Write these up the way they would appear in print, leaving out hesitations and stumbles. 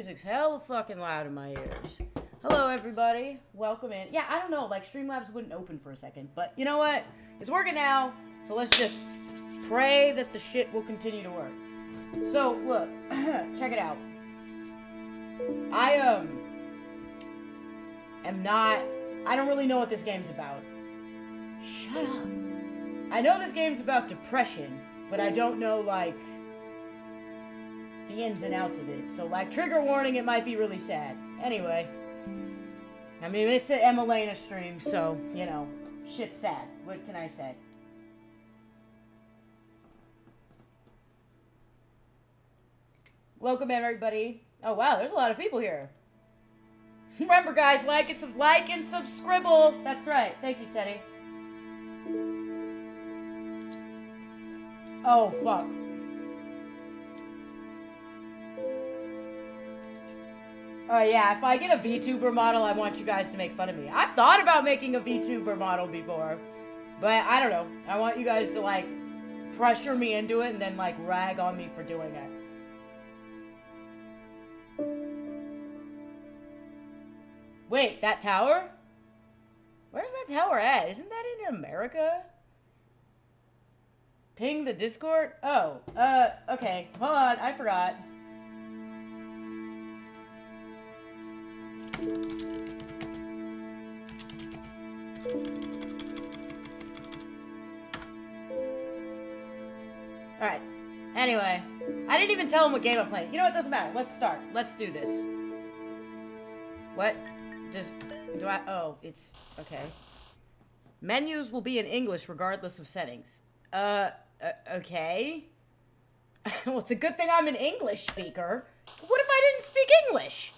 music's hella fucking loud in my ears. Hello, everybody. Welcome in. Yeah, I don't know. Like, Streamlabs wouldn't open for a second. But you know what? It's working now. So let's just pray that the shit will continue to work. So, look. Check it out. I don't really know what this game's about. Shut up. I know this game's about depression, but I don't know, like, the ins and outs of it. So, like, trigger warning, it might be really sad. Anyway. I mean, it's an Emelena stream, so, you know, shit's sad. What can I say? Welcome, everybody. Oh, wow, there's a lot of people here. Remember, guys, like and subscribble. That's right. Thank you, Seti. Oh, fuck. Oh, yeah, if I get a VTuber model, I want you guys to make fun of me. I've thought about making a VTuber model before, but I don't know. I want you guys to, like, pressure me into it and then, like, rag on me for doing it. Wait, that tower? Where's that tower at? Isn't that in America? Ping the Discord? Oh, okay. Hold on, I forgot. Alright. Anyway, I didn't even tell him what game I'm playing. You know what? Doesn't matter. Let's start. Let's do this. What? Oh, it's... Okay. Menus will be in English regardless of settings. Okay. Well, it's a good thing I'm an English speaker. What if I didn't speak English?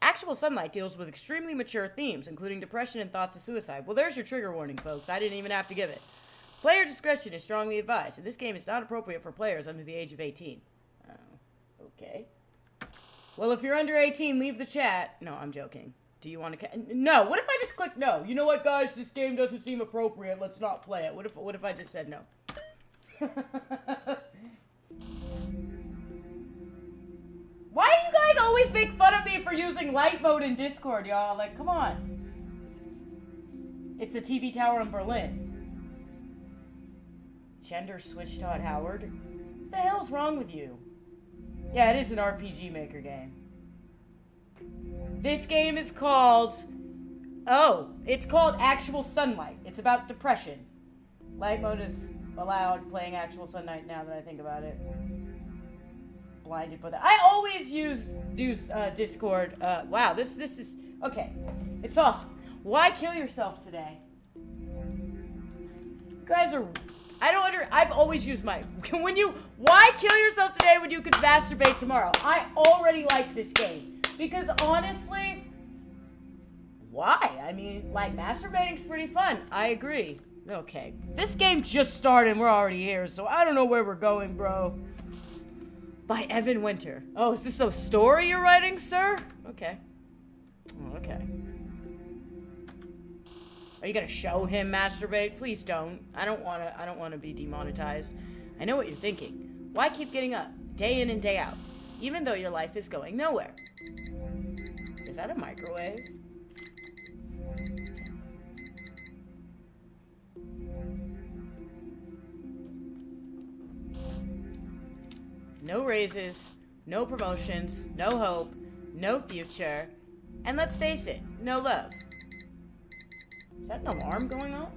Actual Sunlight deals with extremely mature themes, including depression and thoughts of suicide. Well, there's your trigger warning, folks. I didn't even have to give it. Player discretion is strongly advised, and this game is not appropriate for players under the age of 18. Oh, okay. Well, if you're under 18, leave the chat. No, I'm joking. Do you want to... No, what if I just click no? You know what, guys? This game doesn't seem appropriate. Let's not play it. What if I just said no? Why do you guys always make fun of me for using light mode in Discord, y'all? Like, come on. It's the TV tower in Berlin. Gender switch Todd Howard? What the hell's wrong with you? Yeah, it is an RPG Maker game. This game is called... Oh, it's called Actual Sunlight. It's about depression. Light mode is allowed playing Actual Sunlight now that I think about it. Blinded by that. I always use Discord. Wow, this is... Okay. It's all... Why kill yourself today? You guys are... I've always used my... Why kill yourself today when you could masturbate tomorrow? I already like this game. Because honestly... Why? I mean, like, masturbating's pretty fun. I agree. Okay. This game just started and we're already here, so I don't know where we're going, bro. By Evan Winter. Oh, is this a story you're writing, sir? Okay. Oh, okay. Are you gonna show him masturbate? Please don't. I don't wanna be demonetized. I know what you're thinking. Why keep getting up, day in and day out, even though your life is going nowhere? Is that a microwave? No raises, no promotions, no hope, no future, and let's face it, no love. Is that an alarm going off?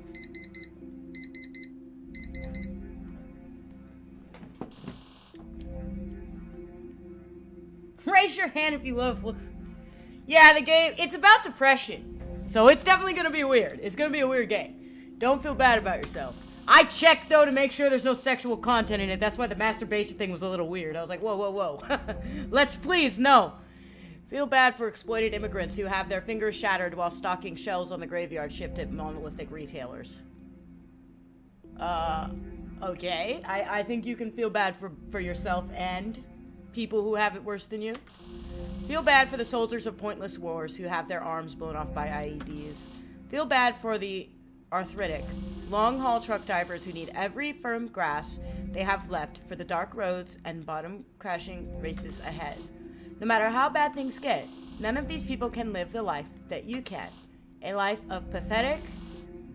Raise your hand if you love... Yeah, the game, it's about depression. So it's definitely going to be weird. It's going to be a weird game. Don't feel bad about yourself. I checked, though, to make sure there's no sexual content in it. That's why the masturbation thing was a little weird. I was like, whoa, whoa, whoa. Let's please, no. Feel bad for exploited immigrants who have their fingers shattered while stocking shelves on the graveyard shift at monolithic retailers. Okay. I think you can feel bad for yourself and people who have it worse than you. Feel bad for the soldiers of pointless wars who have their arms blown off by IEDs. Feel bad for the arthritic, long-haul truck drivers who need every firm grasp they have left for the dark roads and bottom-crashing races ahead. No matter how bad things get, none of these people can live the life that you can. A life of pathetic,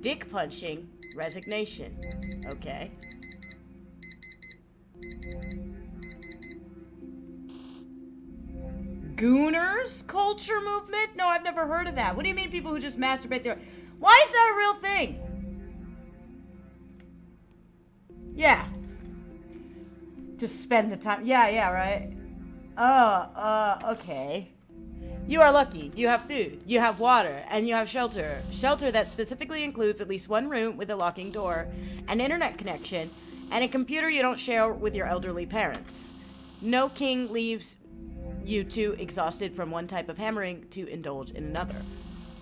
dick-punching resignation. Okay. Gooners culture movement? No, I've never heard of that. What do you mean people who just masturbate their... Why is that a real thing? Yeah. To spend the time. Yeah, right. Okay. You are lucky. You have food, you have water, and you have shelter. Shelter that specifically includes at least one room with a locking door, an internet connection, and a computer you don't share with your elderly parents. No king leaves you too exhausted from one type of hammering to indulge in another.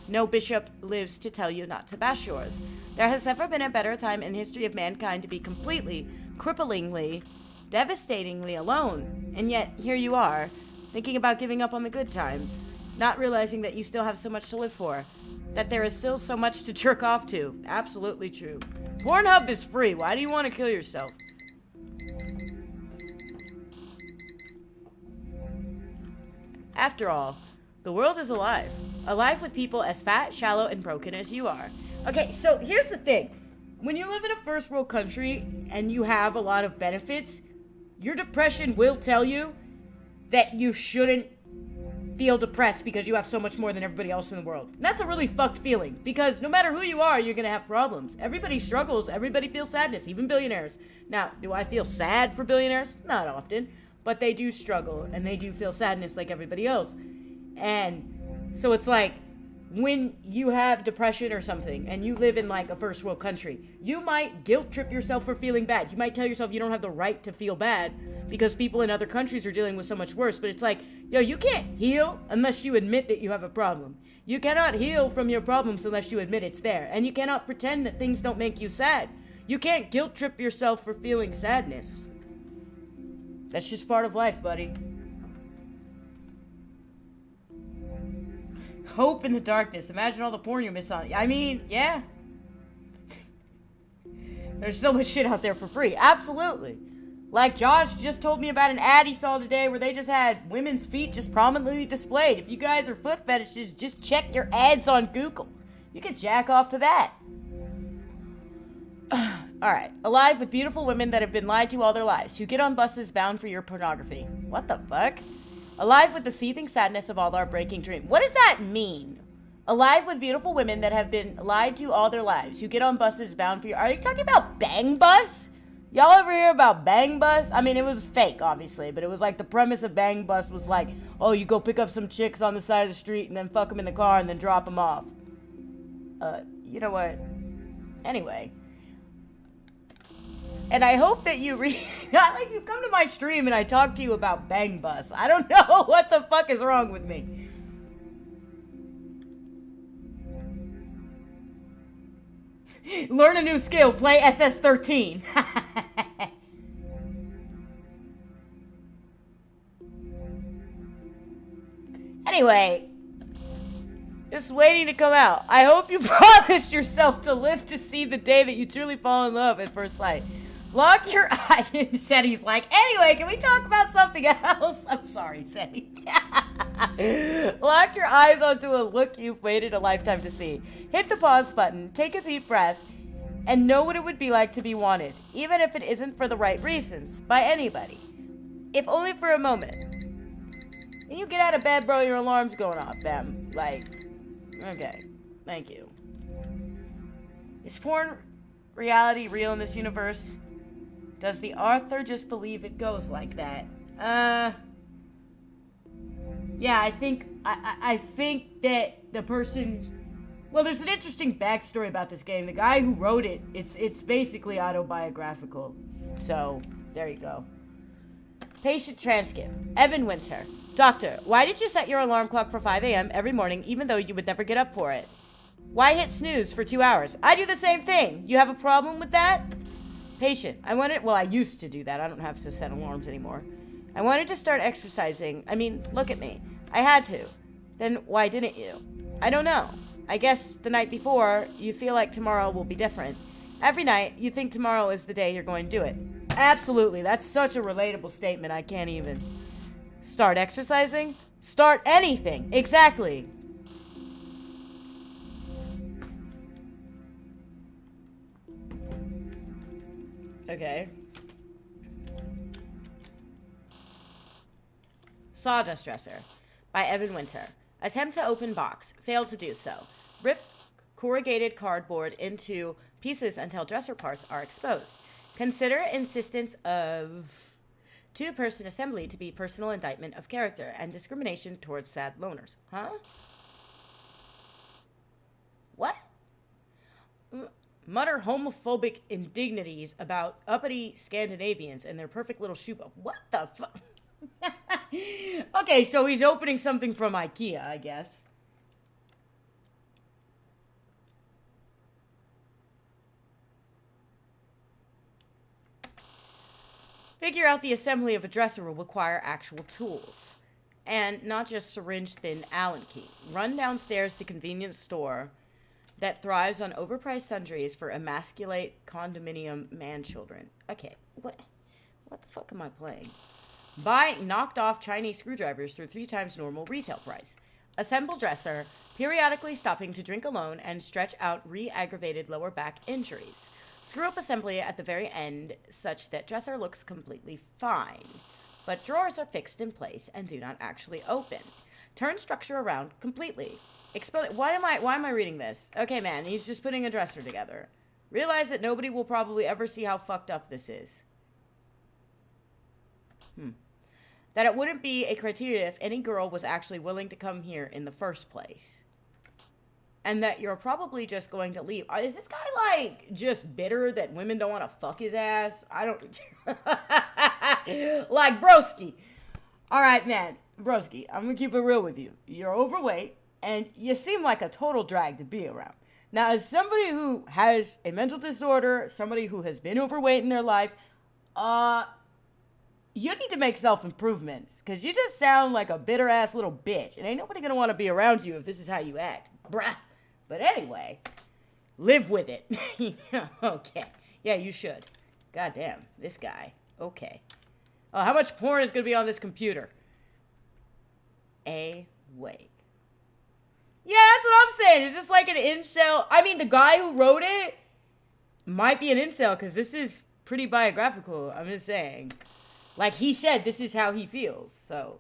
No bishop lives to tell you not to bash yours. There has never been a better time in the history of mankind to be completely, cripplingly, devastatingly alone. And yet, here you are, thinking about giving up on the good times, not realizing that you still have so much to live for, that there is still so much to jerk off to. Absolutely true. Pornhub is free. Why do you want to kill yourself? After all, the world is alive. Alive with people as fat, shallow, and broken as you are. Okay, so here's the thing. When you live in a first world country and you have a lot of benefits, your depression will tell you that you shouldn't feel depressed because you have so much more than everybody else in the world. And that's a really fucked feeling, because no matter who you are, you're gonna have problems. Everybody struggles, everybody feels sadness, even billionaires. Now, do I feel sad for billionaires? Not often. But they do struggle, and they do feel sadness like everybody else. And so it's like, when you have depression or something, and you live in like a first world country, you might guilt trip yourself for feeling bad. You might tell yourself you don't have the right to feel bad because people in other countries are dealing with so much worse. But it's like, yo, you can't heal unless you admit that you have a problem. You cannot heal from your problems unless you admit it's there. And you cannot pretend that things don't make you sad. You can't guilt trip yourself for feeling sadness. That's just part of life, buddy. Hope in the darkness. Imagine all the porn you miss on. I mean, yeah. There's so much shit out there for free. Absolutely. Like Josh just told me about an ad he saw today where they just had women's feet just prominently displayed. If you guys are foot fetishes, just check your ads on Google. You can jack off to that. Alright, alive with beautiful women that have been lied to all their lives, who get on buses bound for your pornography. What the fuck? Alive with the seething sadness of all our breaking dream. What does that mean? Alive with beautiful women that have been lied to all their lives, who get on buses bound for your... Are you talking about Bang Bus? Y'all ever hear about Bang Bus? I mean, it was fake, obviously, but it was like the premise of Bang Bus was like, oh, you go pick up some chicks on the side of the street and then fuck them in the car and then drop them off. You know what? Anyway... And I hope that you not like you come to my stream and I talk to you about Bang Bus. I don't know what the fuck is wrong with me. Learn a new skill. Play SS-13. Anyway. Just waiting to come out. I hope you promised yourself to live to see the day that you truly fall in love at first sight. Lock your eyes. Seti's like, anyway, can we talk about something else? I'm sorry, Seti. Lock your eyes onto a look you've waited a lifetime to see. Hit the pause button, take a deep breath, and know what it would be like to be wanted, even if it isn't for the right reasons, by anybody. If only for a moment. When you get out of bed, bro, your alarm's going off, fam. Like, okay. Thank you. Is porn reality real in this universe? Does the author just believe it goes like that? Yeah, I think that the person... Well, there's an interesting backstory about this game. The guy who wrote it, it's basically autobiographical. So, there you go. Patient transcript. Evan Winter. Doctor, why did you set your alarm clock for 5 a.m. every morning even though you would never get up for it? Why hit snooze for 2 hours? I do the same thing. You have a problem with that? Patient, I used to do that. I don't have to set alarms anymore. I wanted to start exercising. I mean, look at me. I had to. Then why didn't you? I don't know. I guess the night before, you feel like tomorrow will be different. Every night, you think tomorrow is the day you're going to do it. Absolutely. That's such a relatable statement. I can't even. Start exercising? Start anything. Exactly. Okay. Sawdust Dresser by Evan Winter. Attempt to open box. Failed to do so. Rip corrugated cardboard into pieces until dresser parts are exposed. Consider insistence of two-person assembly to be personal indictment of character and discrimination towards sad loners. Huh? What? Mutter homophobic indignities about uppity Scandinavians and their perfect little shoe. What the fuck? Okay, so he's opening something from IKEA, I guess. Figure out the assembly of a dresser will require actual tools. And not just syringe-thin Allen key. Run downstairs to convenience store that thrives on overpriced sundries for emasculate condominium man-children. Okay, what the fuck am I playing? Buy knocked-off Chinese screwdrivers for 3 times normal retail price. Assemble dresser, periodically stopping to drink alone and stretch out re-aggravated lower back injuries. Screw up assembly at the very end such that dresser looks completely fine, but drawers are fixed in place and do not actually open. Turn structure around completely. Why am I reading this? Okay, man, he's just putting a dresser together. Realize that nobody will probably ever see how fucked up this is. That it wouldn't be a criteria if any girl was actually willing to come here in the first place. And that you're probably just going to leave. Is this guy, like, just bitter that women don't want to fuck his ass? I don't... Like, broski. All right, man. Broski, I'm going to keep it real with you. You're overweight, and you seem like a total drag to be around. Now, as somebody who has a mental disorder, somebody who has been overweight in their life, you need to make self-improvements, because you just sound like a bitter-ass little bitch, and ain't nobody going to want to be around you if this is how you act. Bruh. But anyway, live with it. Okay. Yeah, you should. Goddamn, this guy. Okay. Oh, how much porn is going to be on this computer? Wait. Yeah, that's what I'm saying. Is this like an incel? I mean, the guy who wrote it might be an incel, because this is pretty biographical. I'm just saying. Like he said, this is how he feels. So,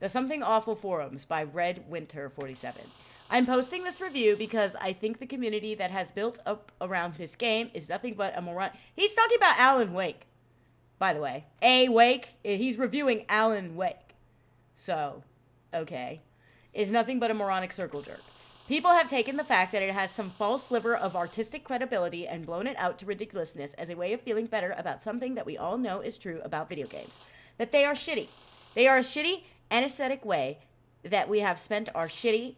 the Something Awful Forums by Red Winter 47. I'm posting this review because I think the community that has built up around this game is nothing but a moron. He's talking about Alan Wake, by the way. Wake. He's reviewing Alan Wake. So, okay. Is nothing but a moronic circle jerk. People have taken the fact that it has some false sliver of artistic credibility and blown it out to ridiculousness as a way of feeling better about something that we all know is true about video games. That they are shitty. They are a shitty, anesthetic way that we have spent our shitty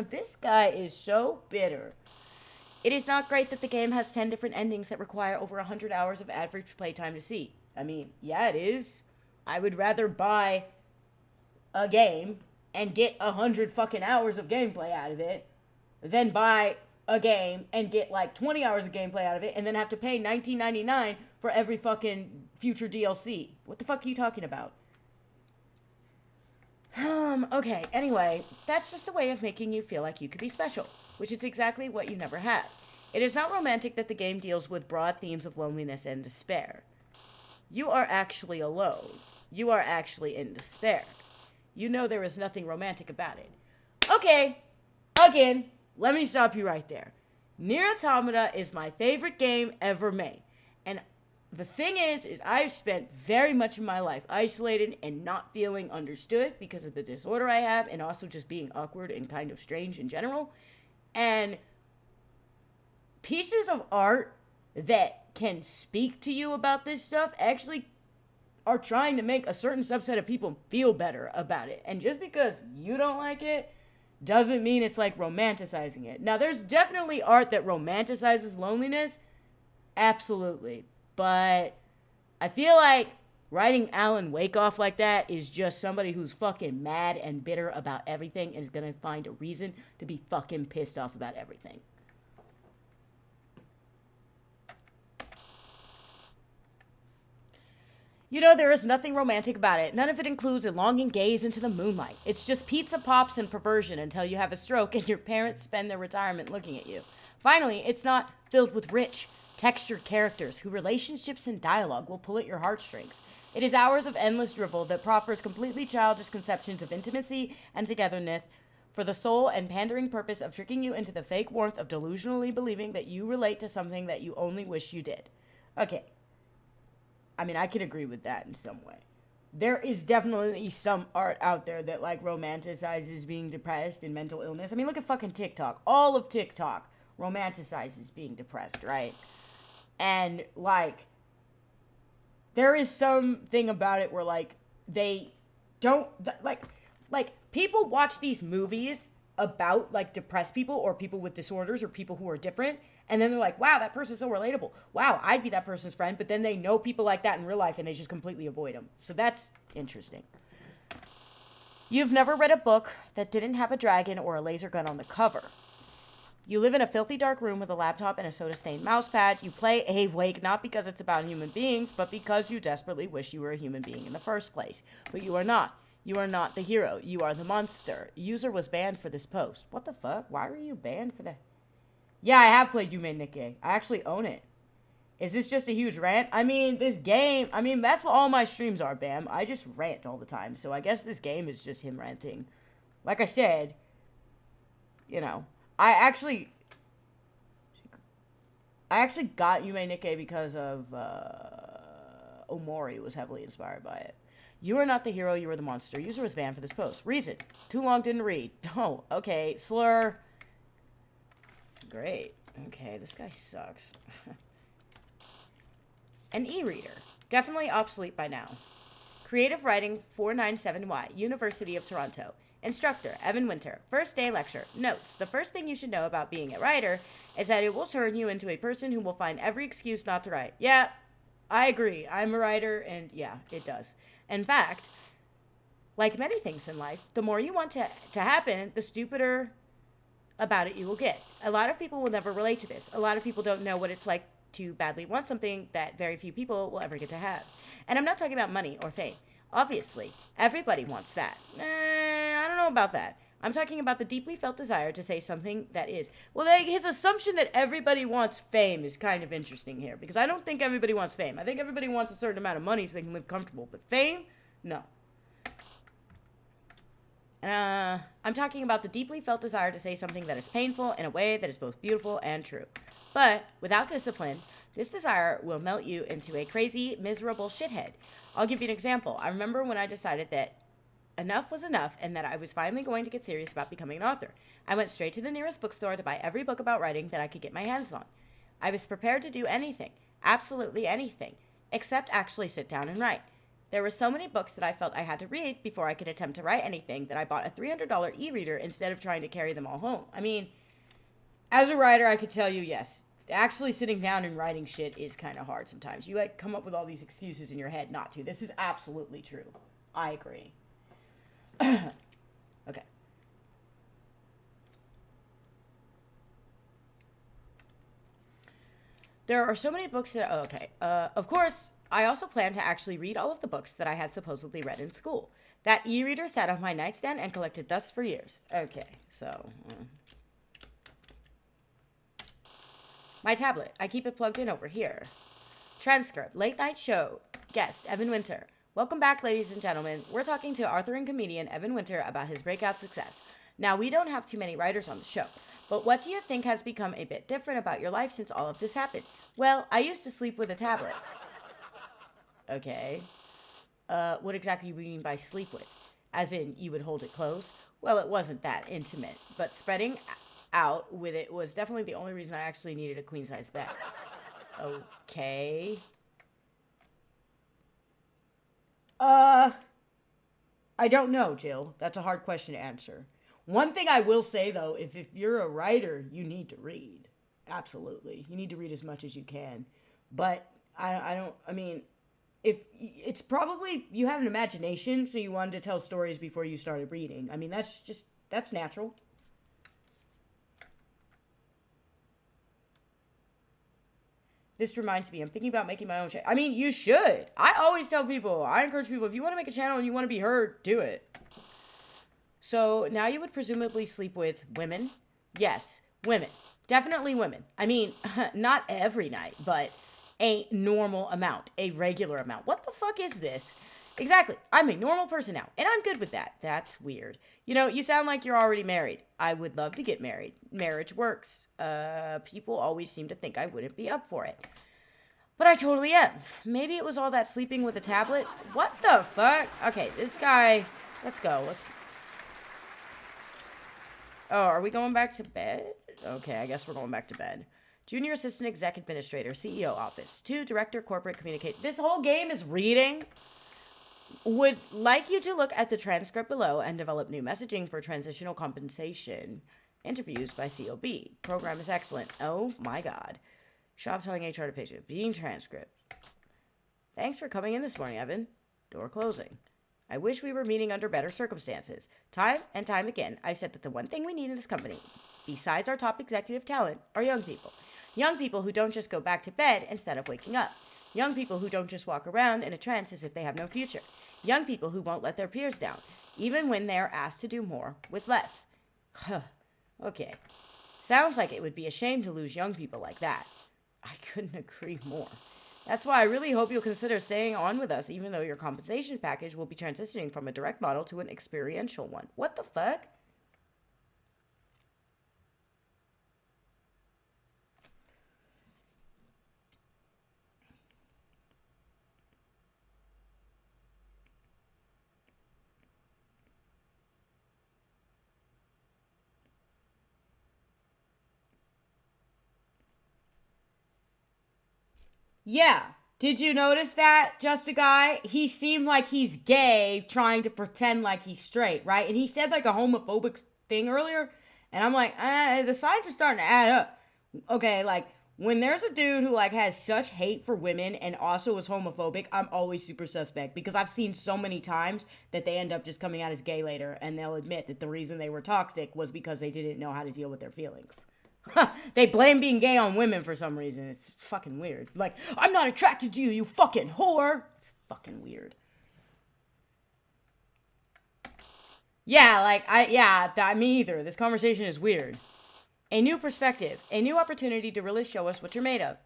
This guy is so bitter. It is not great that the game has 10 different endings that require over 100 hours of average playtime to see. I mean, yeah, it is. I would rather buy a game and get 100 fucking hours of gameplay out of it than buy a game and get like 20 hours of gameplay out of it and then have to pay $19.99 for every fucking future DLC. What the fuck are you talking about? Okay, anyway, that's just a way of making you feel like you could be special, which is exactly what you never had. It is not romantic that the game deals with broad themes of loneliness and despair. You are actually alone. You are actually in despair. You know there is nothing romantic about it. Okay, again, let me stop you right there. Nier Automata is my favorite game ever made. And the thing is I've spent very much of my life isolated and not feeling understood because of the disorder I have and also just being awkward and kind of strange in general. And pieces of art that can speak to you about this stuff actually are trying to make a certain subset of people feel better about it. And just because you don't like it doesn't mean it's like romanticizing it. Now, there's definitely art that romanticizes loneliness. Absolutely. But I feel like writing Alan Wake off like that is just somebody who's fucking mad and bitter about everything and is going to find a reason to be fucking pissed off about everything. You know, there is nothing romantic about it. None of it includes a longing gaze into the moonlight. It's just pizza pops and perversion until you have a stroke and your parents spend their retirement looking at you. Finally, it's not filled with rich, textured characters whose relationships and dialogue will pull at your heartstrings. It is hours of endless dribble that proffers completely childish conceptions of intimacy and togetherness for the sole and pandering purpose of tricking you into the fake warmth of delusionally believing that you relate to something that you only wish you did. Okay. I mean, I can agree with that in some way. There is definitely some art out there that, like, romanticizes being depressed and mental illness. I mean, look at fucking TikTok. All of TikTok romanticizes being depressed, right? And, like, there is something about it where, like, they don't, like, people watch these movies about, like, depressed people or people with disorders or people who are different, and then they're like, wow, that person's so relatable. Wow, I'd be that person's friend. But then they know people like that in real life and they just completely avoid them. So that's interesting. You've never read a book that didn't have a dragon or a laser gun on the cover. You live in a filthy dark room with a laptop and a soda-stained mouse pad. You play Awake not because it's about human beings, but because you desperately wish you were a human being in the first place. But you are not. You are not the hero. You are the monster. User was banned for this post. What the fuck? Why were you banned for that? Yeah, I have played Yume Nikki. I actually own it. Is this just a huge rant? I mean, this game... I mean, that's what all my streams are, Bam. I just rant all the time. So I guess this game is just him ranting. Like I said, you know, I actually got Yume Nikki because of Omori was heavily inspired by it. You are not the hero, you are the monster. User was banned for this post. Reason. Too long, didn't read. Oh, okay. Slur. Great. Okay, this guy sucks. An e-reader. Definitely obsolete by now. Creative Writing 497Y, University of Toronto. Instructor, Evan Winter. First day lecture. Notes. The first thing you should know about being a writer is that it will turn you into a person who will find every excuse not to write. Yeah, I agree. I'm a writer, and yeah, it does. In fact, like many things in life, the more you want to happen, the stupider about it you will get. A lot of people will never relate to this. A lot of people don't know what it's like to badly want something that very few people will ever get to have. And I'm not talking about money or fame. Obviously, everybody wants that. I don't know about that. I'm talking about the deeply felt desire to say something that is. Well, his assumption that everybody wants fame is kind of interesting here, because I don't think everybody wants fame. I think everybody wants a certain amount of money so they can live comfortable. But fame? No. I'm talking about the deeply felt desire to say something that is painful in a way that is both beautiful and true. But without discipline, this desire will melt you into a crazy, miserable shithead. I'll give you an example. I remember when I decided that enough was enough and that I was finally going to get serious about becoming an author. I went straight to the nearest bookstore to buy every book about writing that I could get my hands on. I was prepared to do anything, absolutely anything, except actually sit down and write. There were so many books that I felt I had to read before I could attempt to write anything that I bought a $300 e-reader instead of trying to carry them all home. I mean, as a writer, I could tell you, yes, actually sitting down and writing shit is kind of hard sometimes. You, like, come up with all these excuses in your head not to. This is absolutely true. I agree. Okay. There are so many books that... Oh, okay. Of course, I also plan to actually read all of the books that I had supposedly read in school. That e-reader sat on my nightstand and collected dust for years. Okay, so... My tablet. I keep it plugged in over here. Transcript. Late night show. Guest, Evan Winter. Welcome back, ladies and gentlemen. We're talking to author and comedian Evan Winter about his breakout success. Now, we don't have too many writers on the show, but what do you think has become a bit different about your life since all of this happened? Well, I used to sleep with a tablet. Okay. What exactly do you mean by sleep with? As in, you would hold it close? Well, it wasn't that intimate, but spreading out with it was definitely the only reason I actually needed a queen-size bed. Okay. I don't know, Jill. That's a hard question to answer. One thing I will say, though, if you're a writer, you need to read. Absolutely. You need to read as much as you can. But I mean, if it's probably, you have an imagination, so you wanted to tell stories before you started reading. I mean, that's natural. This reminds me, I'm thinking about making my own channel. I mean, you should. I always tell people, I encourage people, if you want to make a channel and you want to be heard, do it. So now you would presumably sleep with women? Yes, women. Definitely women. I mean, not every night, but a normal amount, a regular amount. What the fuck is this? Exactly. I'm a normal person now, and I'm good with that. That's weird. You know, you sound like you're already married. I would love to get married. Marriage works. People always seem to think I wouldn't be up for it. But I totally am. Maybe it was all that sleeping with a tablet. What the fuck? Okay, this guy... Let's go. Oh, are we going back to bed? Okay, I guess we're going back to bed. Junior Assistant Exec Administrator, CEO Office. 2, Director Corporate Communicate. This whole game is reading. Would like you to look at the transcript below and develop new messaging for transitional compensation. Interviews by COB. Program is excellent. Oh my god. Shop telling HR to patient. Being transcript. Thanks for coming in this morning, Evan. Door closing. I wish we were meeting under better circumstances. Time and time again, I've said that the one thing we need in this company, besides our top executive talent, are young people. Young people who don't just go back to bed instead of waking up. Young people who don't just walk around in a trance as if they have no future. Young people who won't let their peers down, even when they are asked to do more with less. Huh. Okay. Sounds like it would be a shame to lose young people like that. I couldn't agree more. That's why I really hope you'll consider staying on with us, even though your compensation package will be transitioning from a direct model to an experiential one. What the fuck? Yeah. Did you notice that? Just a guy? He seemed like he's gay trying to pretend like he's straight, right? And he said like a homophobic thing earlier. And I'm like, the signs are starting to add up. Okay, like when there's a dude who like has such hate for women and also is homophobic, I'm always super suspect because I've seen so many times that they end up just coming out as gay later and they'll admit that the reason they were toxic was because they didn't know how to deal with their feelings. They blame being gay on women for some reason. It's fucking weird. Like, I'm not attracted to you, you fucking whore. It's fucking weird. Yeah, me either. This conversation is weird. A new perspective, a new opportunity to really show us what you're made of.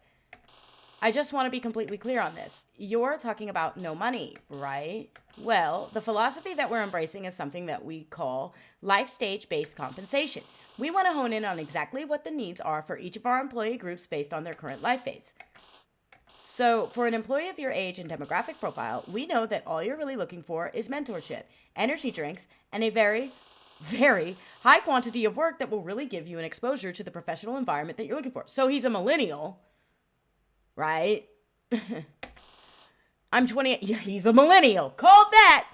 I just want to be completely clear on this. You're talking about no money, right? Well, the philosophy that we're embracing is something that we call life stage-based compensation. We want to hone in on exactly what the needs are for each of our employee groups based on their current life phase. So, for an employee of your age and demographic profile, we know that all you're really looking for is mentorship, energy drinks, and a very, very high quantity of work that will really give you an exposure to the professional environment that you're looking for. So, he's a millennial, right? I'm 28. Yeah, he's a millennial. Called that.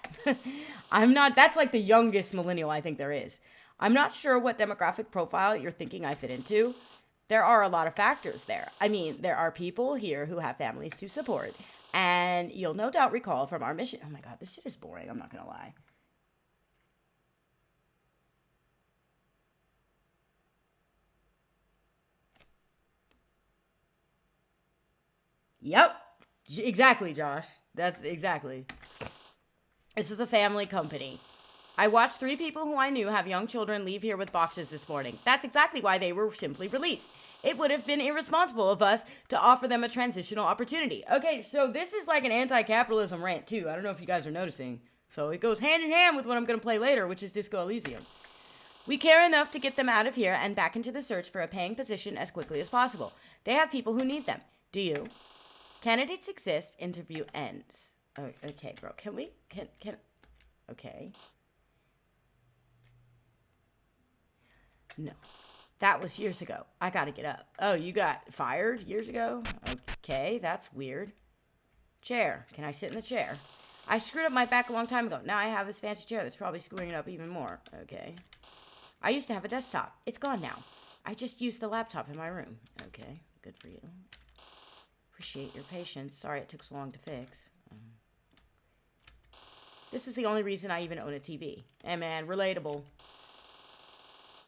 I'm not. That's like the youngest millennial I think there is. I'm not sure what demographic profile you're thinking I fit into. There are a lot of factors there. I mean, there are people here who have families to support. And you'll no doubt recall from our mission. Oh my God, this shit is boring. I'm not going to lie. Yep. Exactly, Josh. That's exactly. This is a family company. I watched 3 people who I knew have young children leave here with boxes this morning. That's exactly why they were simply released. It would have been irresponsible of us to offer them a transitional opportunity. Okay, so this is like an anti-capitalism rant too. I don't know if you guys are noticing. So it goes hand in hand with what I'm going to play later, which is Disco Elysium. We care enough to get them out of here and back into the search for a paying position as quickly as possible. They have people who need them. Do you? Candidates exist. Interview ends. Oh, okay, bro. Okay. No. That was years ago. I gotta get up. Oh, you got fired years ago? Okay, that's weird. Chair. Can I sit in the chair? I screwed up my back a long time ago. Now I have this fancy chair that's probably screwing it up even more. Okay. I used to have a desktop. It's gone now. I just used the laptop in my room. Okay, good for you. Appreciate your patience. Sorry it took so long to fix. This is the only reason I even own a TV. Hey man, relatable.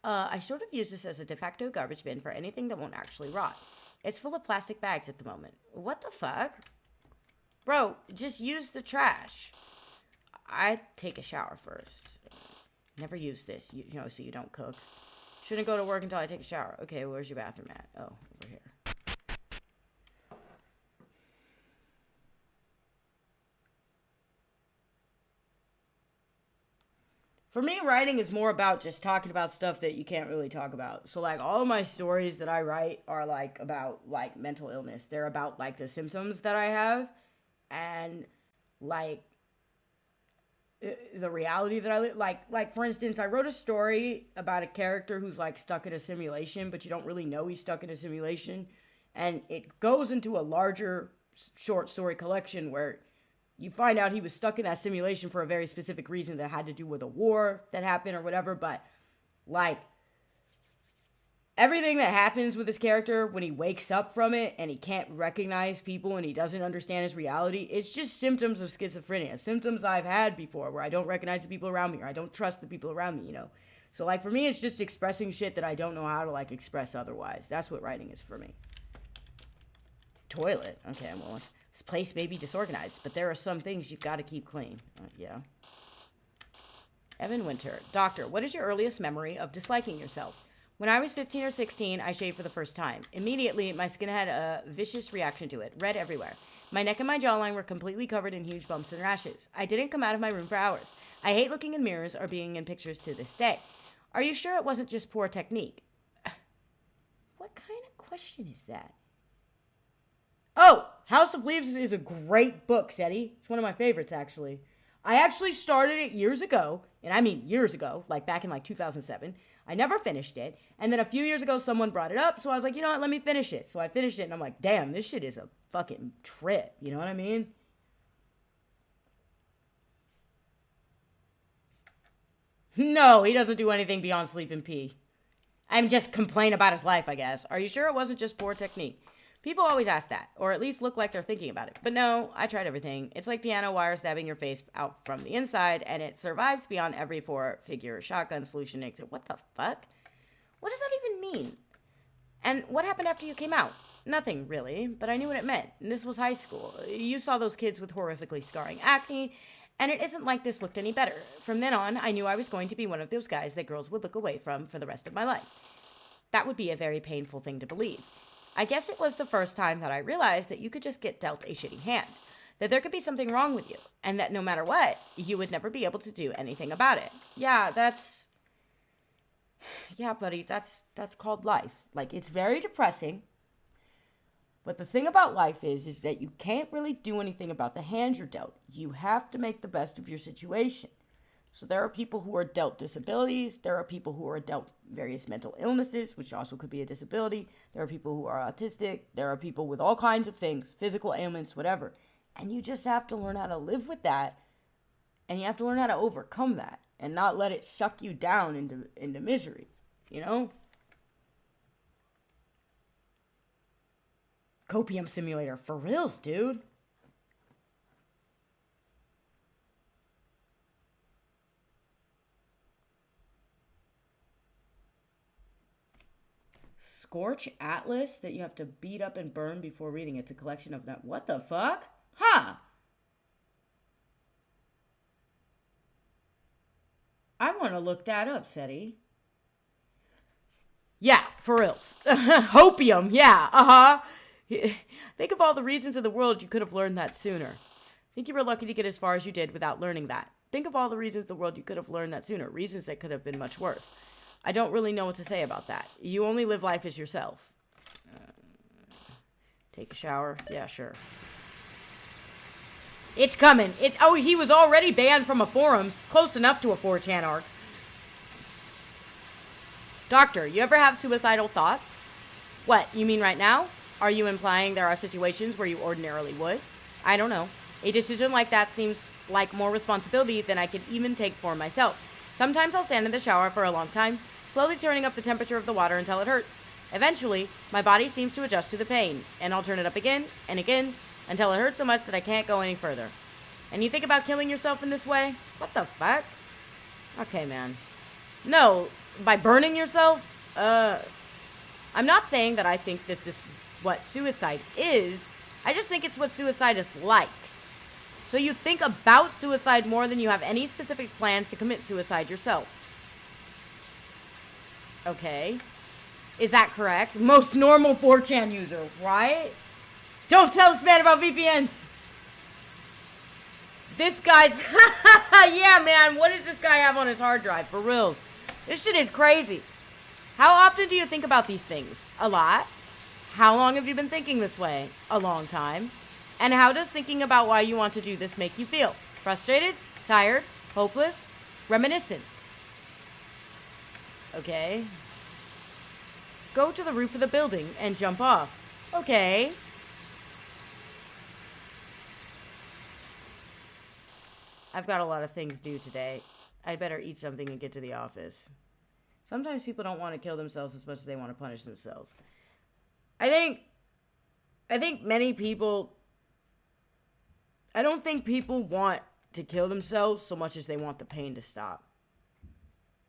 I sort of use this as a de facto garbage bin for anything that won't actually rot. It's full of plastic bags at the moment. What the fuck? Bro, just use the trash. I take a shower first. Never use this, so you don't cook. Shouldn't go to work until I take a shower. Okay, where's your bathroom at? Oh, over here. For me, writing is more about just talking about stuff that you can't really talk about. So, like, all of my stories that I write are, like, about, like, mental illness. They're about, like, the symptoms that I have and, like, the reality that I live. Like, for instance, I wrote a story about a character who's, like, stuck in a simulation, but you don't really know he's stuck in a simulation. And it goes into a larger short story collection where you find out he was stuck in that simulation for a very specific reason that had to do with a war that happened or whatever. But, like, everything that happens with this character when he wakes up from it and he can't recognize people and he doesn't understand his reality, it's just symptoms of schizophrenia. Symptoms I've had before where I don't recognize the people around me or I don't trust the people around me, So, like, for me, it's just expressing shit that I don't know how to, like, express otherwise. That's what writing is for me. Toilet. Okay, well, this place may be disorganized, but there are some things you've got to keep clean. Yeah. Evan Winter. Doctor, what is your earliest memory of disliking yourself? When I was 15 or 16, I shaved for the first time. Immediately, my skin had a vicious reaction to it, red everywhere. My neck and my jawline were completely covered in huge bumps and rashes. I didn't come out of my room for hours. I hate looking in mirrors or being in pictures to this day. Are you sure it wasn't just poor technique? What kind of question is that? Oh, House of Leaves is a great book, Seti. It's one of my favorites, actually. I actually started it years ago, and I mean years ago, like back in like 2007. I never finished it, and then a few years ago, someone brought it up, so I was like, you know what, let me finish it. So I finished it, and I'm like, damn, this shit is a fucking trip. You know what I mean? No, he doesn't do anything beyond sleep and pee. I'm just complain about his life, I guess. Are you sure it wasn't just poor technique? People always ask that, or at least look like they're thinking about it. But no, I tried everything. It's like piano wire stabbing your face out from the inside, and it survives beyond every four-figure shotgun solution exit. What the fuck? What does that even mean? And what happened after you came out? Nothing, really, but I knew what it meant. And this was high school. You saw those kids with horrifically scarring acne, and it isn't like this looked any better. From then on, I knew I was going to be one of those guys that girls would look away from for the rest of my life. That would be a very painful thing to believe. I guess it was the first time that I realized that you could just get dealt a shitty hand, that there could be something wrong with you, and that no matter what, you would never be able to do anything about it. Yeah, buddy, that's called life. Like, it's very depressing, but the thing about life is that you can't really do anything about the hand you're dealt. You have to make the best of your situation. So there are people who are dealt disabilities. There are people who are dealt various mental illnesses, which also could be a disability. There are people who are autistic. There are people with all kinds of things, physical ailments, whatever. And you just have to learn how to live with that. And you have to learn how to overcome that and not let it suck you down into misery, you know? Copium simulator, for reals, dude. Scorch Atlas that you have to beat up and burn before reading. It's a collection of... What the fuck? Huh. I want to look that up, Seti. Yeah, for reals. Hopium, yeah, uh-huh. Think of all the reasons in the world you could have learned that sooner. Think you were lucky to get as far as you did without learning that. Think of all the reasons in the world you could have learned that sooner. Reasons that could have been much worse. I don't really know what to say about that. You only live life as yourself. Take a shower? Yeah, sure. It's coming. Oh, he was already banned from a forum. Close enough to a 4chan arc. Doctor, you ever have suicidal thoughts? What, you mean right now? Are you implying there are situations where you ordinarily would? I don't know. A decision like that seems like more responsibility than I could even take for myself. Sometimes I'll stand in the shower for a long time, slowly turning up the temperature of the water until it hurts. Eventually, my body seems to adjust to the pain, and I'll turn it up again and again until it hurts so much that I can't go any further. And you think about killing yourself in this way? What the fuck? Okay, man. No, by burning yourself? I'm not saying that I think that this is what suicide is. I just think it's what suicide is like. So you think about suicide more than you have any specific plans to commit suicide yourself. Okay. Is that correct? Most normal 4chan user, right? Don't tell this man about VPNs. This guy's... yeah, man. What does this guy have on his hard drive? For reals. This shit is crazy. How often do you think about these things? A lot. How long have you been thinking this way? A long time. And how does thinking about why you want to do this make you feel? Frustrated? Tired? Hopeless? Reminiscent? Okay. Go to the roof of the building and jump off. Okay. I've got a lot of things due today. I'd better eat something and get to the office. Sometimes people don't want to kill themselves as much as they want to punish themselves. I think many people... I don't think people want to kill themselves so much as they want the pain to stop.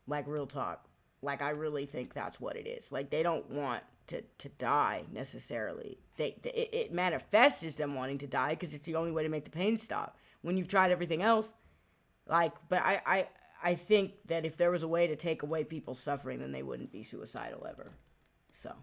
Like, real talk. Like, I really think that's what it is. Like, they don't want to die, necessarily. It manifests as them wanting to die because it's the only way to make the pain stop. When you've tried everything else, like, but I think that if there was a way to take away people's suffering, then they wouldn't be suicidal ever. So...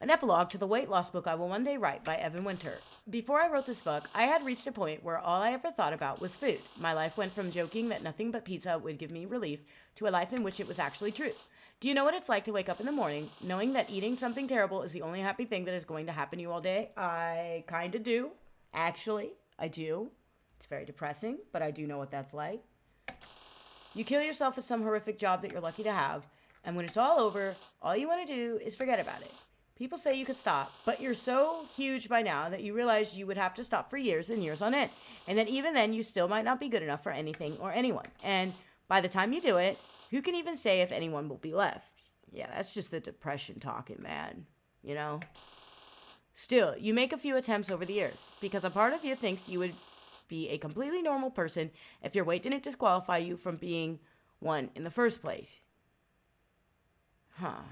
An epilogue to the weight loss book I will one day write by Evan Winter. Before I wrote this book, I had reached a point where all I ever thought about was food. My life went from joking that nothing but pizza would give me relief to a life in which it was actually true. Do you know what it's like to wake up in the morning knowing that eating something terrible is the only happy thing that is going to happen to you all day? I kind of do. Actually, I do. It's very depressing, but I do know what that's like. You kill yourself with some horrific job that you're lucky to have, and when it's all over, all you want to do is forget about it. People say you could stop, but you're so huge by now that you realize you would have to stop for years and years on end. And that even then, you still might not be good enough for anything or anyone. And by the time you do it, who can even say if anyone will be left? Yeah, that's just the depression talking, man. You know? Still, you make a few attempts over the years, because a part of you thinks you would be a completely normal person if your weight didn't disqualify you from being one in the first place. Huh.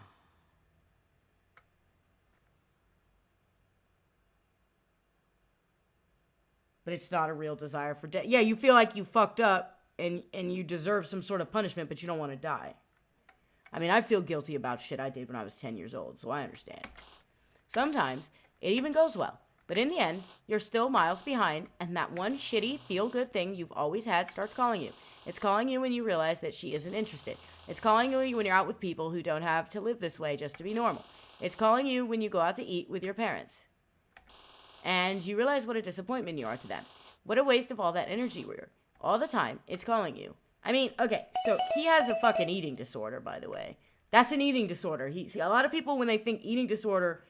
But it's not a real desire for death. Yeah, you feel like you fucked up and you deserve some sort of punishment, but you don't want to die. I mean, I feel guilty about shit I did when I was 10 years old, so I understand. Sometimes it even goes well, but in the end, you're still miles behind, and that one shitty feel-good thing you've always had starts calling you. It's calling you when you realize that she isn't interested. It's calling you when you're out with people who don't have to live this way just to be normal. It's calling you when you go out to eat with your parents. And you realize what a disappointment you are to them. What a waste of all that energy we are. All the time, it's calling you. I mean, okay, so he has a fucking eating disorder, by the way. That's an eating disorder. See, a lot of people, when they think eating disorder,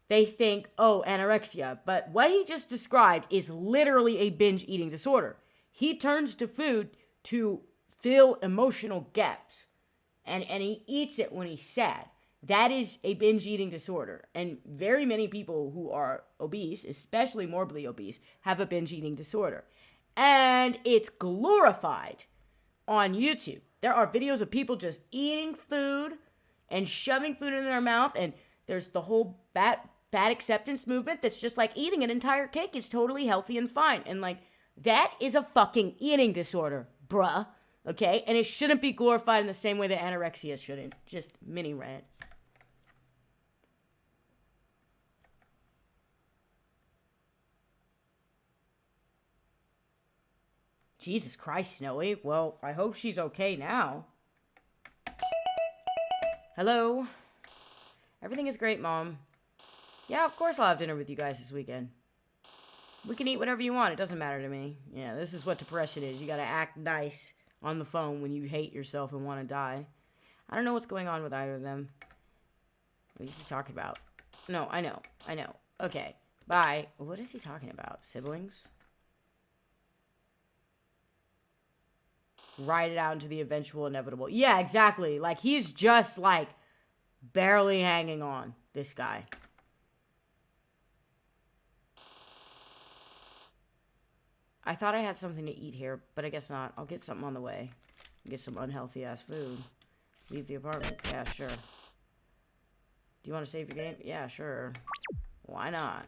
they think, oh, anorexia. But what he just described is literally a binge eating disorder. He turns to food to fill emotional gaps. And he eats it when he's sad. That is a binge eating disorder. And very many people who are obese, especially morbidly obese, have a binge eating disorder. And it's glorified on YouTube. There are videos of people just eating food and shoving food in their mouth. And there's the whole bad acceptance movement that's just like eating an entire cake is totally healthy and fine. And like, that is a fucking eating disorder, bruh. Okay? And it shouldn't be glorified in the same way that anorexia shouldn't. Just mini rant. Jesus Christ, Snowy. Well, I hope she's okay now. Hello? Everything is great, Mom. Yeah, of course I'll have dinner with you guys this weekend. We can eat whatever you want. It doesn't matter to me. Yeah, this is what depression is. You gotta act nice on the phone when you hate yourself and want to die. I don't know what's going on with either of them. What is he talking about? No, I know. Okay, bye. What is he talking about? Siblings? Ride it out into the eventual inevitable. Yeah, exactly. Like, he's just, like, barely hanging on, this guy. I thought I had something to eat here, but I guess not. I'll get something on the way. Get some unhealthy-ass food. Leave the apartment. Yeah, sure. Do you want to save your game? Yeah, sure. Why not?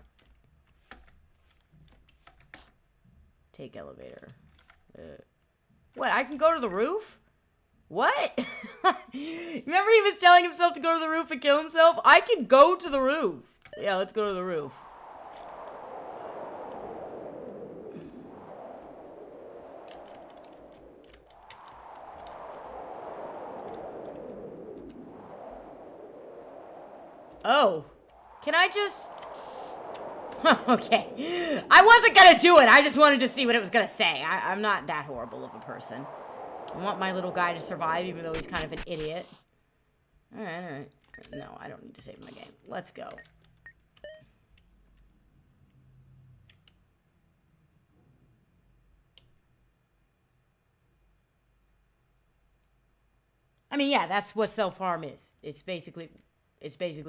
Take elevator. What? I can go to the roof? What? Remember he was telling himself to go to the roof and kill himself? I can go to the roof. Yeah, let's go to the roof. Oh. Can I just... Okay. I wasn't gonna do it. I just wanted to see what it was gonna say. I'm not that horrible of a person. I want my little guy to survive, even though he's kind of an idiot. Alright, alright. No, I don't need to save my game. Let's go. I mean, yeah, that's what self-harm is. It's basically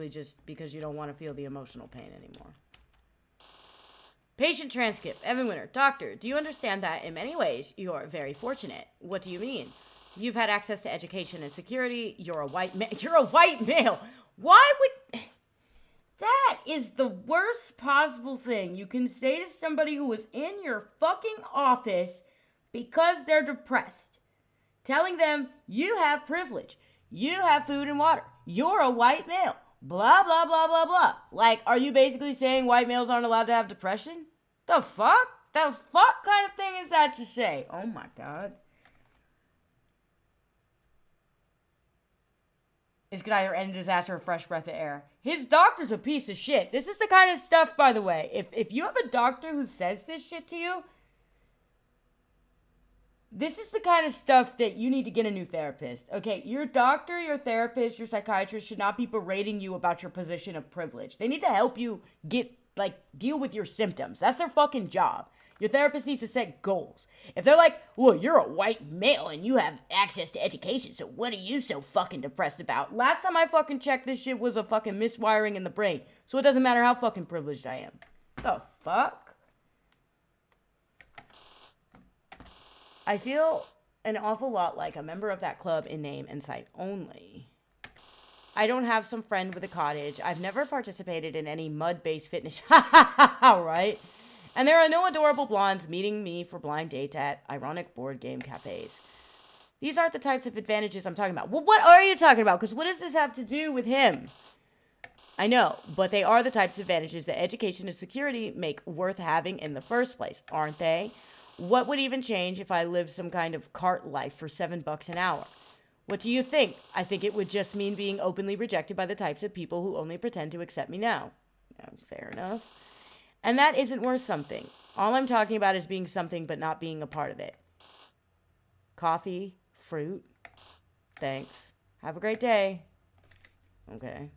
just because you don't want to feel the emotional pain anymore. Patient transcript. Evan Winter. Doctor, do you understand that in many ways you're very fortunate? What do you mean? You've had access to education and security. You're a white male. Why would... That is the worst possible thing you can say to somebody who is in your fucking office because they're depressed. Telling them you have privilege. You have food and water. You're a white male. Blah, blah, blah, blah, blah. Like, are you basically saying white males aren't allowed to have depression? The fuck? The fuck kind of thing is that to say? Oh my god. This could either end a disaster or a fresh breath of air. His doctor's a piece of shit. This is the kind of stuff, by the way. If you have a doctor who says this shit to you, this is the kind of stuff that you need to get a new therapist. Okay, your doctor, your therapist, your psychiatrist should not be berating you about your position of privilege. They need to help you deal with your symptoms. That's their fucking job. Your therapist needs to set goals. If they're like, well, you're a white male and you have access to education, so what are you so fucking depressed about? Last time I fucking checked, this shit was a fucking miswiring in the brain. So it doesn't matter how fucking privileged I am. The fuck? I feel an awful lot like a member of that club in name and sight only. I don't have some friend with a cottage. I've never participated in any mud-based fitness. Right? And there are no adorable blondes meeting me for blind dates at ironic board game cafes. These aren't the types of advantages I'm talking about. Well, what are you talking about? Because what does this have to do with him? I know, but they are the types of advantages that education and security make worth having in the first place, aren't they? What would even change if I lived some kind of cart life for $7 an hour? What do you think? I think it would just mean being openly rejected by the types of people who only pretend to accept me now. Fair enough. And that isn't worth something. All I'm talking about is being something but not being a part of it. Coffee, fruit. Thanks. Have a great day. Okay.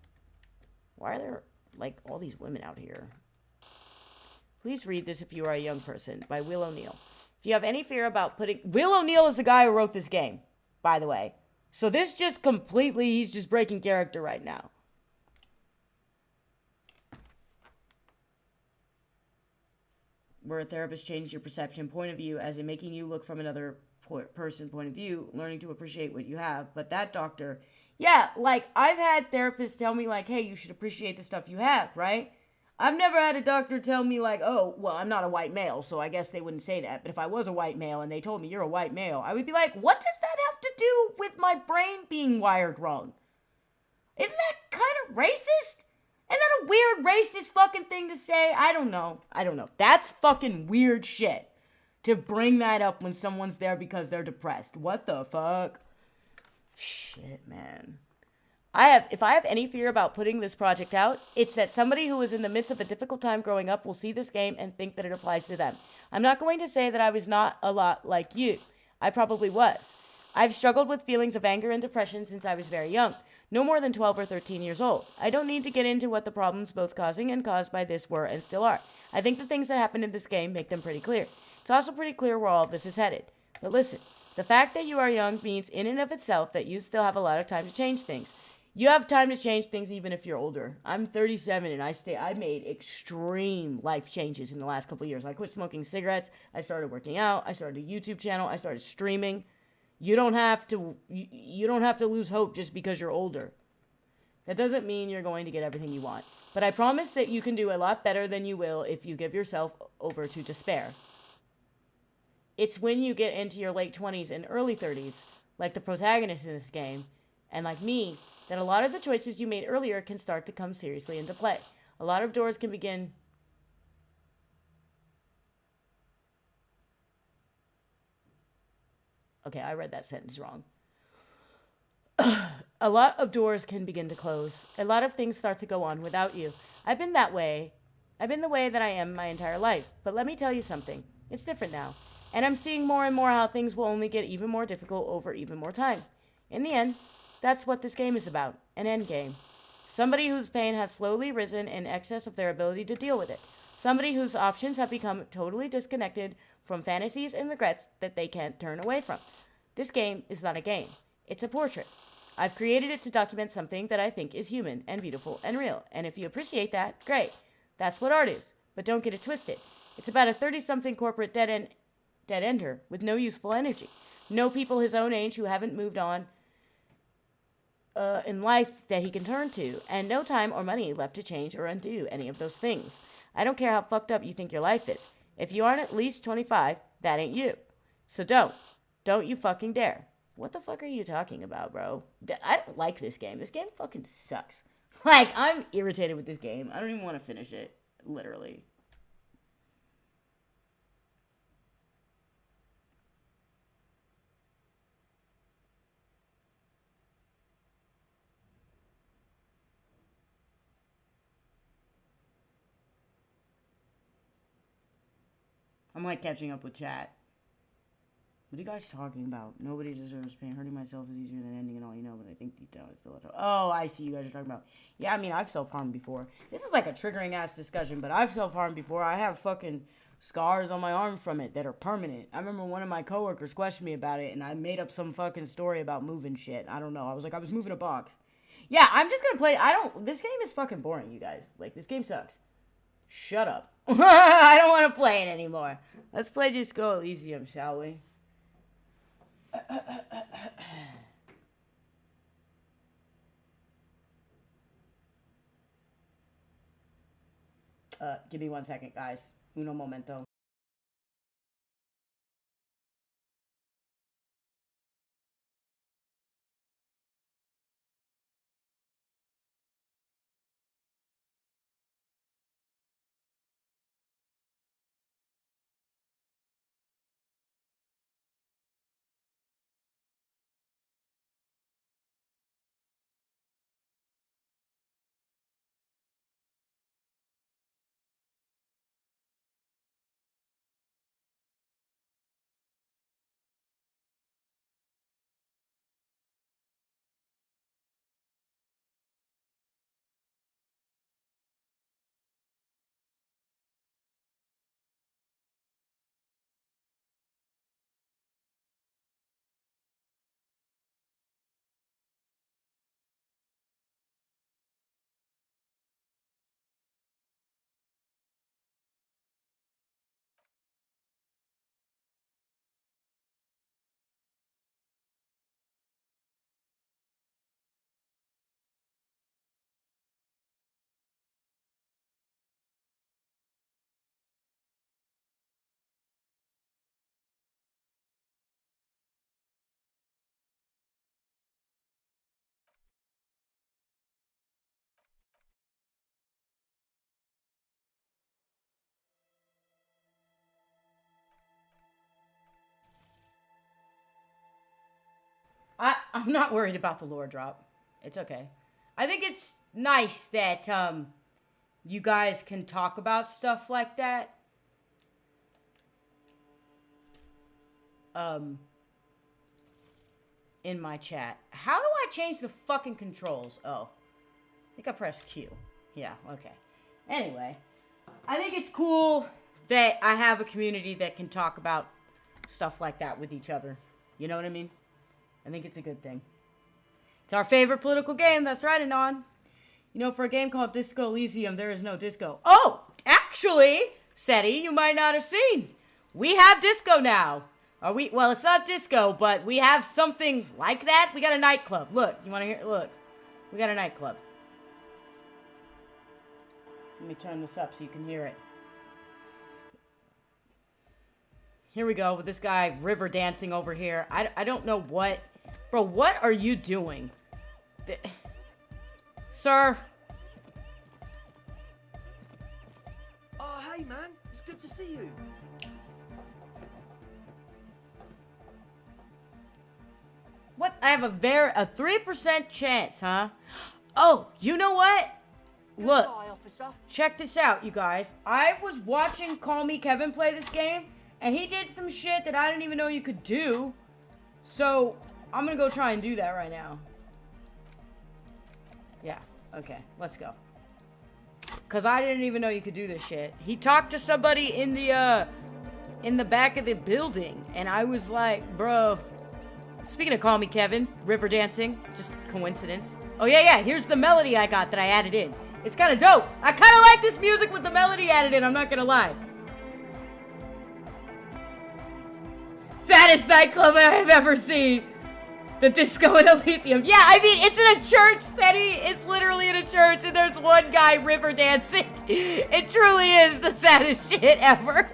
Why are there, all these women out here? Please read this if you are a young person, by Will O'Neill. If you have any fear about putting... Will O'Neill is the guy who wrote this game, by the way. So this just completely... He's just breaking character right now. Where a therapist changes your perception, point of view, as in making you look from another person point of view, learning to appreciate what you have. But that doctor... Yeah, I've had therapists tell me, hey, you should appreciate the stuff you have, right? I've never had a doctor tell me oh, well, I'm not a white male, so I guess they wouldn't say that. But if I was a white male and they told me you're a white male, I would be like, what does that have to do with my brain being wired wrong? Isn't that kind of racist? Isn't that a weird racist fucking thing to say? I don't know. That's fucking weird shit to bring that up when someone's there because they're depressed. What the fuck? Shit, man. If I have any fear about putting this project out, it's that somebody who is in the midst of a difficult time growing up will see this game and think that it applies to them. I'm not going to say that I was not a lot like you. I probably was. I've struggled with feelings of anger and depression since I was very young, no more than 12 or 13 years old. I don't need to get into what the problems both causing and caused by this were and still are. I think the things that happened in this game make them pretty clear. It's also pretty clear where all of this is headed. But listen, the fact that you are young means in and of itself that you still have a lot of time to change things. You have time to change things even if you're older. I'm 37 and I made extreme life changes in the last couple of years. I quit smoking cigarettes. I started working out. I started a YouTube channel. I started streaming. You don't have to lose hope just because you're older. That doesn't mean you're going to get everything you want. But I promise that you can do a lot better than you will if you give yourself over to despair. It's when you get into your late 20s and early 30s, like the protagonist in this game, and like me, that a lot of the choices you made earlier can start to come seriously into play. A lot of doors can begin... Okay, I read that sentence wrong. A lot of doors can begin to close. A lot of things start to go on without you. I've been that way. I've been the way that I am my entire life. But let me tell you something. It's different now. And I'm seeing more and more how things will only get even more difficult over even more time. In the end, that's what this game is about. An end game. Somebody whose pain has slowly risen in excess of their ability to deal with it. Somebody whose options have become totally disconnected from fantasies and regrets that they can't turn away from. This game is not a game. It's a portrait. I've created it to document something that I think is human and beautiful and real. And if you appreciate that, great. That's what art is. But don't get it twisted. It's about a 30-something corporate dead-ender with no useful energy. No people his own age who haven't moved on in life that he can turn to. And no time or money left to change or undo any of those things. I don't care how fucked up you think your life is. If you aren't at least 25, that ain't you. So don't. Don't you fucking dare. What the fuck are you talking about, bro? I don't like this game. This game fucking sucks. Like, I'm irritated with this game. I don't even want to finish it. Literally. I'm like catching up with chat. What are you guys talking about? Nobody deserves pain. Hurting myself is easier than ending it all, you know, but I think deep down it's still a... Oh, I see you guys are talking about... Yeah, I mean, I've self-harmed before. This is like a triggering-ass discussion, but I've self-harmed before. I have fucking scars on my arm from it that are permanent. I remember one of my coworkers questioned me about it, and I made up some fucking story about moving shit. I don't know. I was like, I was moving a box. Yeah, I'm just gonna play... This game is fucking boring, you guys. Like, this game sucks. Shut up. I don't want to play it anymore. Let's play Disco Elysium, shall we? Give me 1 second, guys. Uno momento. I'm not worried about the lore drop. It's okay. I think it's nice that you guys can talk about stuff like that. In my chat. How do I change the fucking controls? Oh. I think I pressed Q. Yeah, okay. Anyway. I think it's cool that I have a community that can talk about stuff like that with each other. You know what I mean? I think it's a good thing. It's our favorite political game. That's right, Anon. You know, for a game called Disco Elysium, there is no disco. Oh, actually, SETI, you might not have seen. We have disco now. Well, it's not disco, but we have something like that. We got a nightclub. Look, you want to hear? Look, we got a nightclub. Let me turn this up so you can hear it. Here we go with this guy river dancing over here. I don't know what... Bro, what are you doing? Sir? Oh, hey, man. It's good to see you. What? I have a 3% chance, huh? Oh, you know what? Look, check this out, you guys. I was watching Call Me Kevin play this game, and he did some shit that I didn't even know you could do. So, I'm gonna go try and do that right now. Yeah, okay, let's go. Because I didn't even know you could do this shit. He talked to somebody in the back of the building, and I was like, bro... Speaking of Call Me Kevin, river dancing, just coincidence. Oh yeah, here's the melody I got that I added in. It's kind of dope. I kind of like this music with the melody added in, I'm not gonna lie. Saddest nightclub I have ever seen. The Disco Elysium. Yeah, I mean, it's in a church, Teddy. It's literally in a church, and there's one guy river dancing. It truly is the saddest shit ever.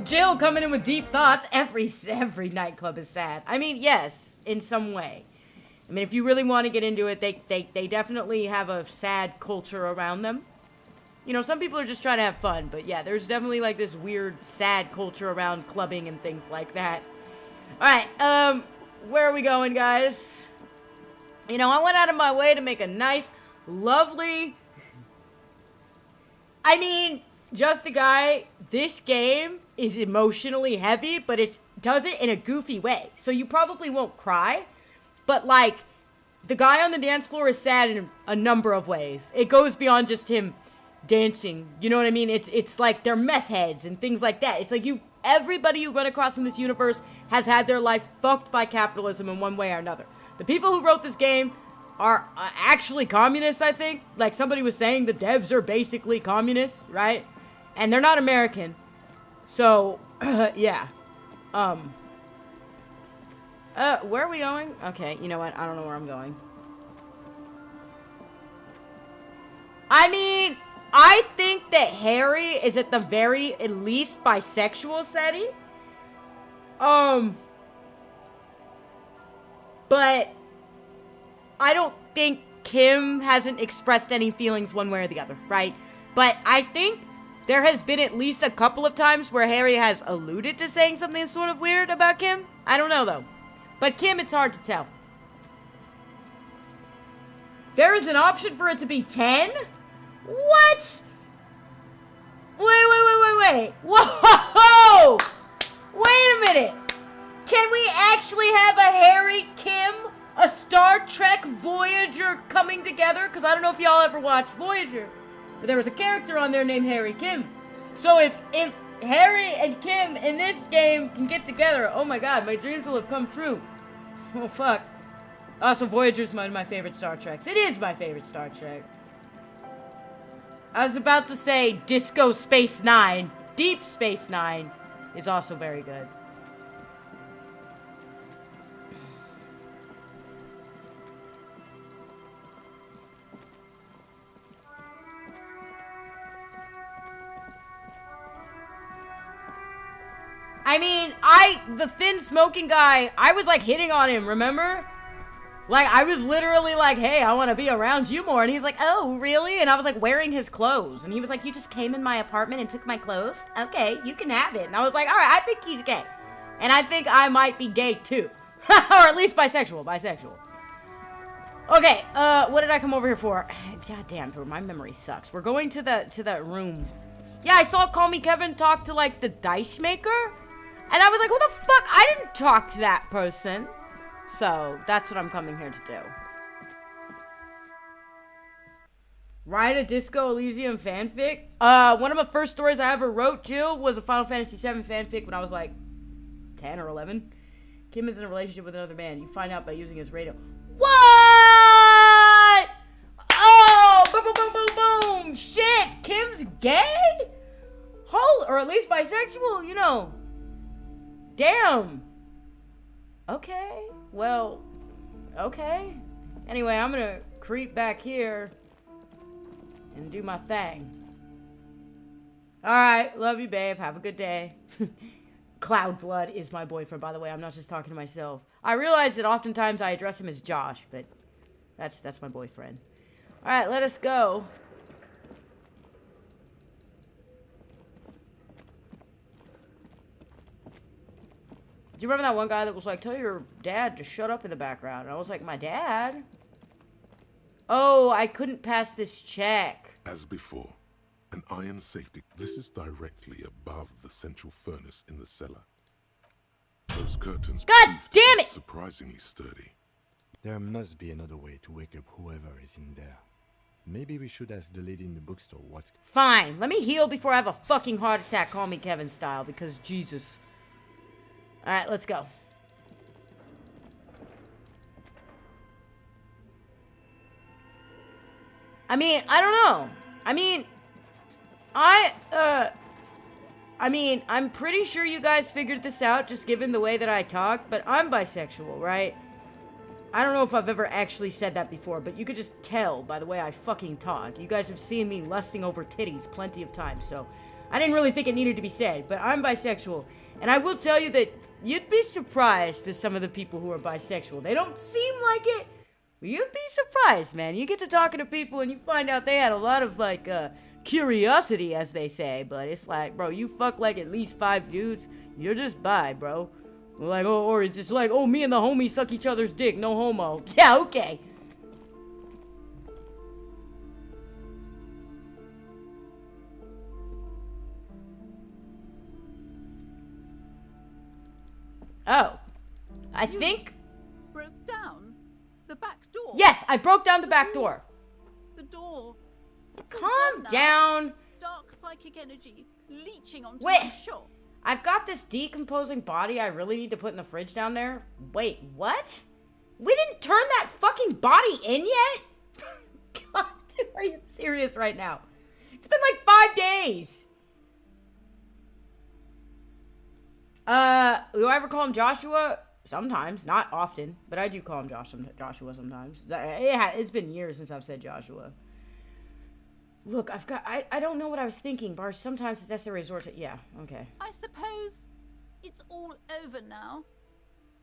Jill coming in with deep thoughts. Every nightclub is sad. I mean, yes, in some way. I mean, if you really want to get into it, they definitely have a sad culture around them. You know, some people are just trying to have fun, but yeah, there's definitely like this weird, sad culture around clubbing and things like that. Alright, where are we going, guys? You know, I went out of my way to make a nice, lovely... I mean, just a guy, this game is emotionally heavy, but it does it in a goofy way. So you probably won't cry, but like, the guy on the dance floor is sad in a number of ways. It goes beyond just him dancing, you know what I mean? It's like they're meth heads and things like that. It's like everybody you run across in this universe has had their life fucked by capitalism in one way or another. The people who wrote this game are actually communists, I think. Like somebody was saying, the devs are basically communists, right? And they're not American. So, yeah. Where are we going? Okay, you know what? I don't know where I'm going. I mean, I think that Harry is at the very least bisexual, SETI. But I don't think Kim hasn't expressed any feelings one way or the other, right? But I think there has been at least a couple of times where Harry has alluded to saying something sort of weird about Kim. I don't know, though. But Kim, it's hard to tell. There is an option for it to be 10? What? Wait. Whoa! Wait a minute. Can we actually have a Harry, Kim, a Star Trek Voyager coming together? Because I don't know if y'all ever watched Voyager, but there was a character on there named Harry Kim. So if Harry and Kim in this game can get together, oh my god, my dreams will have come true. Oh fuck. Also, Voyager's one of my favorite Star Treks. It is my favorite Star Trek. I was about to say Disco Space Nine. Deep Space Nine is also very good. I mean, the thin smoking guy, I was like hitting on him, remember? Like, I was literally like, hey, I want to be around you more. And he's like, oh, really? And I was like wearing his clothes. And he was like, you just came in my apartment and took my clothes? Okay, you can have it. And I was like, all right, I think he's gay. And I think I might be gay too. Or at least bisexual. Okay, what did I come over here for? God damn, my memory sucks. We're going to that room. Yeah, I saw Call Me Kevin talk to like the dice maker. And I was like, who the fuck? I didn't talk to that person. So, that's what I'm coming here to do. Write a Disco Elysium fanfic? One of the first stories I ever wrote, Jill, was a Final Fantasy VII fanfic when I was like 10 or 11. Kim is in a relationship with another man. You find out by using his radio. What? Oh, boom, boom, boom, boom, boom. Shit, Kim's gay? Or at least bisexual, you know. Damn. Okay. Well, okay. Anyway, I'm gonna creep back here and do my thing. Alright, love you, babe. Have a good day. Cloudblood is my boyfriend, by the way. I'm not just talking to myself. I realize that oftentimes I address him as Josh, but that's my boyfriend. Alright, let us go. Do you remember that one guy that was like, tell your dad to shut up in the background? And I was like, my dad? Oh, I couldn't pass this check. As before, an iron safety. This is directly above the central furnace in the cellar. Those curtains God proved damn it! surprisingly sturdy. There must be another way to wake up whoever is in there. Maybe we should ask the lady in the bookstore what's... Fine, let me heal before I have a fucking heart attack, call me Kevin style, because Jesus. Alright, let's go. I mean, I don't know. I'm pretty sure you guys figured this out just given the way that I talk, but I'm bisexual, right? I don't know if I've ever actually said that before, but you could just tell by the way I fucking talk. You guys have seen me lusting over titties plenty of times, so I didn't really think it needed to be said, but I'm bisexual. And I will tell you that you'd be surprised with some of the people who are bisexual. They don't seem like it, but you'd be surprised, man. You get to talking to people and you find out they had a lot of, like, curiosity, as they say. But it's like, bro, you fuck, like, at least 5 dudes, you're just bi, bro. Like, oh, or it's just like, oh, me and the homie suck each other's dick, no homo. Yeah, okay. Oh. I think... broke down the back door. Yes, I broke down the back door. The door. It's all Calm gone now. down. Dark psychic energy leeching onto Wait. my shop. I've got this decomposing body I really need to put in the fridge down there. Wait, what? We didn't turn that fucking body in yet? God, are you serious right now? It's been like 5 days. Do I ever call him Joshua? Sometimes, not often, but I do call him Joshua sometimes. It's been years since I've said Joshua. Look, I don't know what I was thinking, Barge. Sometimes it's necessary resort to, yeah, okay. I suppose it's all over now.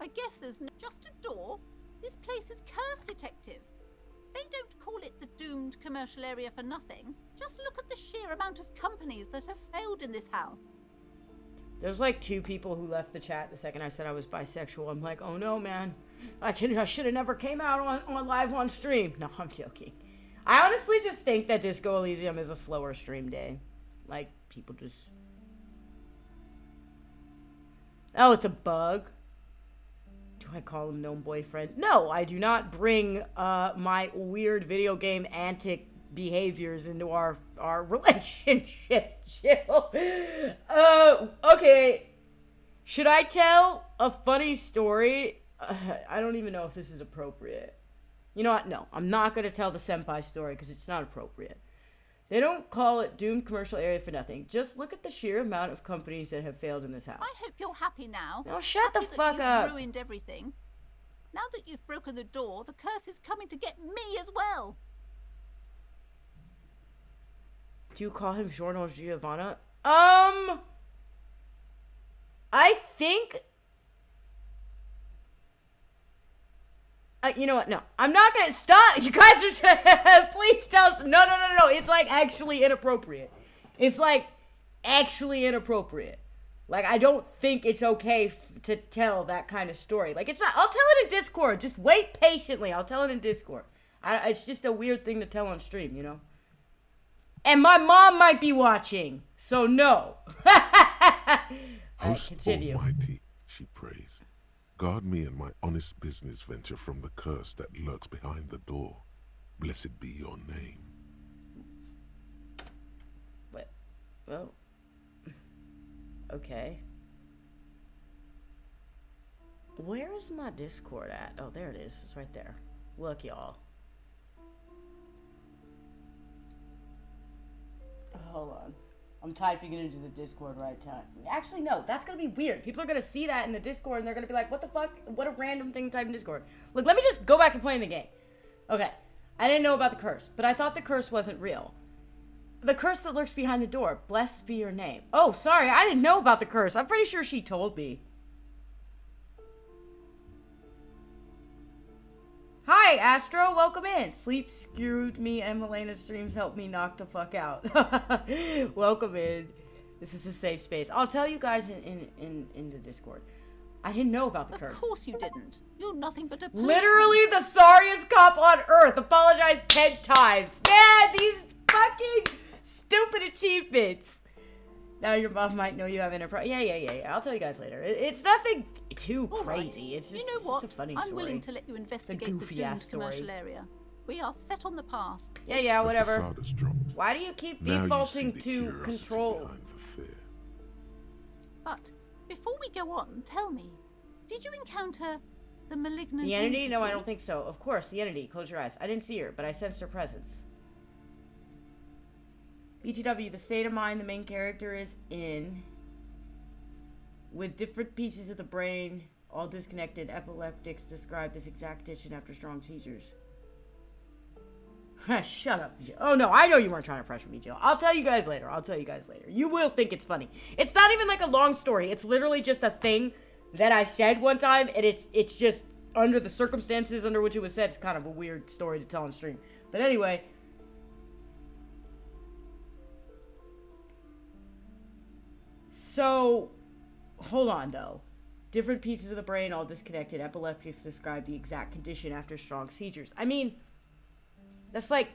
I guess there's just a door. This place is curse detective. They don't call it the doomed commercial area for nothing. Just look at the sheer amount of companies that have failed in this house. There's like 2 people who left the chat the second I said I was bisexual. I'm like, oh no, man. I should have never came out on live on stream. No, I'm joking. I honestly just think that Disco Elysium is a slower stream day. Like, people just... Oh, it's a bug. Do I call him gnome boyfriend? No, I do not bring my weird video game antic behaviors into our relationship. Chill. Okay. Should I tell a funny story? I don't even know if this is appropriate. You know what? No, I'm not going to tell the senpai story because it's not appropriate. They don't call it doomed commercial area for nothing. Just look at the sheer amount of companies that have failed in this house. I hope you're happy now. No, shut the Happy that fuck you've up. ruined everything. Now that you've broken the door, the curse is coming to get me as well. Do you call him Giorno Giovanna? I think... you know what? No. I'm not gonna stop. You guys are... Please tell us... No. It's, like, actually inappropriate. It's, like, actually inappropriate. Like, I don't think it's okay to tell that kind of story. Like, it's not... I'll tell it in Discord. Just wait patiently. I'll tell it in Discord. It's just a weird thing to tell on stream, you know? And my mom might be watching, so no. Host continue. Almighty, she prays. Guard me and my honest business venture from the curse that lurks behind the door. Blessed be your name. What? Well, okay. Where is my Discord at? Oh, there it is. It's right there. Look, y'all. Hold on. I'm typing it into the Discord right time. Actually, no. That's going to be weird. People are going to see that in the Discord, and they're going to be like, what the fuck? What a random thing to type in Discord. Look, let me just go back to playing the game. Okay. I didn't know about the curse, but I thought the curse wasn't real. The curse that lurks behind the door. Blessed be your name. Oh, sorry. I didn't know about the curse. I'm pretty sure she told me. Hi, Astro. Welcome in. Sleep screwed me and Melena's streams helped me knock the fuck out. Welcome in. This is a safe space. I'll tell you guys in the Discord. I didn't know about the curse. Of course you didn't. You're nothing but a policeman. Literally the sorriest cop on earth. Apologized 10 times. Man, these fucking stupid achievements. Now your mom might know you have enterprise. Yeah. I'll tell you guys later. It's nothing too crazy. It's just, you know what? It's just a funny story. I'm willing to let you investigate the doomed commercial area. We are set on the path. Yeah, whatever. The facade has dropped. Why do you keep Now defaulting you see the to curiosity control? behind the fear. But before we go on, tell me, did you encounter the malignant The entity? No, I don't think so. Of course, the entity. Close your eyes. I didn't see her, but I sensed her presence. BTW, the state of mind the main character is in, with different pieces of the brain, all disconnected, epileptics describe this exact condition after strong seizures. Shut up, Jill. Oh no, I know you weren't trying to pressure me, Jill. I'll tell you guys later. You will think it's funny. It's not even like a long story. It's literally just a thing that I said one time, and it's just under the circumstances under which it was said. It's kind of a weird story to tell on stream. But anyway. So, hold on though. Different pieces of the brain all disconnected. Epileptics describe the exact condition after strong seizures. I mean, that's like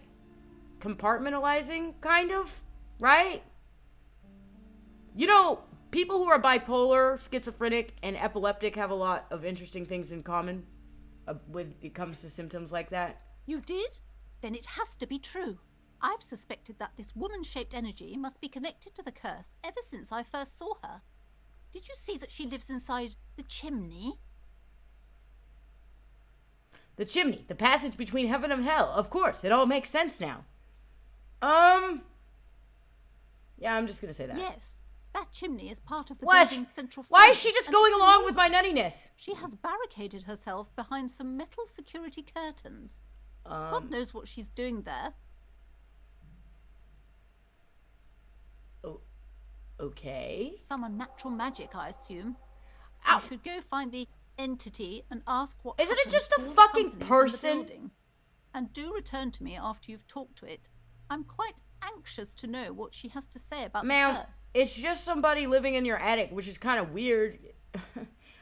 compartmentalizing, kind of, right? You know, people who are bipolar, schizophrenic, and epileptic have a lot of interesting things in common when it comes to symptoms like that. You did? Then it has to be true. I've suspected that this woman-shaped energy must be connected to the curse ever since I first saw her. Did you see that she lives inside the chimney? The chimney, the passage between heaven and hell. Of course, it all makes sense now. Yeah, I'm just gonna say that. Yes, that chimney is part of the What? building's central Why front, is she just and going it's along new. with my nuttiness? She has barricaded herself behind some metal security curtains. God knows what she's doing there. Okay. Some unnatural magic, I assume. Ow. You should go find the entity and ask what. Isn't it happens just a to all the fucking companies in the person? building. And do return to me after you've talked to it. I'm quite anxious to know what she has to say about the Ma'am, curse. it's just somebody living in your attic, which is kind of weird.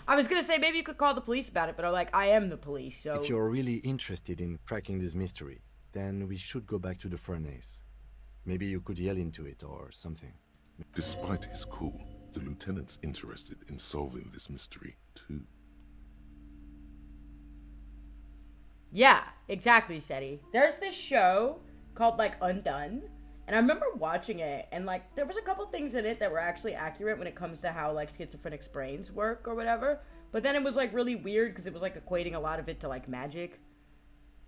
I was gonna say maybe you could call the police about it, but I'm like, I am the police, so... If you're really interested in cracking this mystery, then we should go back to the furnace. Maybe you could yell into it or something. Despite his cool, the lieutenant's interested in solving this mystery too. Yeah, exactly, Seti. There's this show called, like, Undone, and I remember watching it, and, like, there was a couple things in it that were actually accurate when it comes to how, like, schizophrenics' brains work or whatever, but then it was, like, really weird because it was, like, equating a lot of it to, like, magic,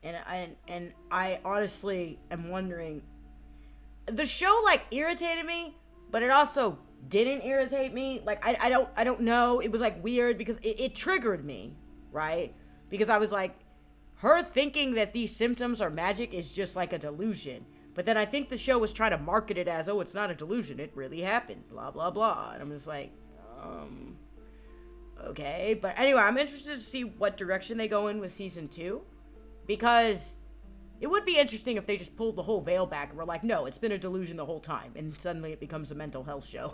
and I honestly am wondering... The show, like, irritated me, but it also didn't irritate me. Like, I don't know. It was, like, weird because it triggered me, right? Because I was like, her thinking that these symptoms are magic is just like a delusion. But then I think the show was trying to market it as, oh, it's not a delusion. It really happened. Blah, blah, blah. And I'm just like, okay. But anyway, I'm interested to see what direction they go in with season 2. Because it would be interesting if they just pulled the whole veil back and were like, no, it's been a delusion the whole time. And suddenly it becomes a mental health show.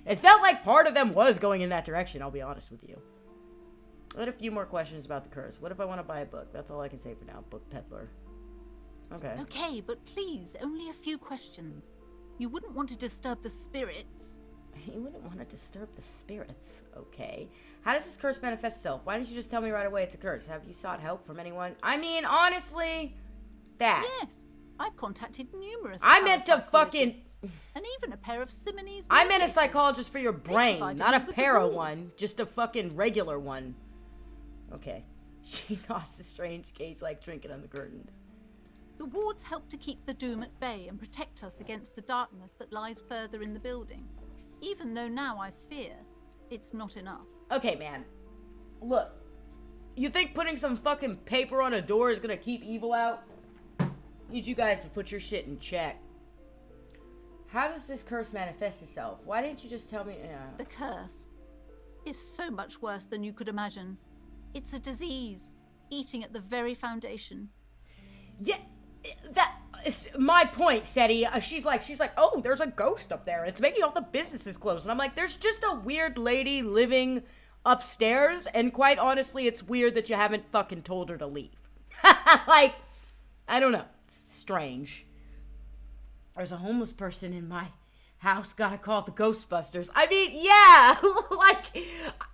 It felt like part of them was going in that direction, I'll be honest with you. I had a few more questions about the curse. What if I want to buy a book? That's all I can say for now. Book peddler. Okay. Okay, but please, only a few questions. You wouldn't want to disturb the spirits. You wouldn't want to disturb the spirits. Okay. How does this curse manifest itself? Why didn't you just tell me right away it's a curse? Have you sought help from anyone? I mean, honestly, that. Yes, I've contacted numerous. I meant to fucking... parapsychologists, and even a pair of Simonese. I meant a mediators. psychologist for your brain, provided not me a with the para rules. one. Just a fucking regular one. Okay. She nods a strange cage-like trinket on the curtains. The wards help to keep the doom at bay and protect us against the darkness that lies further in the building. Even though now I fear it's not enough. Okay, man. Look. You think putting some fucking paper on a door is gonna keep evil out? Need you guys to put your shit in check. How does this curse manifest itself? Why didn't you just tell me? The curse is so much worse than you could imagine. It's a disease, eating at the very foundation. Yeah, that is my point, Seti. She's like, oh, there's a ghost up there. It's making all the businesses close. And I'm like, there's just a weird lady living upstairs. And quite honestly, it's weird that you haven't fucking told her to leave. Like, I don't know. It's strange. There's a homeless person in my house. Gotta call the Ghostbusters. I mean, yeah. Like,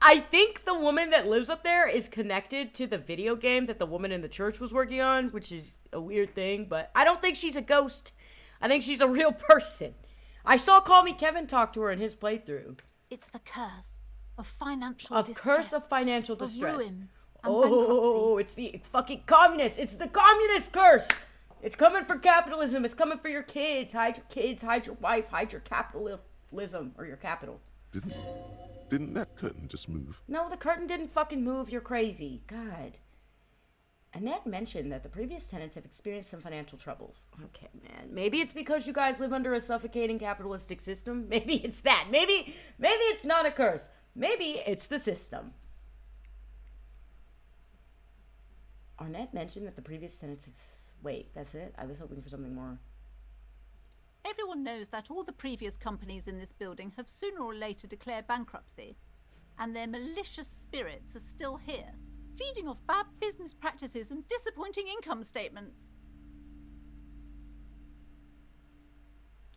I think the woman that lives up there is connected to the video game that the woman in the church was working on, which is a weird thing, but I don't think she's a ghost. I think she's a real person. I saw Call Me Kevin talk to her in his playthrough. It's the curse of financial distress. Curse of financial distress. Of ruin and oh, bankruptcy. it's the fucking communists. It's the communist curse. It's coming for capitalism. It's coming for your kids. Hide your kids. Hide your wife. Hide your capitalism or your capital. Didn't that curtain just move? No, the curtain didn't fucking move. You're crazy. God. Annette mentioned that the previous tenants have experienced some financial troubles. Okay, man. Maybe it's because you guys live under a suffocating capitalistic system. Maybe it's that. Maybe it's not a curse. Maybe it's the system. Arnett mentioned that the previous tenants have... Wait, that's it? I was hoping for something more. Everyone knows that all the previous companies in this building have sooner or later declared bankruptcy, and their malicious spirits are still here, feeding off bad business practices and disappointing income statements.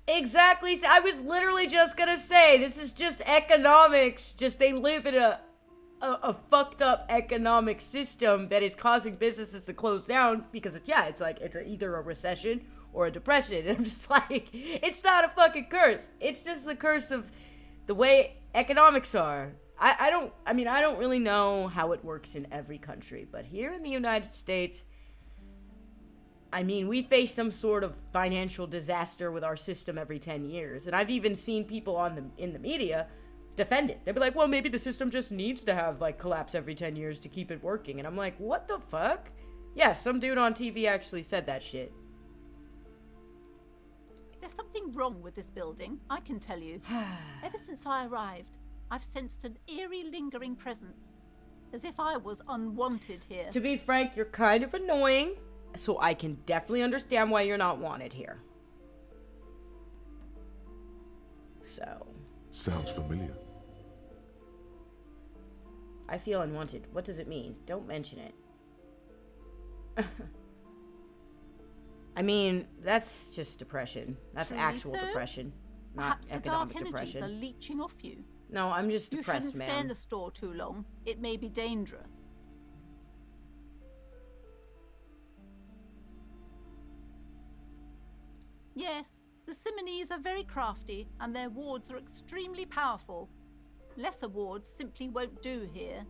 Exactly. I was literally just gonna say, this is just economics. Just they live in a fucked up economic system that is causing businesses to close down because it's either a recession or a depression. And I'm just like, it's not a fucking curse. It's just the curse of the way economics are. I don't really know how it works in every country, but here in the United States, I mean, we face some sort of financial disaster with our system every 10 years. And I've even seen people in the media defend it. They'd be like, well, maybe the system just needs to have, like, collapse every 10 years to keep it working. And I'm like, what the fuck? Yeah, some dude on TV actually said that shit. There's something wrong with this building, I can tell you. Ever since I arrived, I've sensed an eerie, lingering presence, as if I was unwanted here. To be frank, you're kind of annoying, so I can definitely understand why you're not wanted here. So... Sounds familiar. I feel unwanted. What does it mean? Don't mention it. I mean, that's just depression. That's Truly actual so? depression, not Perhaps the dark economic energies depression. are leeching off you. No, I'm just You depressed, shouldn't stay in man. the store too long. It may be dangerous. Yes, the Simonees are very crafty, and their wards are extremely powerful. Lesser wards simply won't do here.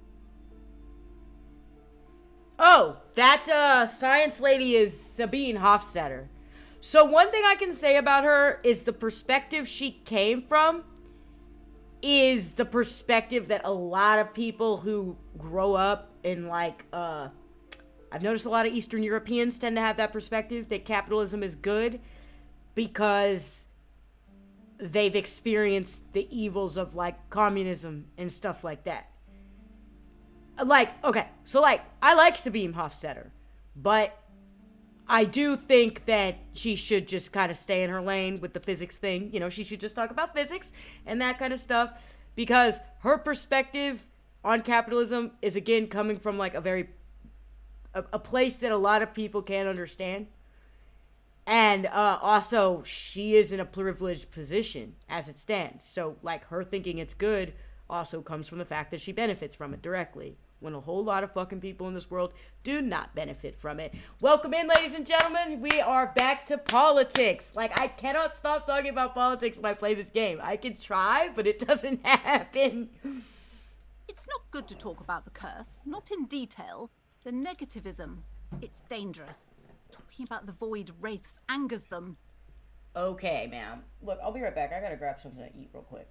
Oh, that science lady is Sabine Hofstetter. So one thing I can say about her is the perspective she came from is the perspective that a lot of people who grow up in, like, I've noticed a lot of Eastern Europeans tend to have that perspective, that capitalism is good because they've experienced the evils of, like, communism and stuff like that. Like, okay, so, like, I like Sabine Hofstetter, but I do think that she should just kind of stay in her lane with the physics thing. You know, she should just talk about physics and that kind of stuff, because her perspective on capitalism is, again, coming from, like, a place that a lot of people can't understand. And also, she is in a privileged position as it stands. So, like, her thinking it's good also comes from the fact that she benefits from it directly, when a whole lot of fucking people in this world do not benefit from it. Welcome in, ladies and gentlemen. We are back to politics. Like, I cannot stop talking about politics when I play this game. I can try, but it doesn't happen. It's not good to talk about the curse, not in detail. The negativism, it's dangerous. Talking about the void wraiths angers them. Okay, ma'am. Look, I'll be right back. I gotta grab something to eat real quick.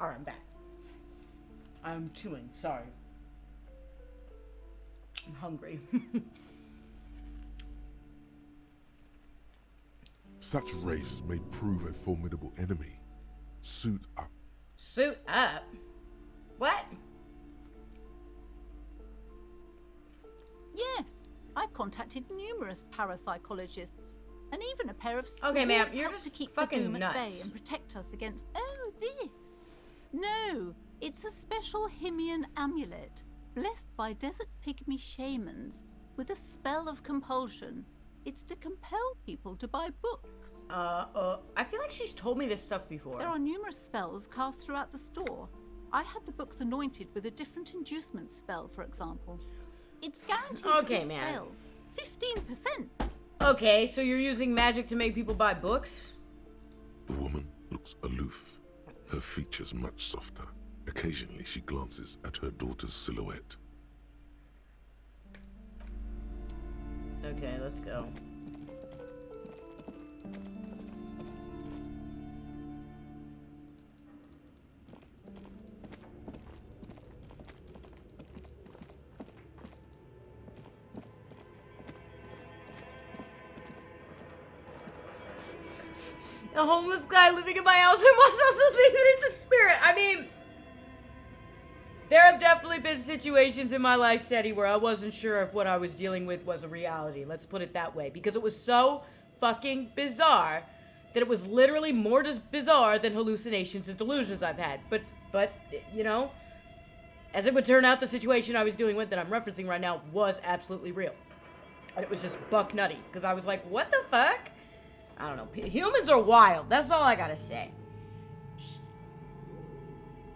Alright, I'm back. I'm chewing, sorry. I'm hungry. Such wraiths may prove a formidable enemy. Suit up. Suit up? What? Yes, I've contacted numerous parapsychologists, and even a pair of Okay, ma'am, swords you're help just to keep fucking the doom at bay nuts. and protect us against. Oh, this? No, it's a special Himian amulet, blessed by desert pygmy shamans with a spell of compulsion. It's to compel people to buy books. I feel like she's told me this stuff before. There are numerous spells cast throughout the store. I had the books anointed with a different inducement spell, for example. It's guaranteed Okay, to boost man. sales. 15%. Okay, so you're using magic to make people buy books? The woman looks aloof, her features much softer. Occasionally she glances at her daughter's silhouette. Okay, let's go. A homeless guy living in my house who must also think that it's a spirit. I mean, there have definitely been situations in my life, Seti, where I wasn't sure if what I was dealing with was a reality. Let's put it that way. Because it was so fucking bizarre that it was literally more just bizarre than hallucinations and delusions I've had. But, you know, as it would turn out, the situation I was dealing with that I'm referencing right now was absolutely real. And it was just buck nutty. Because I was like, what the fuck? I don't know. Humans are wild. That's all I gotta say.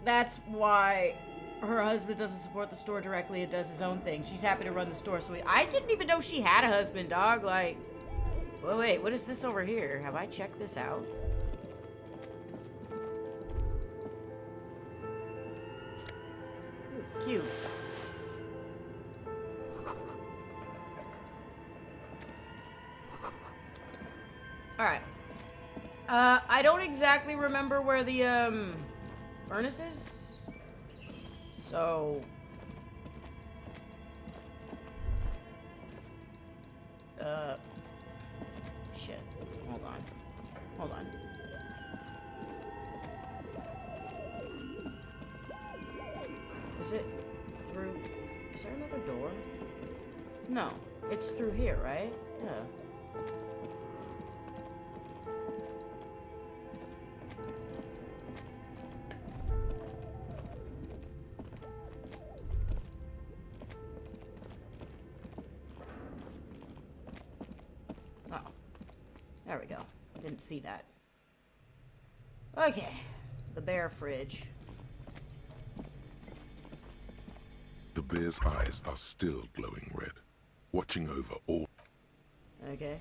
That's why her husband doesn't support the store directly and does his own thing. She's happy to run the store. So I didn't even know she had a husband, dog. Like, well, wait, what is this over here? Have I checked this out? Ooh, cute. Alright. I don't exactly remember where the, furnace is. So... Shit. Hold on. Hold on. Is it through... Is there another door? No. It's through here, right? Yeah. There we go. Didn't see that. Okay. The bear fridge. The bear's eyes are still glowing red, watching over all. Okay.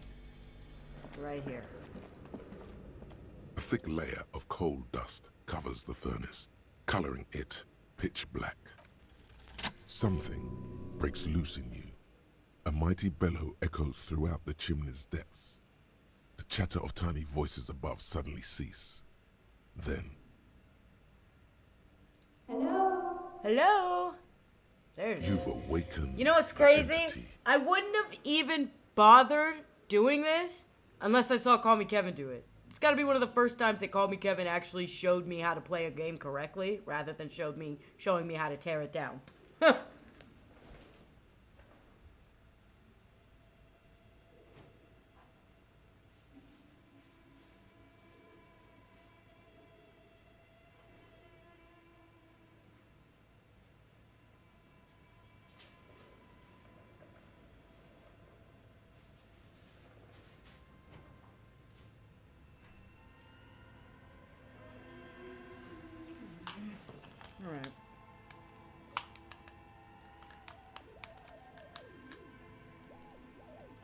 Right here. A thick layer of coal dust covers the furnace, coloring it pitch black. Something breaks loose in you. A mighty bellow echoes throughout the chimney's depths. The chatter of tiny voices above suddenly cease. Then... Hello? There it is. You've awakened. You know what's the crazy? entity. I wouldn't have even bothered doing this unless I saw Call Me Kevin do it. It's gotta be one of the first times that Call Me Kevin actually showed me how to play a game correctly, rather than showing me how to tear it down. Alright.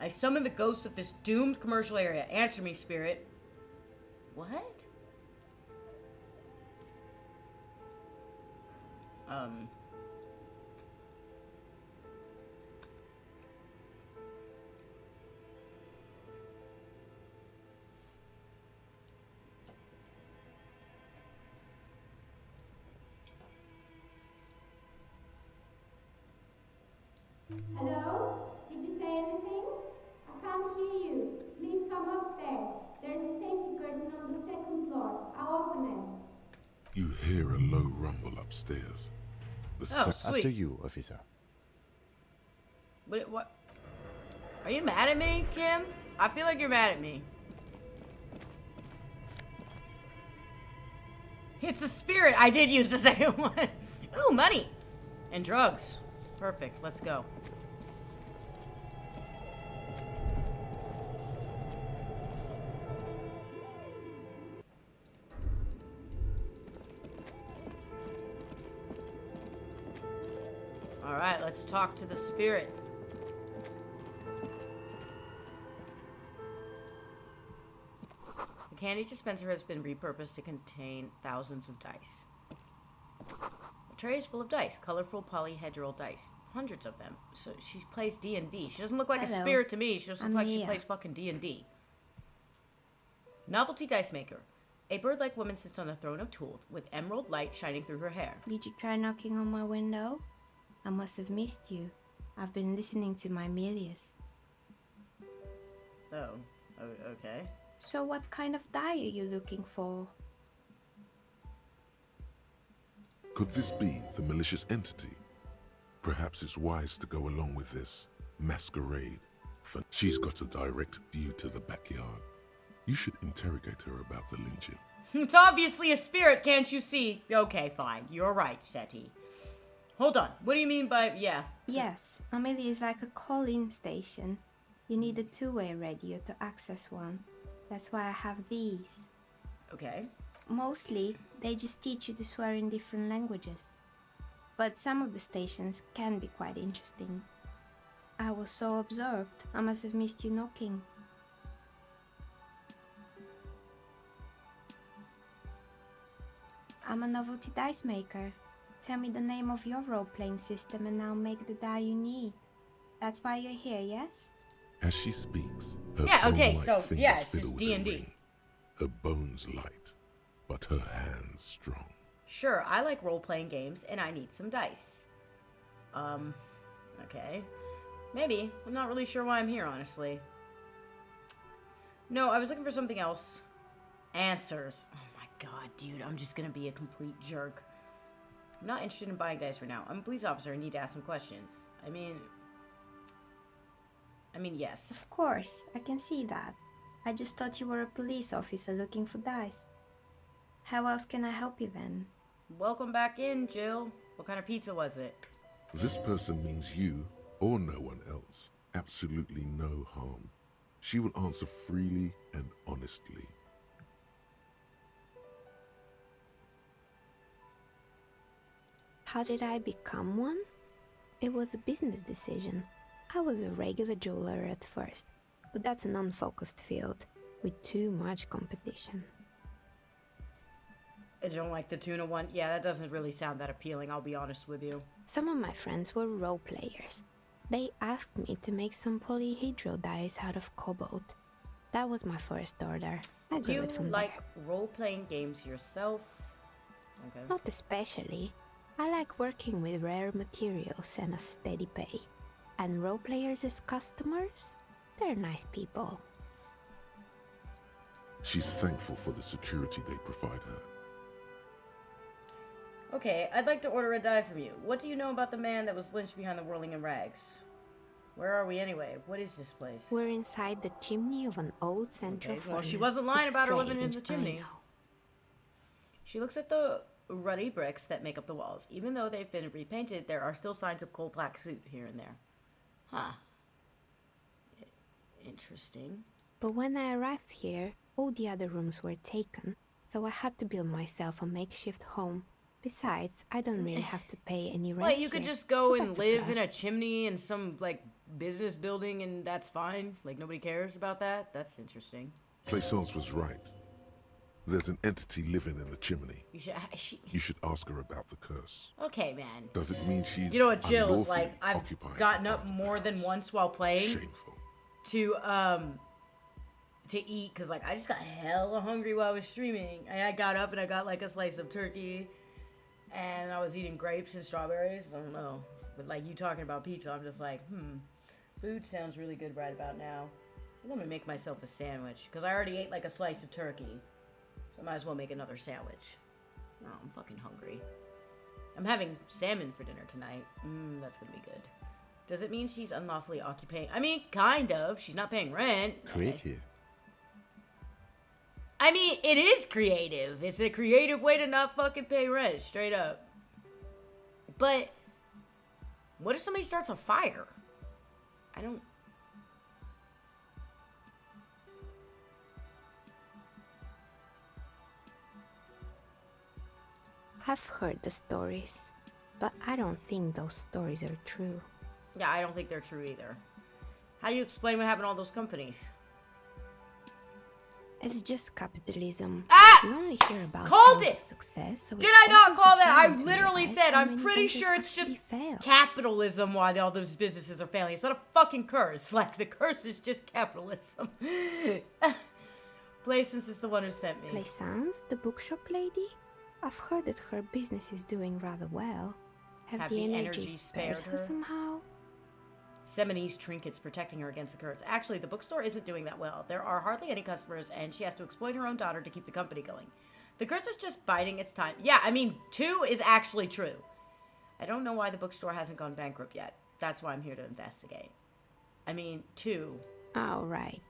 I summon the ghost of this doomed commercial area. Answer me, spirit. What? Hello? Did you say anything? I can't hear you. Please come upstairs. There's a safety curtain on the second floor. I'll open it. You hear a low rumble upstairs. The Oh, sweet. After you, officer. What? Are you mad at me, Kim? I feel like you're mad at me. It's a spirit. I did use the second one. Ooh, money. And drugs. Perfect. Let's go. Alright, let's talk to the spirit. The candy dispenser has been repurposed to contain thousands of dice. The tray is full of dice, colorful polyhedral dice. Hundreds of them. So she plays D&D. She doesn't look like a Hello. spirit to me. She just looks I'm like she Mia. plays fucking D&D. Novelty dice maker. A bird-like woman sits on a throne of tulle with emerald light shining through her hair. Did you try knocking on my window? I must have missed you. I've been listening to my Melius. Oh, okay. So what kind of die are you looking for? Could this be the malicious entity? Perhaps it's wise to go along with this masquerade. For she's got a direct view to the backyard. You should interrogate her about the lynching. It's obviously a spirit, can't you see? Okay, fine. You're right, Seti. Hold on. What do you mean by, yeah? Yes, Amelia is like a call-in station. You need a two-way radio to access one. That's why I have these. Okay. Mostly, they just teach you to swear in different languages. But some of the stations can be quite interesting. I was so absorbed, I must have missed you knocking. I'm a novelty dice maker. Tell me the name of your role-playing system and I'll make the die you need. That's why you're here, yes? As she speaks, her Yeah, okay, bone-like so, fingers yeah, it's fiddle just with her D&D. ring. Her bones light, but her hands strong. Sure, I like role-playing games, and I need some dice. Okay. Maybe. I'm not really sure why I'm here, honestly. No, I was looking for something else. Answers. Oh my god, dude, I'm just gonna be a complete jerk. I'm not interested in buying dice for now. I'm a police officer and need to ask some questions. I mean, yes. Of course, I can see that. I just thought you were a police officer looking for dice. How else can I help you then? Welcome back in, Jill. What kind of pizza was it? This person means you, or no one else, absolutely no harm. She will answer freely and honestly. How did I become one? It was a business decision. I was a regular jeweler at first, but that's an unfocused field with too much competition. I don't like the tuna one. Yeah, that doesn't really sound that appealing, I'll be honest with you. Some of my friends were role players. They asked me to make some polyhedral dice out of cobalt. That was my first order. I Do grew you it from like there. role-playing games yourself? Okay. Not especially. I like working with rare materials and a steady pay. And role players as customers? They're nice people. She's thankful for the security they provide her. Okay, I'd like to order a dive from you. What do you know about the man that was lynched behind the whirling in rags? Where are we anyway? What is this place? We're inside the chimney of an old central Okay, well, she furnace. wasn't lying It's about her living in strange, the I chimney. know. She looks at the ruddy bricks that make up the walls. Even though they've been repainted, there are still signs of coal black soot here and there. Huh. Interesting. But when I arrived here, all the other rooms were taken, so I had to build myself a makeshift home. Besides, I don't really have to pay any rent. Wait, you could here, just go so and that's a live in a plus. chimney in some, like, business building and that's fine? Like, nobody cares about that? That's interesting. Plaisance was right. There's an entity living in the chimney. She... You should ask her about the curse. Okay, man. Does it mean she's You know what, Jill is unlawfully like, I've occupying gotten part up of the more than house? once while playing Shameful. to eat, because, like, I just got hella hungry while I was streaming. And I got up and I got, like, a slice of turkey. And I was eating grapes and strawberries. I don't know. But, like, you talking about pizza, I'm just like, food sounds really good right about now. I'm gonna make myself a sandwich, because I already ate, like, a slice of turkey. So I might as well make another sandwich. Oh, I'm fucking hungry. I'm having salmon for dinner tonight. That's gonna be good. Does it mean she's unlawfully occupying? I mean, kind of. She's not paying rent. Creative. I mean, it is creative. It's a creative way to not fucking pay rent, straight up. But what if somebody starts a fire? I don't... I've heard the stories, but I don't think those stories are true. Yeah, I don't think they're true either. How do you explain what happened to all those companies? It's just capitalism. Ah! You only hear about Called tales it! of success. So Did it I not doesn't call that? I surprise me, literally right? said, How I'm many pretty businesses sure it's just actually fail? capitalism why all those businesses are failing. It's not a fucking curse. Like, the curse is just capitalism. Plaisance is the one who sent me. Plaisance, the bookshop lady? I've heard that her business is doing rather well. Have the energy spared her her? somehow? Semini's trinkets protecting her against the curse. Actually, the bookstore isn't doing that well. There are hardly any customers, and she has to exploit her own daughter to keep the company going. The curse is just biding its time. Yeah, I mean, 2 is actually true. I don't know why the bookstore hasn't gone bankrupt yet. That's why I'm here to investigate. I mean, 2. Oh, right.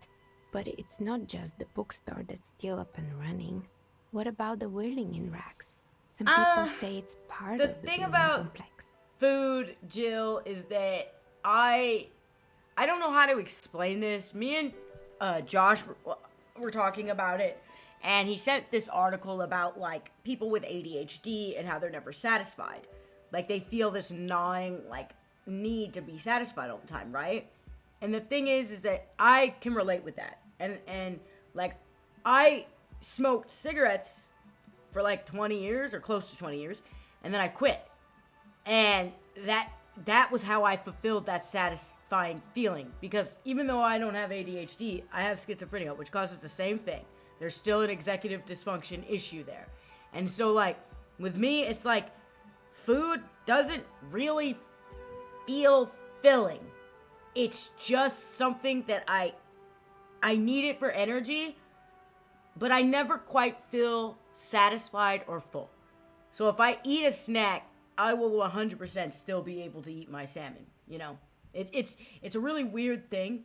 But it's not just the bookstore that's still up and running. What about the whirling in rags? Some people say it's part the of the thing building about complex. Food, Jill, is that I don't know how to explain this. Me and Josh were talking about it, and he sent this article about, like, people with ADHD and how they're never satisfied. Like, they feel this gnawing, like, need to be satisfied all the time, right? And the thing is that I can relate with that. And like, I smoked cigarettes for like 20 years or close to 20 years, and then I quit. And that was how I fulfilled that satisfying feeling. Because even though I don't have ADHD, I have schizophrenia, which causes the same thing. There's still an executive dysfunction issue there. And so, like, with me, it's like, food doesn't really feel filling. It's just something that I need it for energy, but I never quite feel satisfied or full. So if I eat a snack, I will 100% still be able to eat my salmon, you know? It's a really weird thing.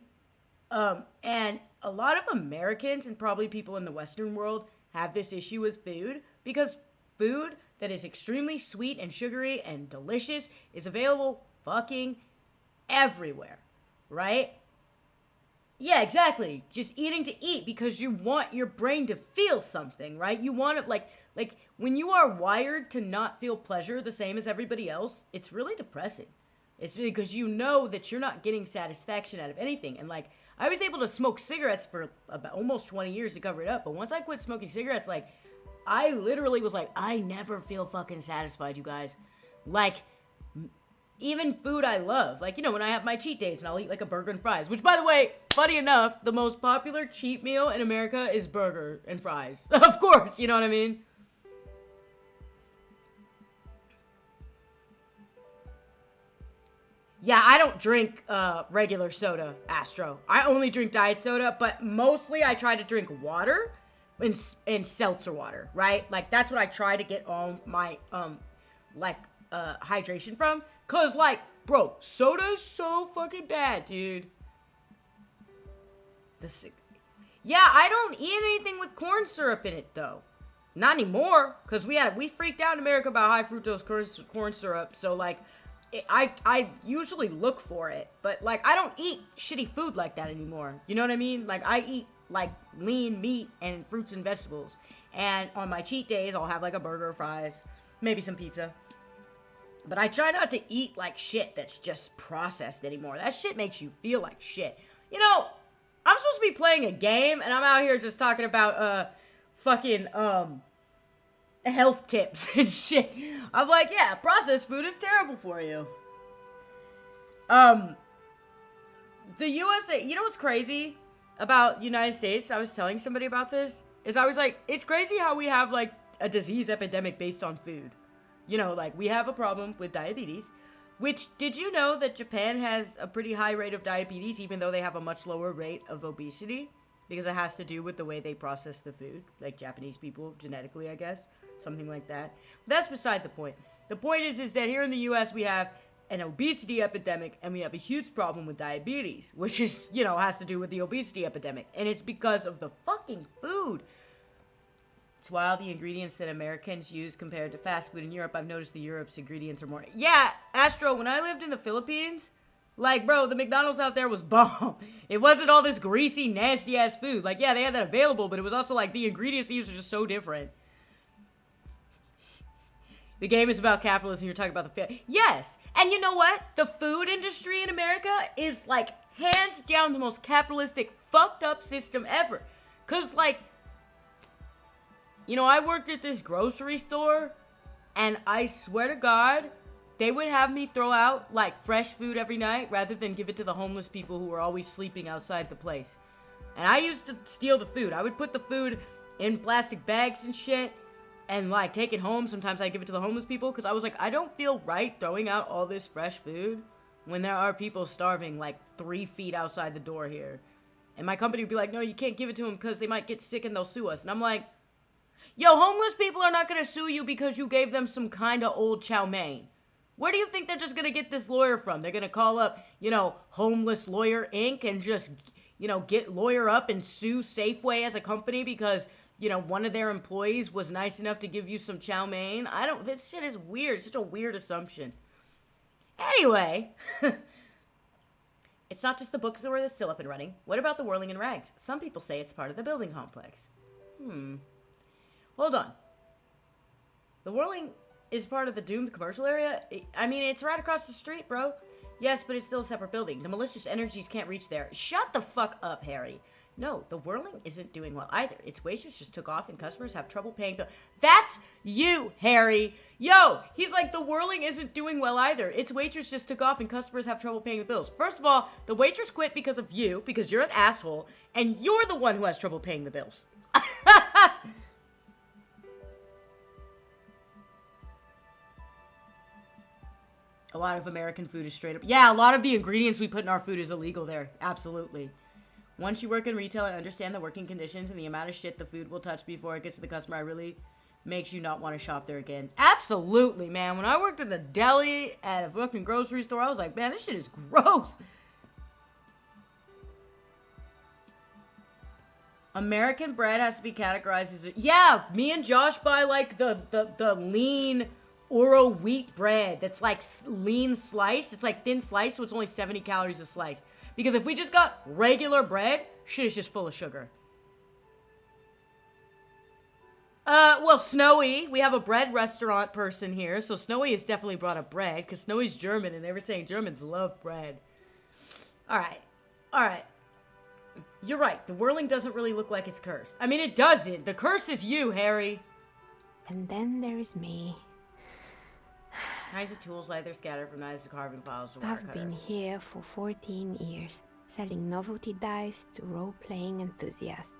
And a lot of Americans and probably people in the Western world have this issue with food because food that is extremely sweet and sugary and delicious is available fucking everywhere, right? Yeah, exactly. Just eating to eat because you want your brain to feel something, right? You want it like when you are wired to not feel pleasure the same as everybody else, it's really depressing. It's because you know that you're not getting satisfaction out of anything. And like, I was able to smoke cigarettes for about almost 20 years to cover it up. But once I quit smoking cigarettes, like, I literally was like, I never feel fucking satisfied, you guys. Like, even food I love. Like, you know, when I have my cheat days and I'll eat like a burger and fries. Which, by the way, funny enough, the most popular cheat meal in America is burger and fries. Of course, you know what I mean? Yeah, I don't drink regular soda, Astro. I only drink diet soda, but mostly I try to drink water in seltzer water, right? Like, that's what I try to get all my, hydration from. Cause, like, bro, soda's so fucking bad, dude. Yeah, I don't eat anything with corn syrup in it, though. Not anymore, because we freaked out in America about high fructose corn syrup, so, like, I usually look for it, but, like, I don't eat shitty food like that anymore. You know what I mean? Like, I eat, like, lean meat and fruits and vegetables. And on my cheat days, I'll have, like, a burger, fries, maybe some pizza. But I try not to eat, like, shit that's just processed anymore. That shit makes you feel like shit. You know, I'm supposed to be playing a game, and I'm out here just talking about, fucking, health tips and shit. I'm like, yeah, processed food is terrible for you. The USA, you know what's crazy about United States? I was telling somebody about this, is I was like, it's crazy how we have, like, a disease epidemic based on food. You know, like, we have a problem with diabetes, which, did you know that Japan has a pretty high rate of diabetes, even though they have a much lower rate of obesity? Because it has to do with the way they process the food, like Japanese people, genetically, I guess. Something like that. But that's beside the point. The point is that here in the US, we have an obesity epidemic, and we have a huge problem with diabetes, which is, you know, has to do with the obesity epidemic. And it's because of the fucking food. It's wild, the ingredients that Americans use compared to fast food in Europe. I've noticed the Europe's ingredients are more... Yeah, Astro, when I lived in the Philippines, like, bro, the McDonald's out there was bomb. It wasn't all this greasy, nasty-ass food. Like, yeah, they had that available, but it was also, like, the ingredients used were just so different. The game is about capitalism. You're talking about the... Yes, and you know what? The food industry in America is, like, hands down the most capitalistic, fucked up system ever. Because, like... You know, I worked at this grocery store, and I swear to God, they would have me throw out, like, fresh food every night rather than give it to the homeless people who were always sleeping outside the place. And I used to steal the food. I would put the food in plastic bags and shit and, like, take it home. Sometimes I'd give it to the homeless people because I was like, I don't feel right throwing out all this fresh food when there are people starving, like, 3 feet outside the door here. And my company would be like, no, you can't give it to them because they might get sick and they'll sue us. And I'm like... Yo, homeless people are not gonna sue you because you gave them some kind of old chow mein. Where do you think they're just gonna get this lawyer from? They're gonna call up, you know, Homeless Lawyer Inc. and just, you know, get lawyer up and sue Safeway as a company because, you know, one of their employees was nice enough to give you some chow mein? This shit is weird. It's such a weird assumption. Anyway, it's not just the bookstore that's still up and running. What about the Whirling in Rags? Some people say it's part of the building complex. Hold on. The Whirling is part of the doomed commercial area? I mean, it's right across the street, bro. Yes, but it's still a separate building. The malicious energies can't reach there. Shut the fuck up, Harry. No, the Whirling isn't doing well either. Its waitress just took off and customers have trouble paying bills. That's you, Harry. Yo, he's like, the Whirling isn't doing well either. Its waitress just took off and customers have trouble paying the bills. First of all, the waitress quit because of you, because you're an asshole, and you're the one who has trouble paying the bills. A lot of American food is straight up... Yeah, a lot of the ingredients we put in our food is illegal there. Absolutely. Once you work in retail and understand the working conditions and the amount of shit the food will touch before it gets to the customer, it really makes you not want to shop there again. Absolutely, man. When I worked at the deli at a fucking grocery store, I was like, man, this shit is gross. American bread has to be categorized as... Yeah, me and Josh buy, like, the lean... Oro wheat bread that's like lean slice. It's like thin slice, so it's only 70 calories a slice. Because if we just got regular bread, shit is just full of sugar. Well, Snowy, we have a bread restaurant person here, so Snowy has definitely brought up bread, because Snowy's German, and they were saying Germans love bread. Alright. You're right, the Whirling doesn't really look like it's cursed. I mean, it doesn't. The curse is you, Harry. And then there is me. Kinds of tools lie there scattered from knives to carving files to wire I've been here for 14 years, selling novelty dice to role-playing enthusiasts.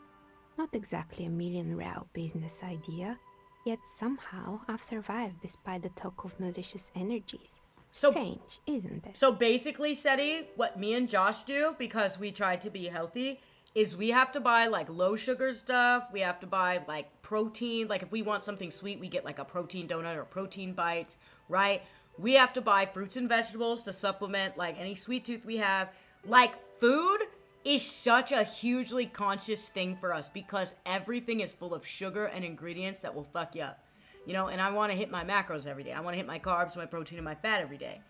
Not exactly a million-real business idea, yet somehow I've survived despite the talk of malicious energies. Strange, isn't it? So basically, Seti, what me and Josh do, because we try to be healthy, is we have to buy like low sugar stuff. We have to buy like protein. Like if we want something sweet, we get like a protein donut or protein bites, right? We have to buy fruits and vegetables to supplement like any sweet tooth we have. Like food is such a hugely conscious thing for us because everything is full of sugar and ingredients that will fuck you up. You know, and I want to hit my macros every day. I want to hit my carbs, my protein, and my fat every day.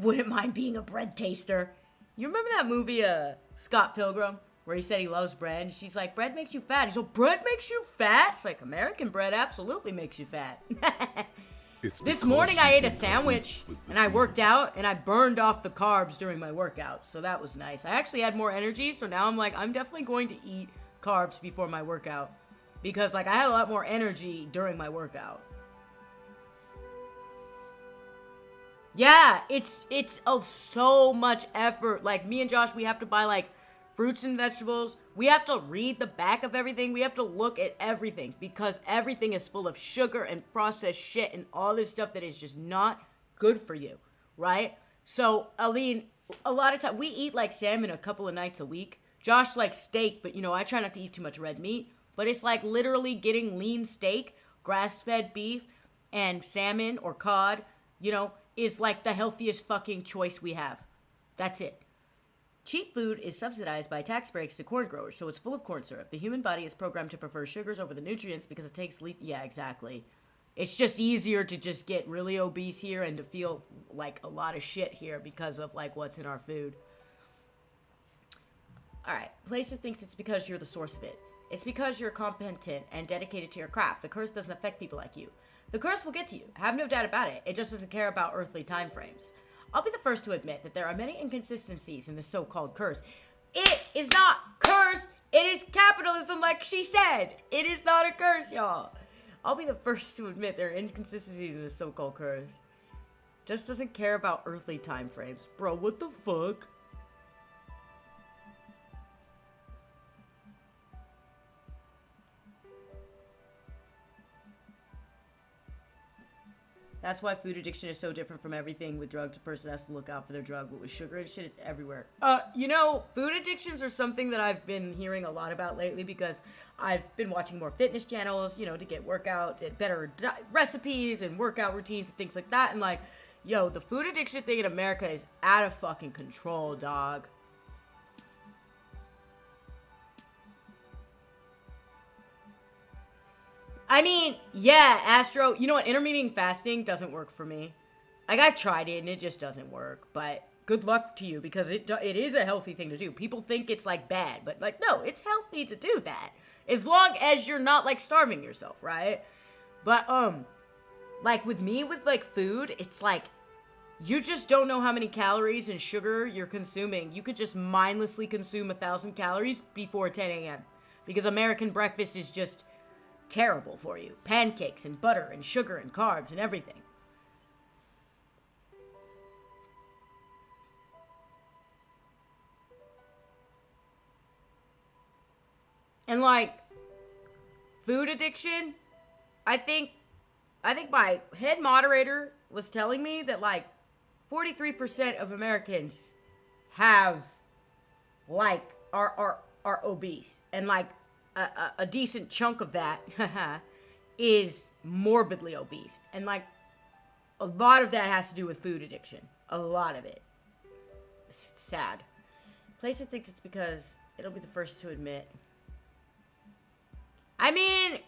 Wouldn't mind being a bread taster. You remember that movie, Scott Pilgrim, where he said he loves bread? And she's like, bread makes you fat. He's like, bread makes you fat? It's like, American bread absolutely makes you fat. This morning I ate a sandwich, and I worked out, and I burned off the carbs during my workout. So that was nice. I actually had more energy, so now I'm like, I'm definitely going to eat carbs before my workout. Because, like, I had a lot more energy during my workout. Yeah, it's so much effort. Like, me and Josh, we have to buy, like, fruits and vegetables. We have to read the back of everything. We have to look at everything. Because everything is full of sugar and processed shit and all this stuff that is just not good for you, right? So, I mean, a lot of time, we eat, like, salmon a couple of nights a week. Josh likes steak, but, you know, I try not to eat too much red meat. But it's like literally getting lean steak, grass-fed beef, and salmon or cod, you know, is like the healthiest fucking choice we have. That's it. Cheap food is subsidized by tax breaks to corn growers, so it's full of corn syrup. The human body is programmed to prefer sugars over the nutrients because it takes least... Yeah, exactly. It's just easier to just get really obese here and to feel like a lot of shit here because of like what's in our food. Alright, place that thinks it's because you're the source of it. It's because you're competent and dedicated to your craft. The curse doesn't affect people like you. The curse will get to you. Have no doubt about it. It just doesn't care about earthly time frames. I'll be the first to admit that there are many inconsistencies in the so-called curse. It is not curse. It is capitalism, like she said. It is not a curse, y'all. I'll be the first to admit there are inconsistencies in the so-called curse. Just doesn't care about earthly time frames. Bro, what the fuck? That's why food addiction is so different from everything. With drugs, a person has to look out for their drug, but with sugar and shit, it's everywhere. You know, food addictions are something that I've been hearing a lot about lately because I've been watching more fitness channels, you know, to get workout, better recipes and workout routines and things like that. And like, yo, the food addiction thing in America is out of fucking control, dog. I mean, yeah, Astro, you know what, intermittent fasting doesn't work for me. Like, I've tried it, and it just doesn't work, but good luck to you, because it is a healthy thing to do. People think it's, like, bad, but, like, no, it's healthy to do that, as long as you're not, like, starving yourself, right? But, like, with me, with, like, food, it's, like, you just don't know how many calories and sugar you're consuming. You could just mindlessly consume 1,000 calories before 10 a.m., because American breakfast is just terrible for you. Pancakes and butter and sugar and carbs and everything. And like food addiction, I think my head moderator was telling me that like 43% of Americans have like are obese, and like a decent chunk of that is morbidly obese. And, like, a lot of that has to do with food addiction. A lot of it. It's sad. Place that thinks it's because it'll be the first to admit. I mean,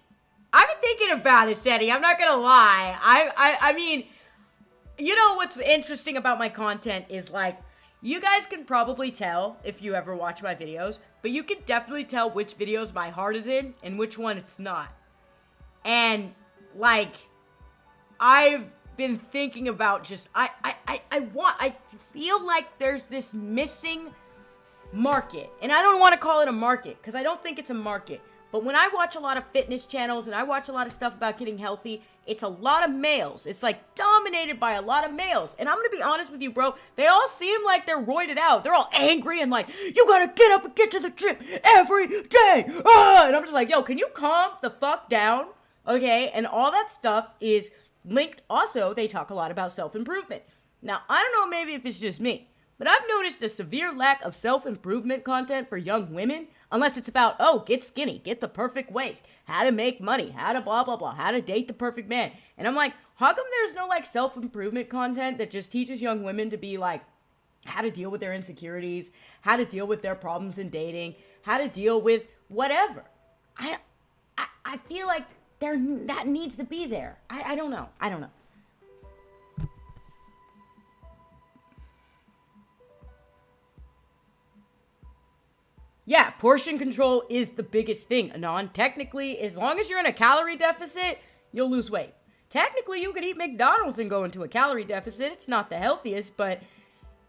I've been thinking about it, Seti. I'm not gonna lie. I mean, you know what's interesting about my content is, like, you guys can probably tell if you ever watch my videos, but you can definitely tell which videos my heart is in and which one it's not. And, like, I've been thinking about just, I feel like there's this missing market. And I don't want to call it a market, because I don't think it's a market. But when I watch a lot of fitness channels and I watch a lot of stuff about getting healthy, it's a lot of males. It's like dominated by a lot of males. And I'm going to be honest with you, bro. They all seem like they're roided out. They're all angry and like, you got to get up and get to the gym every day. And I'm just like, yo, can you calm the fuck down? Okay. And all that stuff is linked. Also, they talk a lot about self-improvement. Now, I don't know maybe if it's just me, but I've noticed a severe lack of self-improvement content for young women, unless it's about, oh, get skinny, get the perfect waist, how to make money, how to blah, blah, blah, how to date the perfect man. And I'm like, how come there's no, like, self-improvement content that just teaches young women to be, like, how to deal with their insecurities, how to deal with their problems in dating, how to deal with whatever? I feel like that needs to be there. I don't know. I don't know. Yeah, portion control is the biggest thing, Anon. Technically, as long as you're in a calorie deficit, you'll lose weight. Technically, you could eat McDonald's and go into a calorie deficit. It's not the healthiest, but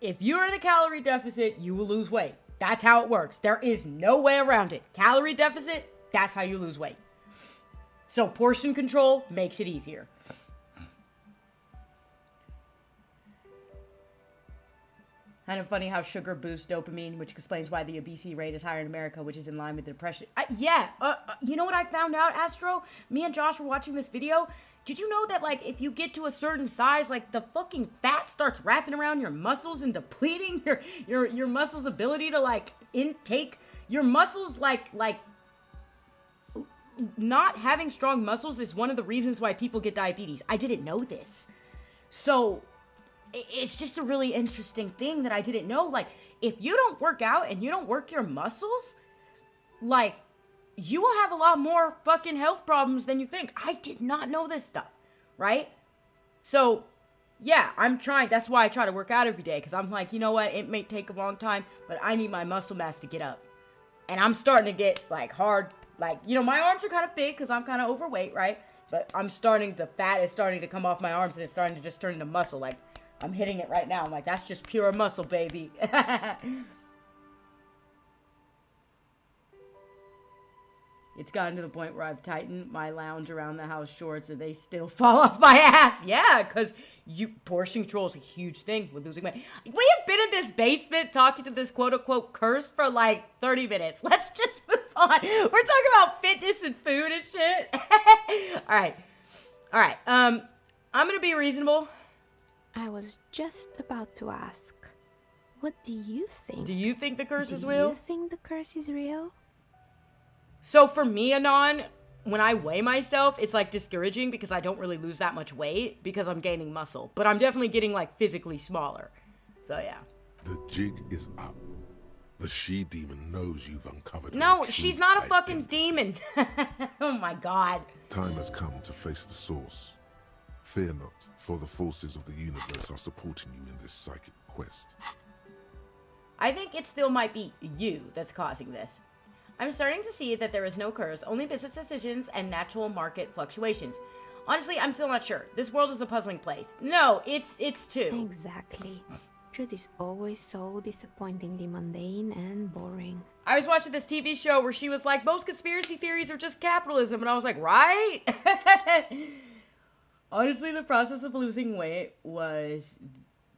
if you're in a calorie deficit, you will lose weight. That's how it works. There is no way around it. Calorie deficit, that's how you lose weight. So portion control makes it easier. Kind of funny how sugar boosts dopamine, which explains why the obesity rate is higher in America, which is in line with the depression. You know what I found out, Astro? Me and Josh were watching this video. Did you know that, like, if you get to a certain size, like, the fucking fat starts wrapping around your muscles and depleting your muscles' ability to, like, intake your muscles, like, not having strong muscles is one of the reasons why people get diabetes. I didn't know this. So it's just a really interesting thing that I didn't know. Like, if you don't work out and you don't work your muscles, like, you will have a lot more fucking health problems than you think. I did not know this stuff, right? So, yeah, I'm trying. That's why I try to work out every day, because I'm like, you know what? It may take a long time, but I need my muscle mass to get up. And I'm starting to get, like, hard. Like, you know, my arms are kind of big because I'm kind of overweight, right? But the fat is starting to come off my arms and it's starting to just turn into muscle. Like, I'm hitting it right now. I'm like, that's just pure muscle, baby. It's gotten to the point where I've tightened my lounge around the house shorts and they still fall off my ass. Yeah, because portion control is a huge thing with losing weight. We have been in this basement talking to this quote-unquote curse for like 30 minutes. Let's just move on. We're talking about fitness and food and shit. All right. I'm going to be reasonable. I was just about to ask, what do you think? Do you think the curse is real? Do you think the curse is real? So for me, Anon, when I weigh myself, it's like discouraging because I don't really lose that much weight because I'm gaining muscle. But I'm definitely getting like physically smaller. So yeah. The jig is up. The she-demon knows you've uncovered. No, she's not a fucking demon. Oh my god. Time has come to face the source. Fear not, for the forces of the universe are supporting you in this psychic quest. I think it still might be you that's causing this. I'm starting to see that there is no curse, only business decisions and natural market fluctuations. Honestly, I'm still not sure. This world is a puzzling place. No, it's too. Exactly. Truth is always so disappointingly mundane and boring. I was watching this TV show where she was like, most conspiracy theories are just capitalism. And I was like, right? Honestly, the process of losing weight was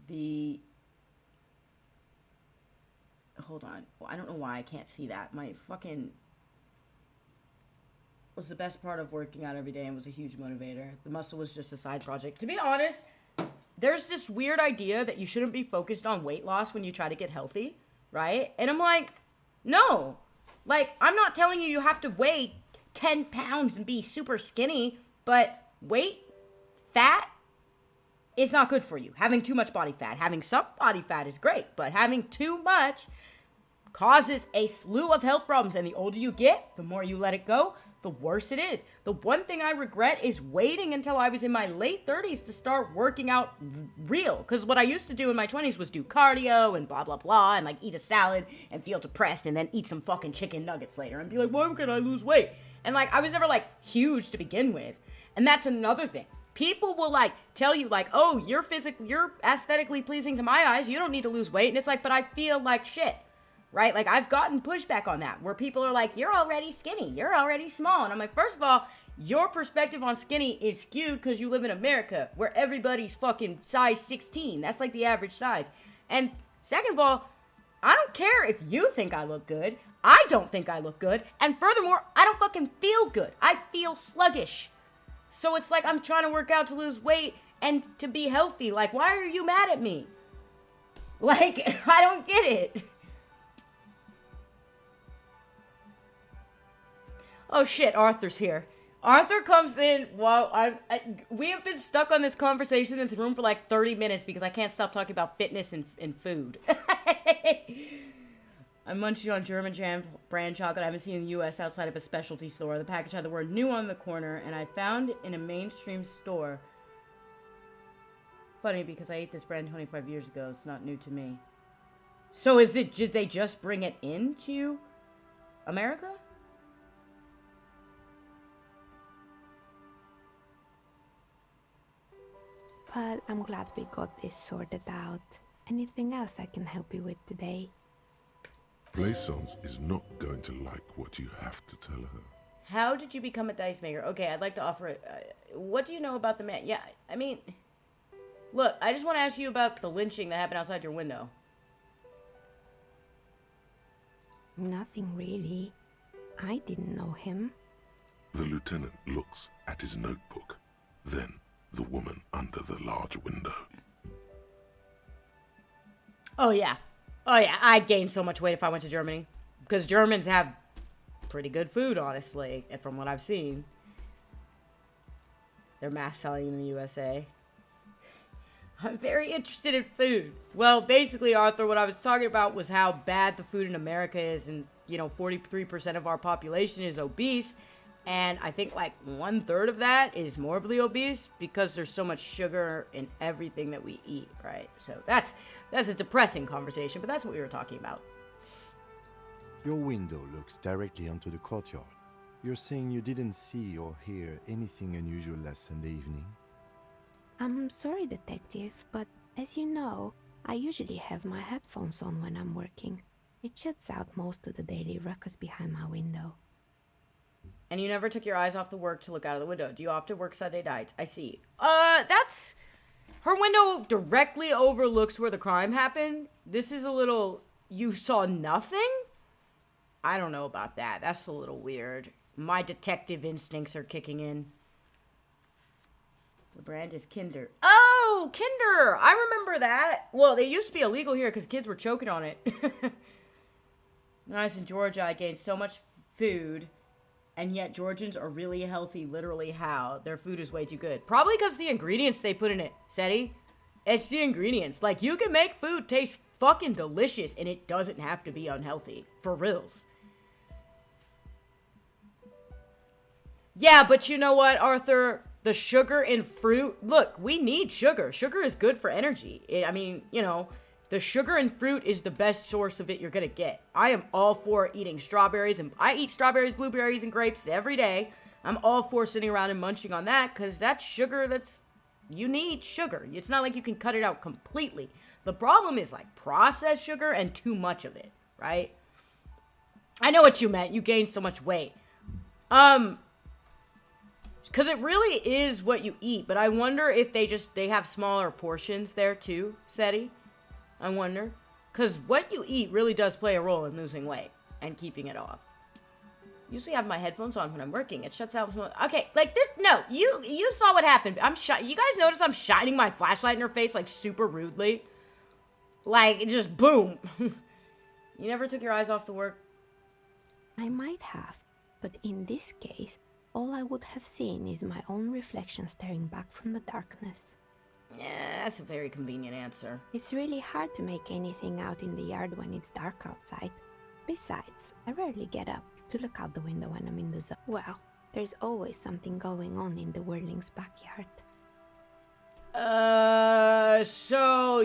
the... Hold on. I don't know why I can't see that. My fucking... was the best part of working out every day and was a huge motivator. The muscle was just a side project. To be honest, there's this weird idea that you shouldn't be focused on weight loss when you try to get healthy, right? And I'm like, no. Like, I'm not telling you have to weigh 10 pounds and be super skinny, but fat is not good for you. Having too much body fat. Having some body fat is great, but having too much causes a slew of health problems. And the older you get, the more you let it go, the worse it is. The one thing I regret is waiting until I was in my late 30s to start working out real. Because what I used to do in my 20s was do cardio and blah, blah, blah, and like eat a salad and feel depressed and then eat some fucking chicken nuggets later and be like, why can't I lose weight? And like, I was never like huge to begin with. And that's another thing. People will like tell you like, oh, you're aesthetically pleasing to my eyes. You don't need to lose weight. And it's like, but I feel like shit. Right? Like, I've gotten pushback on that, where people are like, you're already skinny, you're already small. And I'm like, first of all, your perspective on skinny is skewed because you live in America, where everybody's fucking size 16. That's like the average size. And second of all, I don't care if you think I look good. I don't think I look good. And furthermore, I don't fucking feel good. I feel sluggish. So it's like I'm trying to work out to lose weight and to be healthy. Like, why are you mad at me? Like, I don't get it. Oh shit, Arthur's here. Arthur comes in while we have been stuck on this conversation in the room for like 30 minutes because I can't stop talking about fitness and food. I'm munching on German brand chocolate I haven't seen in the US outside of a specialty store. The package had the word new on the corner, and I found it in a mainstream store. Funny, because I ate this brand 25 years ago. It's not new to me. So did they just bring it into America? But I'm glad we got this sorted out. Anything else I can help you with today? Plaisance is not going to like what you have to tell her. How did you become a dice maker? Okay, I'd like to offer it. What do you know about the man? Yeah, I mean, look, I just want to ask you about the lynching that happened outside your window. Nothing really. I didn't know him. The lieutenant looks at his notebook, then the woman under the large window. Oh, yeah. Oh, yeah. I'd gain so much weight if I went to Germany. Because Germans have pretty good food, honestly, from what I've seen. They're mass selling in the USA. I'm very interested in food. Well, basically, Arthur, what I was talking about was how bad the food in America is. And, 43% of our population is obese. And I think like 1/3 of that is morbidly obese because there's so much sugar in everything that we eat, right? So that's a depressing conversation, but that's what we were talking about. Your window looks directly onto the courtyard. You're saying you didn't see or hear anything unusual last Sunday evening? I'm sorry, detective, but as you know, I usually have my headphones on when I'm working. It shuts out most of the daily ruckus behind my window. And you never took your eyes off the work to look out of the window. Do you often work Sunday nights? I see. Her window directly overlooks where the crime happened. This is a little... You saw nothing? I don't know about that. That's a little weird. My detective instincts are kicking in. The brand is Kinder. Oh, Kinder! I remember that. Well, they used to be illegal here because kids were choking on it. When I was in Georgia, I gained so much food... And yet Georgians are really healthy. Literally how? Their food is way too good. Probably because the ingredients they put in it. Seti? It's the ingredients. Like, you can make food taste fucking delicious and it doesn't have to be unhealthy. For reals. Yeah, but you know what, Arthur? The sugar in fruit... Look, we need sugar. Sugar is good for energy. The sugar in fruit is the best source of it you're gonna get. I am all for eating strawberries, and I eat strawberries, blueberries, and grapes every day. I'm all for sitting around and munching on that, because that's sugar you need sugar. It's not like you can cut it out completely. The problem is, like, processed sugar and too much of it, right? I know what you meant. You gained so much weight. Because it really is what you eat, but I wonder if they have smaller portions there, too, Seti. I wonder. Because what you eat really does play a role in losing weight and keeping it off. Usually I have my headphones on when I'm working. It shuts out. Okay, like this. No, you saw what happened. You guys notice I'm shining my flashlight in her face like super rudely? Like, it just boom. You never took your eyes off the work? I might have, but in this case, all I would have seen is my own reflection staring back from the darkness. Yeah, that's a very convenient answer. It's really hard to make anything out in the yard when it's dark outside. Besides, I rarely get up to look out the window when I'm in the zone. Well, there's always something going on in the Whirling's backyard. So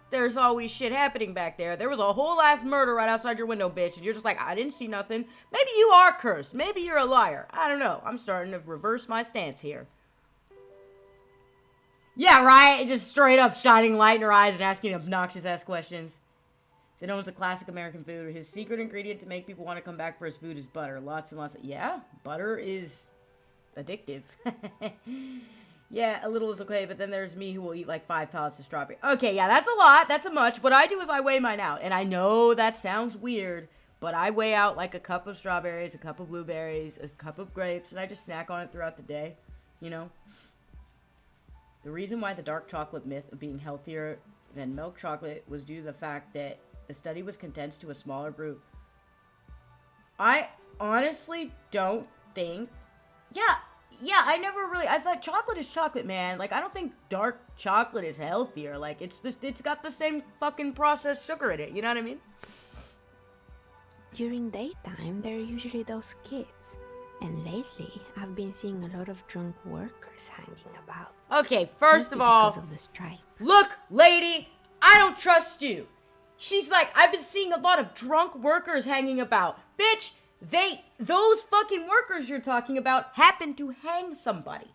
there's always shit happening back there. There was a whole ass murder right outside your window, bitch, and you're just like, I didn't see nothing. Maybe you are cursed. Maybe you're a liar. I don't know. I'm starting to reverse my stance here. Yeah, right? Just straight up shining light in her eyes and asking obnoxious-ass questions. That owns a classic American food. His secret ingredient to make people want to come back for his food is butter. Lots and lots of... Yeah, butter is addictive. Yeah, a little is okay, but then there's me who will eat like 5 pallets of strawberry. Okay, yeah, that's a lot. That's a much. What I do is I weigh mine out. And I know that sounds weird, but I weigh out like a cup of strawberries, a cup of blueberries, a cup of grapes, and I just snack on it throughout the day, you know? The reason why the dark chocolate myth of being healthier than milk chocolate was due to the fact that the study was condensed to a smaller group. I honestly don't think... Yeah, I never really... I thought chocolate is chocolate, man. Like, I don't think dark chocolate is healthier. Like, it's got the same fucking processed sugar in it. You know what I mean? During daytime, there are usually those kids. And lately, I've been seeing a lot of drunk workers hanging about. Okay, first of Mostly all... because of the strike. Look, lady, I don't trust you. She's like, I've been seeing a lot of drunk workers hanging about. Bitch, those fucking workers you're talking about happen to hang somebody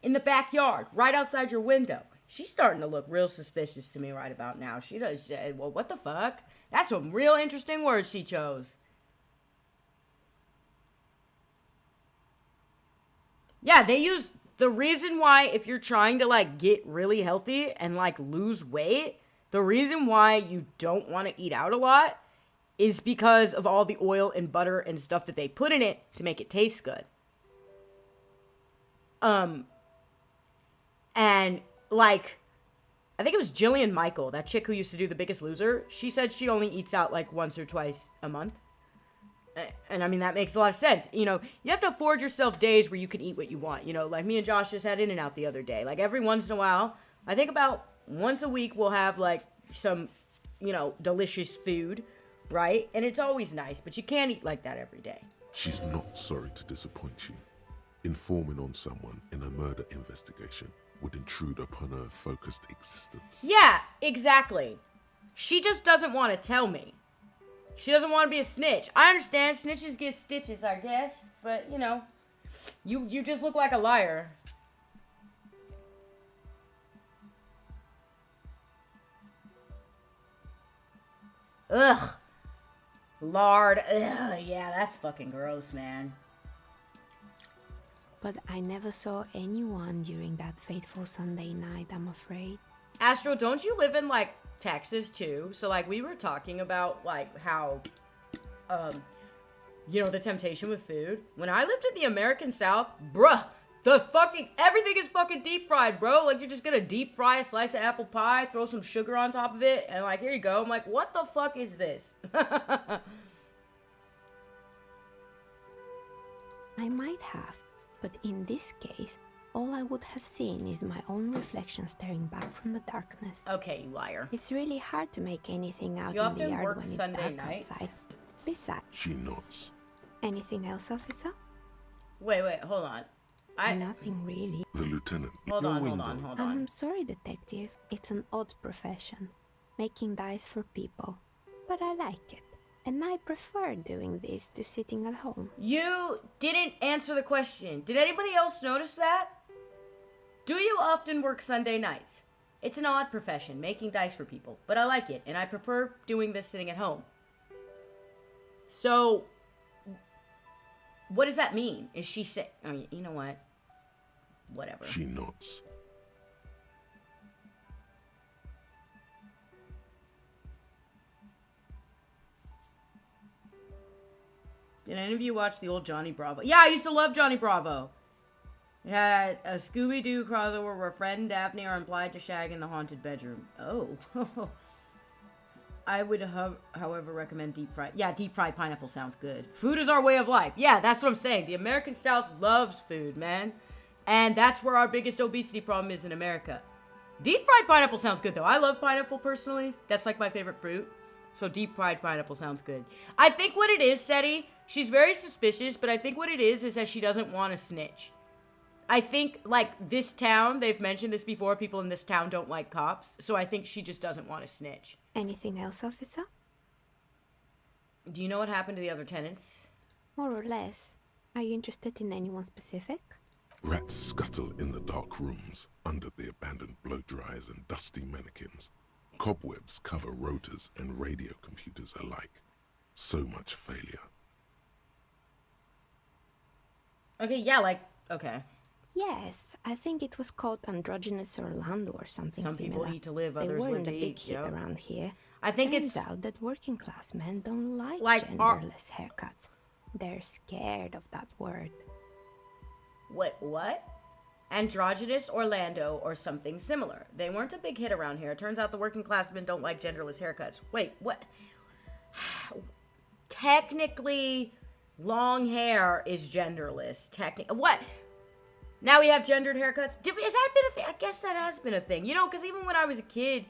in the backyard, right outside your window. She's starting to look real suspicious to me right about now. She does, well, what the fuck? That's some real interesting words she chose. Yeah, they use the reason why if you're trying to like get really healthy and like lose weight, the reason why you don't want to eat out a lot is because of all the oil and butter and stuff that they put in it to make it taste good. And like, I think it was Jillian Michael, that chick who used to do The Biggest Loser. She said she only eats out like once or twice a month. And I mean, that makes a lot of sense. You know, you have to afford yourself days where you can eat what you want. You know, like me and Josh just had In-N-Out the other day. Like every once in a while, I think about once a week we'll have like some, you know, delicious food, right? And it's always nice, but you can't eat like that every day. She's not sorry to disappoint you. Informing on someone in a murder investigation would intrude upon her focused existence. Yeah, exactly. She just doesn't want to tell me. She doesn't want to be a snitch. I understand snitches get stitches, I guess. But, you know, you just look like a liar. Ugh. Lard. Ugh, yeah, that's fucking gross, man. But I never saw anyone during that fateful Sunday night, I'm afraid. Astro, don't you live in, like, Texas, too? So, like, we were talking about, like, how, you know, the temptation with food. When I lived in the American South, bruh, everything is fucking deep fried, bro. Like, you're just gonna deep fry a slice of apple pie, throw some sugar on top of it, and, like, here you go. I'm like, what the fuck is this? I might have, but in this case, all I would have seen is my own reflection staring back from the darkness. Okay, you liar. It's really hard to make anything out You in the often yard work when it's Sunday dark nights? outside. Besides, She nods. anything else, officer? Wait, hold on. Nothing really. The lieutenant. Hold on. I'm sorry, detective. It's an odd profession, making dice for people. But I like it. And I prefer doing this to sitting at home. You didn't answer the question. Did anybody else notice that? Do you often work Sunday nights? It's an odd profession, making dice for people, but I like it, and I prefer doing this sitting at home. So, what does that mean? Is she sick? I mean, you know what? Whatever. She nods. Did any of you watch the old Johnny Bravo? Yeah, I used to love Johnny Bravo. It had a Scooby-Doo crossover where Fred and Daphne are implied to shag in the haunted bedroom. Oh. I would, however, recommend deep fried. Yeah, deep fried pineapple sounds good. Food is our way of life. Yeah, that's what I'm saying. The American South loves food, man. And that's where our biggest obesity problem is in America. Deep fried pineapple sounds good, though. I love pineapple personally. That's like my favorite fruit. So deep fried pineapple sounds good. I think what it is, Seti, she's very suspicious, but I think what it is that she doesn't want to snitch. I think, like, this town, they've mentioned this before, people in this town don't like cops, so I think she just doesn't want to snitch. Anything else, officer? Do you know what happened to the other tenants? More or less. Are you interested in anyone specific? Rats scuttle in the dark rooms under the abandoned blow dryers and dusty mannequins. Cobwebs cover rotors and radio computers alike. So much failure. Okay, yeah, like, okay. Yes, I think it was called Androgynous Orlando or something Some similar. people eat to live, They others live weren't to a big eat. hit Yep. around here. I think Turns it's... out that working class men don't like our- genderless haircuts. They're scared of that word. What? Androgynous Orlando or something similar. They weren't a big hit around here. It turns out the working class men don't like genderless haircuts. Wait, what? Technically, long hair is genderless. What? Now we have gendered haircuts? Has that been a thing? I guess that has been a thing. You know, because even when I was a kid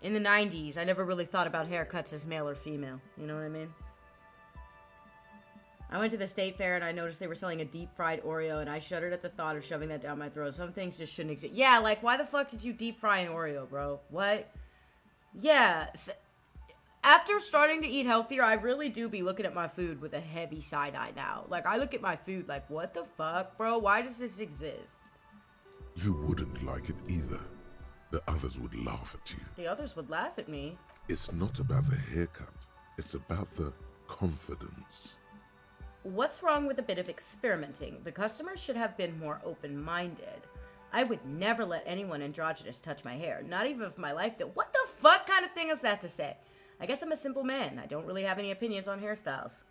in the 90s, I never really thought about haircuts as male or female. You know what I mean? I went to the state fair and I noticed they were selling a deep-fried Oreo, and I shuddered at the thought of shoving that down my throat. Some things just shouldn't exist. Yeah, like, why the fuck did you deep-fry an Oreo, bro? What? Yeah. After starting to eat healthier, I really do be looking at my food with a heavy side-eye now. Like, I look at my food like, what the fuck, bro? Why does this exist? You wouldn't like it either. The others would laugh at you. The others would laugh at me. It's not about the haircut. It's about the confidence. What's wrong with a bit of experimenting? The customers should have been more open-minded. I would never let anyone androgynous touch my hair, not even if my life did. What the fuck kind of thing is that to say? I guess I'm a simple man. I don't really have any opinions on hairstyles.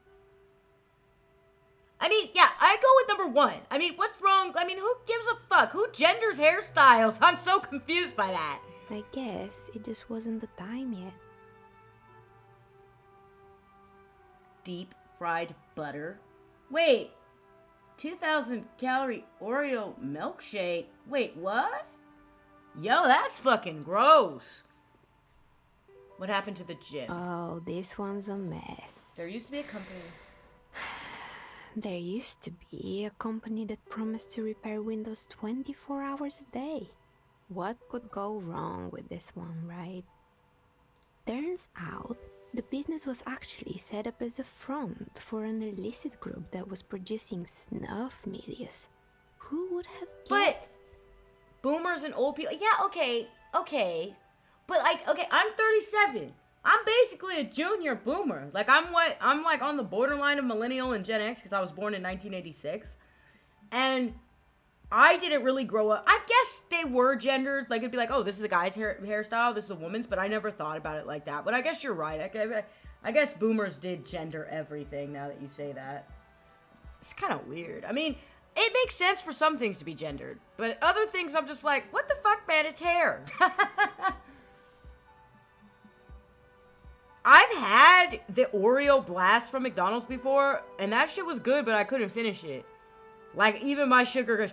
I mean, yeah, I go with number one. I mean, what's wrong? I mean, who gives a fuck? Who genders hairstyles? I'm so confused by that. I guess it just wasn't the time yet. Deep fried butter. Wait, 2,000 calorie Oreo milkshake. Wait, what? Yo, that's fucking gross. What happened to the gym? Oh, this one's a mess. There used to be a company. There used to be a company that promised to repair windows 24 hours a day. What could go wrong with this one, right? Turns out, the business was actually set up as a front for an illicit group that was producing snuff milias. Who would have guessed? But boomers and old people. Yeah, okay. But like, okay, I'm 37. I'm basically a junior boomer. Like, I'm like on the borderline of millennial and Gen X because I was born in 1986. And I didn't really grow up. I guess they were gendered. Like, it'd be like, oh, this is a guy's hairstyle, this is a woman's, but I never thought about it like that. But I guess you're right. I guess boomers did gender everything now that you say that. It's kind of weird. I mean, it makes sense for some things to be gendered, but other things I'm just like, what the fuck, man? It's hair. I've had the Oreo blast from McDonald's before, and that shit was good, but I couldn't finish it. Like, even my sugar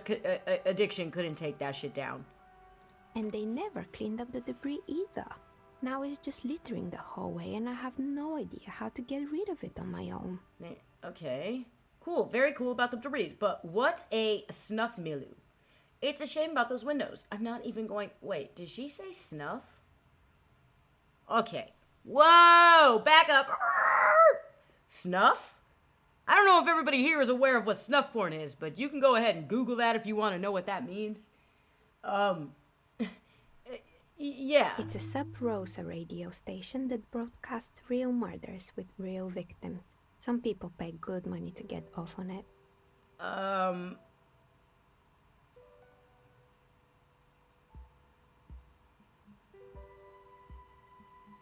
addiction couldn't take that shit down. And they never cleaned up the debris either. Now it's just littering the hallway, and I have no idea how to get rid of it on my own. Okay. Cool. Very cool about the debris. But what's a snuff milieu? It's a shame about those windows. I'm not even going... Wait, did she say snuff? Okay. Whoa! Back up. Snuff? I don't know if everybody here is aware of what snuff porn is, but you can go ahead and Google that if you want to know what that means. Yeah. It's a Sub Rosa radio station that broadcasts real murders with real victims. Some people pay good money to get off on it.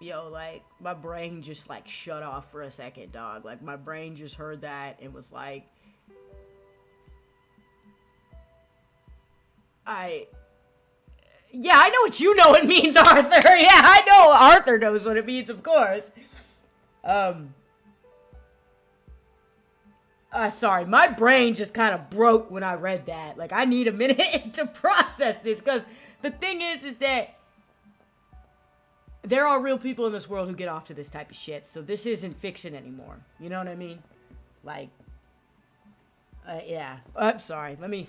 Yo, like, my brain just, like, shut off for a second, dog. Like, my brain just heard that and was like... Yeah, I know what you know it means, Arthur. Yeah, I know Arthur knows what it means, of course. Sorry, my brain just kind of broke when I read that. Like, I need a minute to process this, because the thing is that there are real people in this world who get off to this type of shit, so this isn't fiction anymore. You know what I mean? Like, yeah. I'm sorry, let me...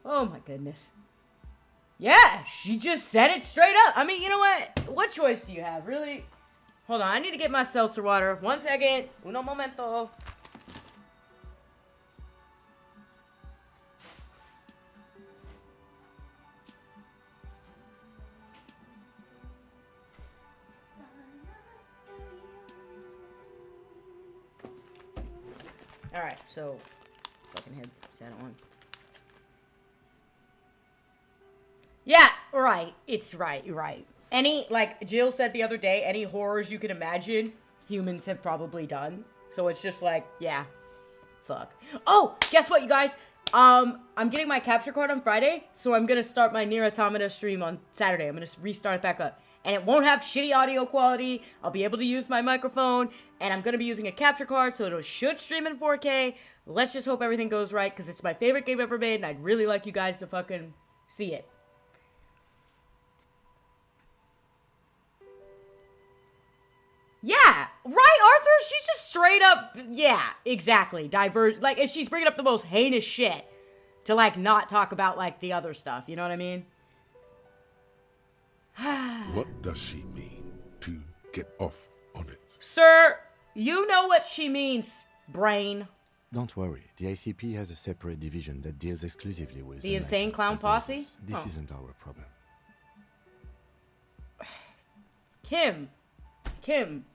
Oh my goodness. Yeah, she just said it straight up. I mean, you know what? What choice do you have, really? Hold on, I need to get my seltzer water. 1 second. Uno momento. Alright, so... Fucking head set on. Yeah, right. It's right, you're right. Any, like Jill said the other day, any horrors you can imagine, humans have probably done. So it's just like, yeah. Fuck. Oh, guess what, you guys? I'm getting my capture card on Friday, so I'm gonna start my Nier Automata stream on Saturday. I'm gonna restart it back up. And it won't have shitty audio quality. I'll be able to use my microphone, and I'm gonna be using a capture card, so it should stream in 4K. Let's just hope everything goes right, because it's my favorite game ever made, and I'd really like you guys to fucking see it. Yeah, right, Arthur? She's just straight up, yeah, exactly, diverge. Like, and she's bringing up the most heinous shit to, like, not talk about, like, the other stuff. You know what I mean? What does she mean to get off on it? Sir, you know what she means, brain. Don't worry, the ICP has a separate division that deals exclusively with The Insane unlicensed Clown Posse? abusers. This Oh. isn't our problem. Kim,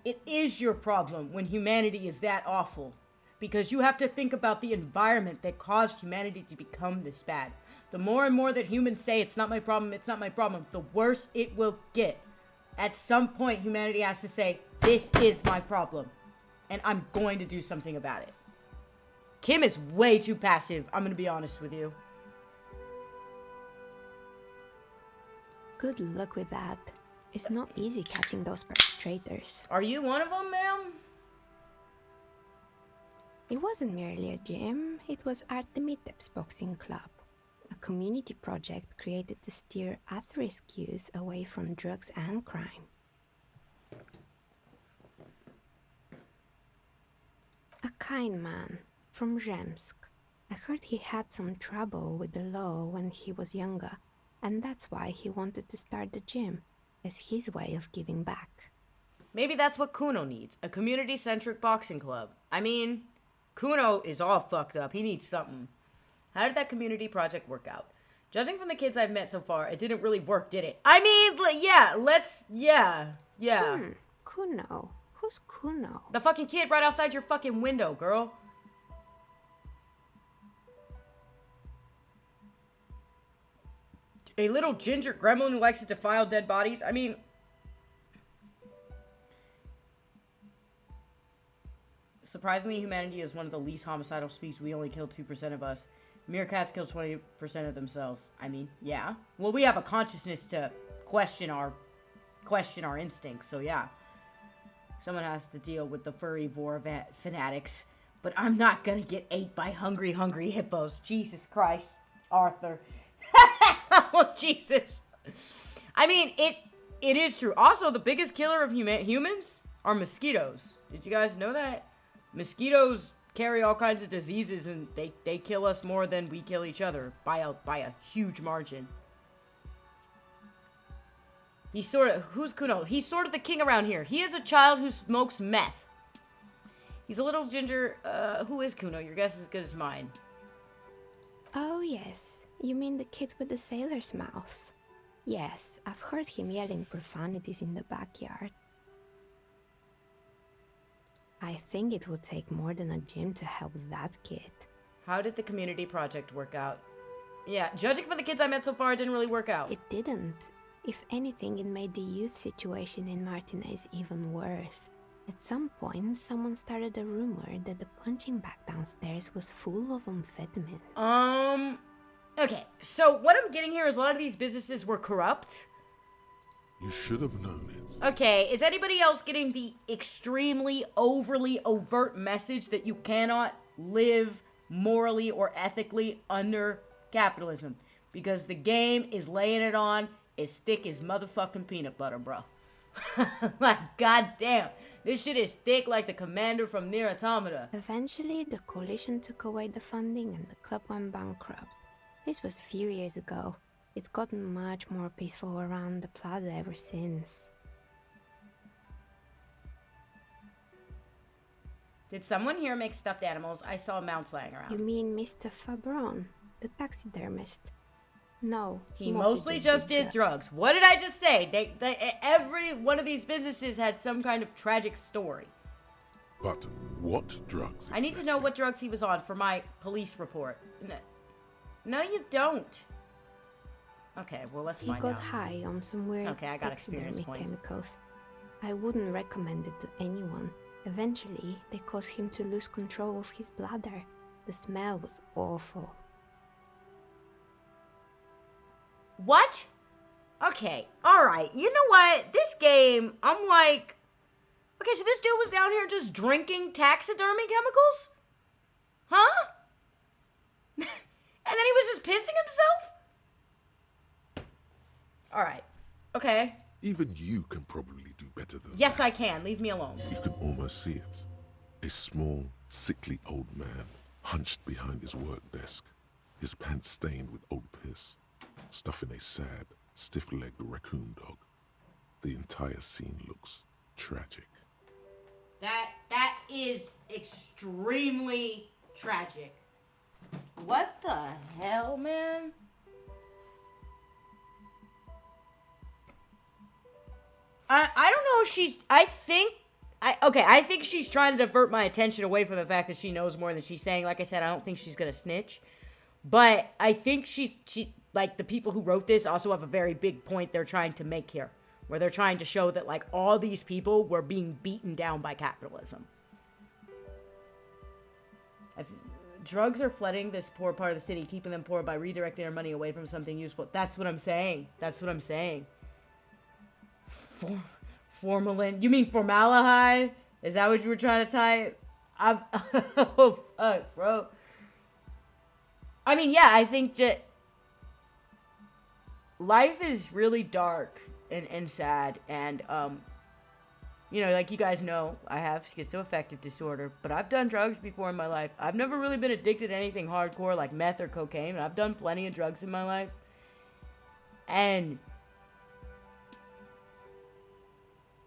it is your problem when humanity is that awful. Because you have to think about the environment that caused humanity to become this bad. The more and more that humans say, it's not my problem, the worse it will get. At some point, humanity has to say, this is my problem. And I'm going to do something about it. Kim is way too passive, I'm gonna be honest with you. Good luck with that. It's not easy catching those perpetrators. Are you one of them, ma'am? It wasn't merely a gym, it was Artemitep's boxing club, a community project created to steer at-risk youth away from drugs and crime. A kind man from Zemsk. I heard he had some trouble with the law when he was younger, and that's why he wanted to start the gym, as his way of giving back. Maybe that's what Kuno needs, a community-centric boxing club. I mean, Kuno is all fucked up. He needs something. How did that community project work out? Judging from the kids I've met so far, it didn't really work, did it? I mean, yeah. Kuno? Who's Kuno? The fucking kid right outside your fucking window, girl. A little ginger gremlin who likes to defile dead bodies? I mean... Surprisingly, humanity is one of the least homicidal species. We only kill 2% of us. Meerkats kill 20% of themselves. I mean, yeah. Well, we have a consciousness to question our instincts, so yeah. Someone has to deal with the furry vor fanatics. But I'm not gonna get ate by hungry hippos. Jesus Christ, Arthur. Oh, Jesus. I mean, it is true. Also, the biggest killer of humans are mosquitoes. Did you guys know that? Mosquitoes carry all kinds of diseases, and they kill us more than we kill each other by a huge margin. Who's Kuno? He's sort of the king around here. He is a child who smokes meth. He's a little ginger. Who is Kuno? Your guess is as good as mine. Oh yes, you mean the kid with the sailor's mouth. Yes, I've heard him yelling profanities in the backyard. I think it would take more than a gym to help that kid. How did the community project work out? Yeah, judging from the kids I met so far, it didn't really work out. It didn't. If anything, it made the youth situation in Martinez even worse. At some point, someone started a rumor that the punching bag downstairs was full of amphetamines. Okay, so what I'm getting here is a lot of these businesses were corrupt. You should have known it. Okay, is anybody else getting the extremely overly overt message that you cannot live morally or ethically under capitalism? Because the game is laying it on as thick as motherfucking peanut butter, bro. Like, goddamn. This shit is thick like the commander from Nier Automata. Eventually, the coalition took away the funding and the club went bankrupt. This was a few years ago. It's gotten much more peaceful around the plaza ever since. Did someone here make stuffed animals? I saw mounts lying around. You mean Mr. Fabron, the taxidermist? No, He mostly just did drugs. What did I just say? Every one of these businesses has some kind of tragic story. But what drugs? I need to know what drugs he was on for my police report. No, you don't. Okay, well, let's He find got out. high on some weird Okay, I got experience taxidermy point. chemicals. I wouldn't recommend it to anyone. Eventually, they caused him to lose control of his bladder. The smell was awful. What? Okay, alright. You know what? This game, I'm like... Okay, so this dude was down here just drinking taxidermy chemicals? Huh? And then he was just pissing himself? Alright. Okay. Even you can probably do better than Yes, that. I can. Leave me alone. You can almost see it. A small, sickly old man, hunched behind his work desk, his pants stained with old piss, stuffing a sad, stiff-legged raccoon dog. The entire scene looks tragic. That is extremely tragic. What the hell, man? I don't know if she's... I think she's trying to divert my attention away from the fact that she knows more than she's saying. Like I said, I don't think she's gonna snitch. But I think she like, the people who wrote this also have a very big point they're trying to make here. Where they're trying to show that, like, all these people were being beaten down by capitalism. Drugs are flooding this poor part of the city, keeping them poor by redirecting their money away from something useful. That's what I'm saying. That's what I'm saying. Formalin. You mean formaldehyde? Is that what you were trying to type? Oh, fuck, bro. I mean, yeah, I think that life is really dark and sad, and you know, like you guys know, I have schizoaffective disorder, but I've done drugs before in my life. I've never really been addicted to anything hardcore like meth or cocaine. I've done plenty of drugs in my life, and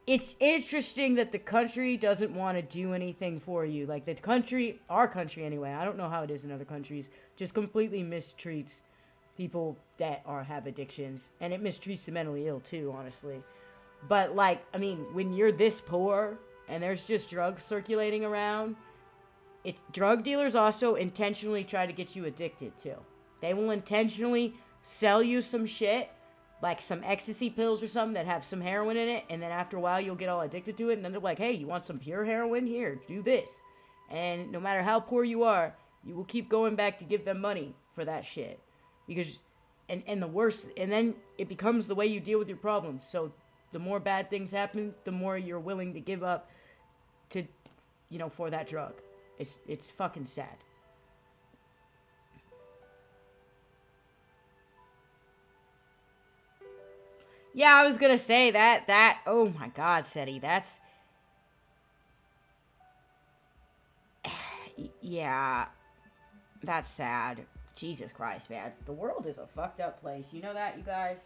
it's interesting that the country doesn't want to do anything for you. Like, the country, our country anyway, I don't know how it is in other countries, just completely mistreats people that have addictions, and it mistreats the mentally ill too, honestly. But, like, I mean, when you're this poor and there's just drugs circulating around, drug dealers also intentionally try to get you addicted too. They will intentionally sell you some shit, like some ecstasy pills or something that have some heroin in it, and then after a while you'll get all addicted to it, and then they're like, hey, you want some pure heroin? Here, do this. And no matter how poor you are, you will keep going back to give them money for that shit. Because, and the worst, and then it becomes the way you deal with your problems. So the more bad things happen, the more you're willing to give up to, you know, for that drug. It's fucking sad. Yeah, I was gonna say that, oh my god, Seti, that's... Yeah, that's sad. Jesus Christ, man. The world is a fucked up place. You know that, you guys?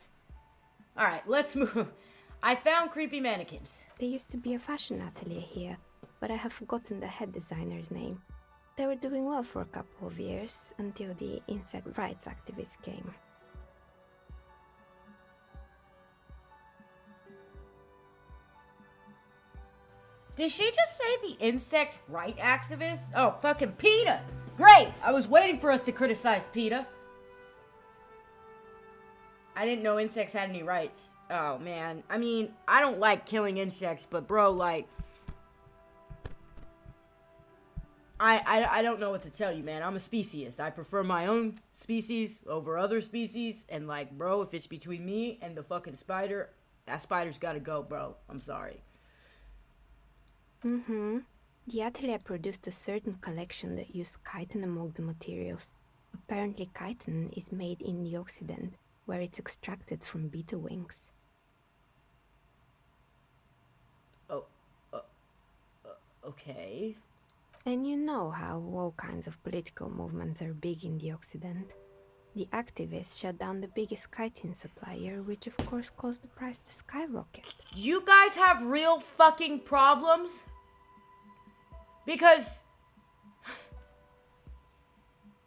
Alright, let's move. I found creepy mannequins. There used to be a fashion atelier here, but I have forgotten the head designer's name. They were doing well for a couple of years, until the insect rights activists came. Did she just say the insect right activist? Oh, fucking PETA! Great! I was waiting for us to criticize PETA. I didn't know insects had any rights. Oh, man. I mean, I don't like killing insects, but bro, like... I don't know what to tell you, man. I'm a speciesist. I prefer my own species over other species. And, like, bro, if it's between me and the fucking spider, that spider's gotta go, bro. I'm sorry. Mm-hmm. The atelier produced a certain collection that used chitin among the materials. Apparently chitin is made in the Occident, where it's extracted from beetle wings. Okay. And you know how all kinds of political movements are big in the Occident. The activists shut down the biggest chitin supplier, which of course caused the price to skyrocket. You guys have real fucking problems? Because...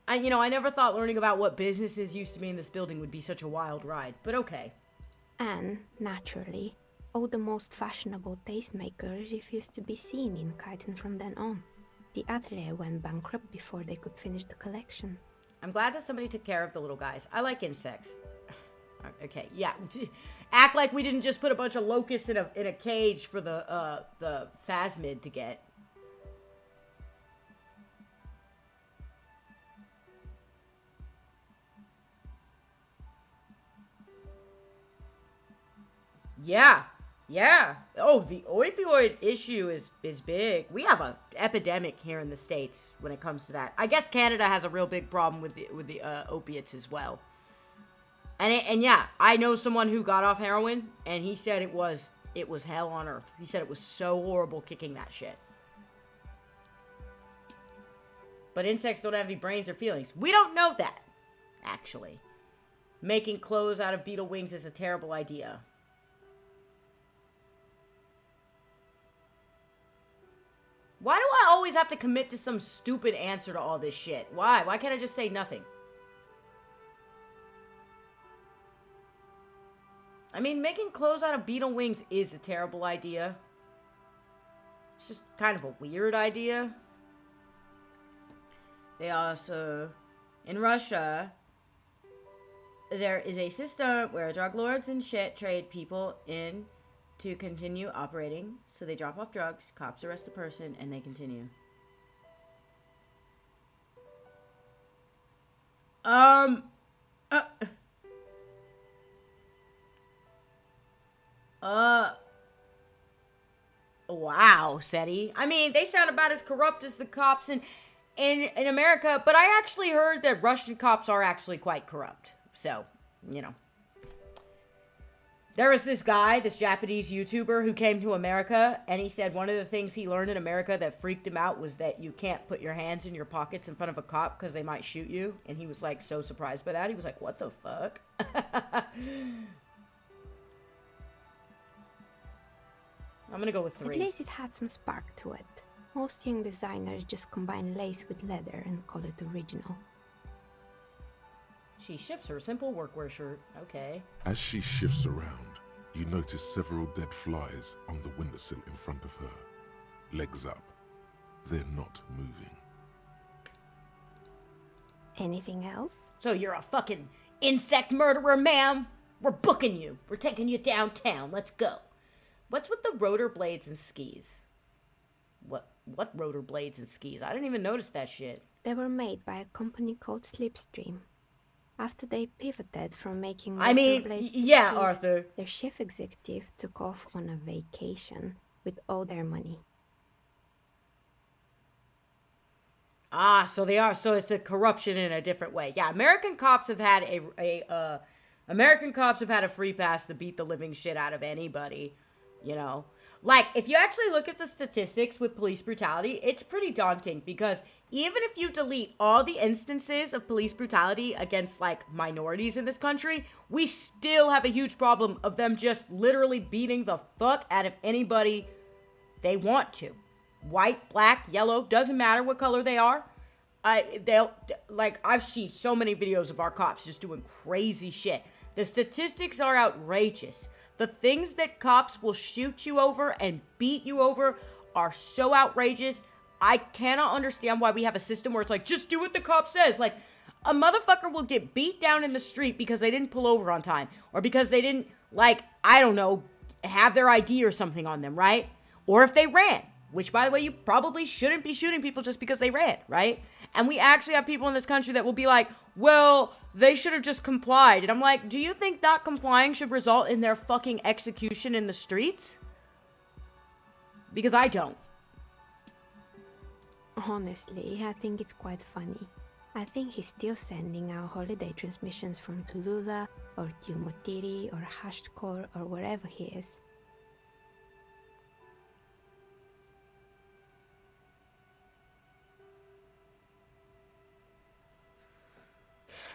I never thought learning about what businesses used to be in this building would be such a wild ride, but okay. And, naturally, all the most fashionable tastemakers refused to be seen in chitin from then on. The atelier went bankrupt before they could finish the collection. I'm glad that somebody took care of the little guys. I like insects. Okay, yeah. Act like we didn't just put a bunch of locusts in a cage for the phasmid to get. Yeah. Yeah. Oh, the opioid issue is big. We have an epidemic here in the States when it comes to that. I guess Canada has a real big problem with the opiates as well. And yeah, I know someone who got off heroin, and he said it was hell on earth. He said it was so horrible kicking that shit. But insects don't have any brains or feelings. We don't know that, actually. Making clothes out of beetle wings is a terrible idea. Why do I always have to commit to some stupid answer to all this shit? Why? Why can't I just say nothing? I mean, making clothes out of beetle wings is a terrible idea. It's just kind of a weird idea. They also... In Russia, there is a system where drug lords and shit trade people in to continue operating. So they drop off drugs, cops arrest the person, and they continue. Wow, SETI. I mean, they sound about as corrupt as the cops in America, but I actually heard that Russian cops are actually quite corrupt. So, you know. There was this guy, this Japanese YouTuber, who came to America, and he said one of the things he learned in America that freaked him out was that you can't put your hands in your pockets in front of a cop because they might shoot you. And he was, like, so surprised by that. He was like, what the fuck? I'm gonna go with 3. At least it had some spark to it. Most young designers just combine lace with leather and call it original. She shifts her simple workwear shirt. Okay. As she shifts around, you notice several dead flies on the windowsill in front of her. Legs up. They're not moving. Anything else? So you're a fucking insect murderer, ma'am? We're booking you. We're taking you downtown. Let's go. What's with the rotor blades and skis? What rotor blades and skis? I didn't even notice that shit. They were made by a company called Slipstream. After they pivoted from making I mean, blades to yeah, skis, Arthur. their chief executive took off on a vacation with all their money. Ah, so they are. So it's a corruption in a different way. Yeah, American cops have had American cops have had a free pass to beat the living shit out of anybody. You know, like if you actually look at the statistics with police brutality, it's pretty daunting because even if you delete all the instances of police brutality against like minorities in this country, we still have a huge problem of them just literally beating the fuck out of anybody they want to. White, black, yellow, doesn't matter what color they are. I've seen so many videos of our cops just doing crazy shit. The statistics are outrageous. The things that cops will shoot you over and beat you over are so outrageous. I cannot understand why we have a system where it's like, just do what the cop says. Like, a motherfucker will get beat down in the street because they didn't pull over on time. Or because they didn't, like, I don't know, have their ID or something on them, right? Or if they ran. Which, by the way, you probably shouldn't be shooting people just because they ran, right? And we actually have people in this country that will be like, well, they should have just complied. And I'm like, do you think not complying should result in their fucking execution in the streets? Because I don't. Honestly, I think it's quite funny. I think he's still sending out holiday transmissions from Tulula or Tumotiri or Hashtkor or wherever he is.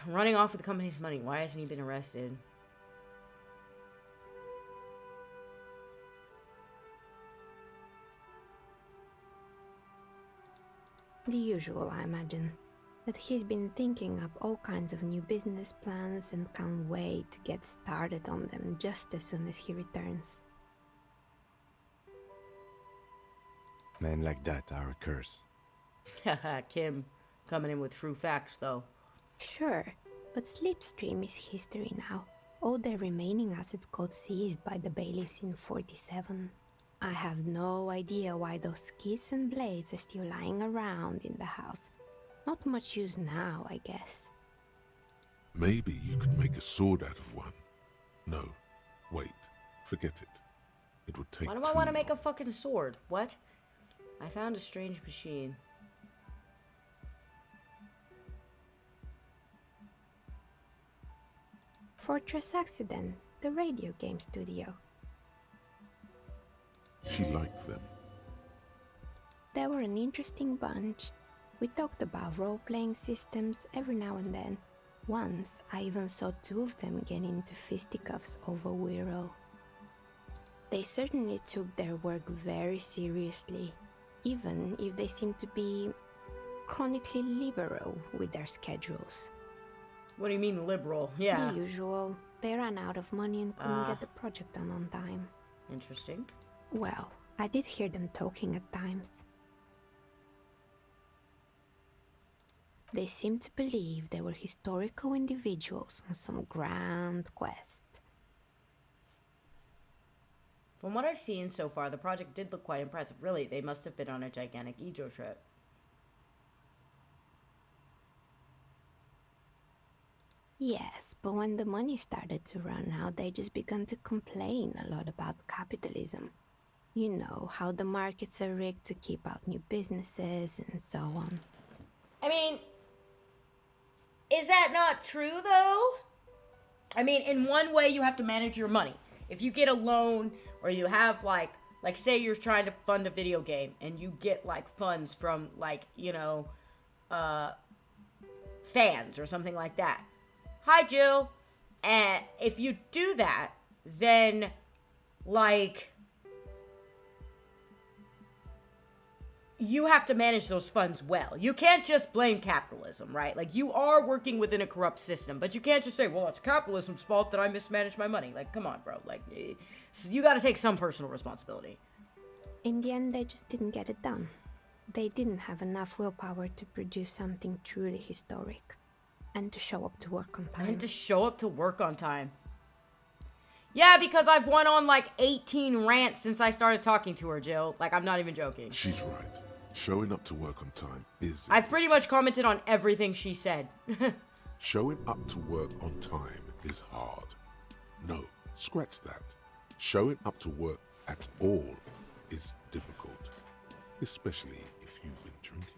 Running off with the company's money. Why hasn't he been arrested? The usual, I imagine. That he's been thinking up all kinds of new business plans and can't wait to get started on them just as soon as he returns. Men like that are a curse. Haha, Kim coming in with true facts, though. Sure, but Slipstream is history now. All their remaining assets got seized by the bailiffs in 47. I have no idea why those skis and blades are still lying around in the house. Not much use now, I guess. Maybe you could make a sword out of one. No, wait. Forget it. It would take Why do too I want to make a long. fucking sword? What? I found a strange machine. Fortress Accident, the radio game studio. She liked them. They were an interesting bunch. We talked about role-playing systems every now and then. Once, I even saw two of them get into fisticuffs over Wirral. They certainly took their work very seriously, even if they seemed to be chronically liberal with their schedules. What do you mean liberal? Yeah. The usual. They ran out of money and couldn't get the project done on time. Interesting. Well, I did hear them talking at times. They seemed to believe they were historical individuals on some grand quest. From what I've seen so far, the project did look quite impressive. Really, they must have been on a gigantic ego trip. Yes, but when the money started to run out, they just began to complain a lot about capitalism. You know, how the markets are rigged to keep out new businesses and so on. I mean, is that not true, though? I mean, in one way, you have to manage your money. If you get a loan, or you have, like say you're trying to fund a video game, and you get, like, funds from, like, you know, fans or something like that. Hi, Jill. And if you do that, then, like, you have to manage those funds well. You can't just blame capitalism, right? Like, you are working within a corrupt system, but you can't just say, well, it's capitalism's fault that I mismanaged my money. Like, come on, bro. Like, you gotta take some personal responsibility. In the end, they just didn't get it done. They didn't have enough willpower to produce something truly historic. And to show up to work on time. And to show up to work on time. Yeah, because I've went on like 18 rants since I started talking to her, Jill. Like, I'm not even joking. She's right. Showing up to work on time is... I've pretty much commented on everything she said. Showing up to work on time is hard. No, scratch that. Showing up to work at all is difficult. Especially if you've been drinking.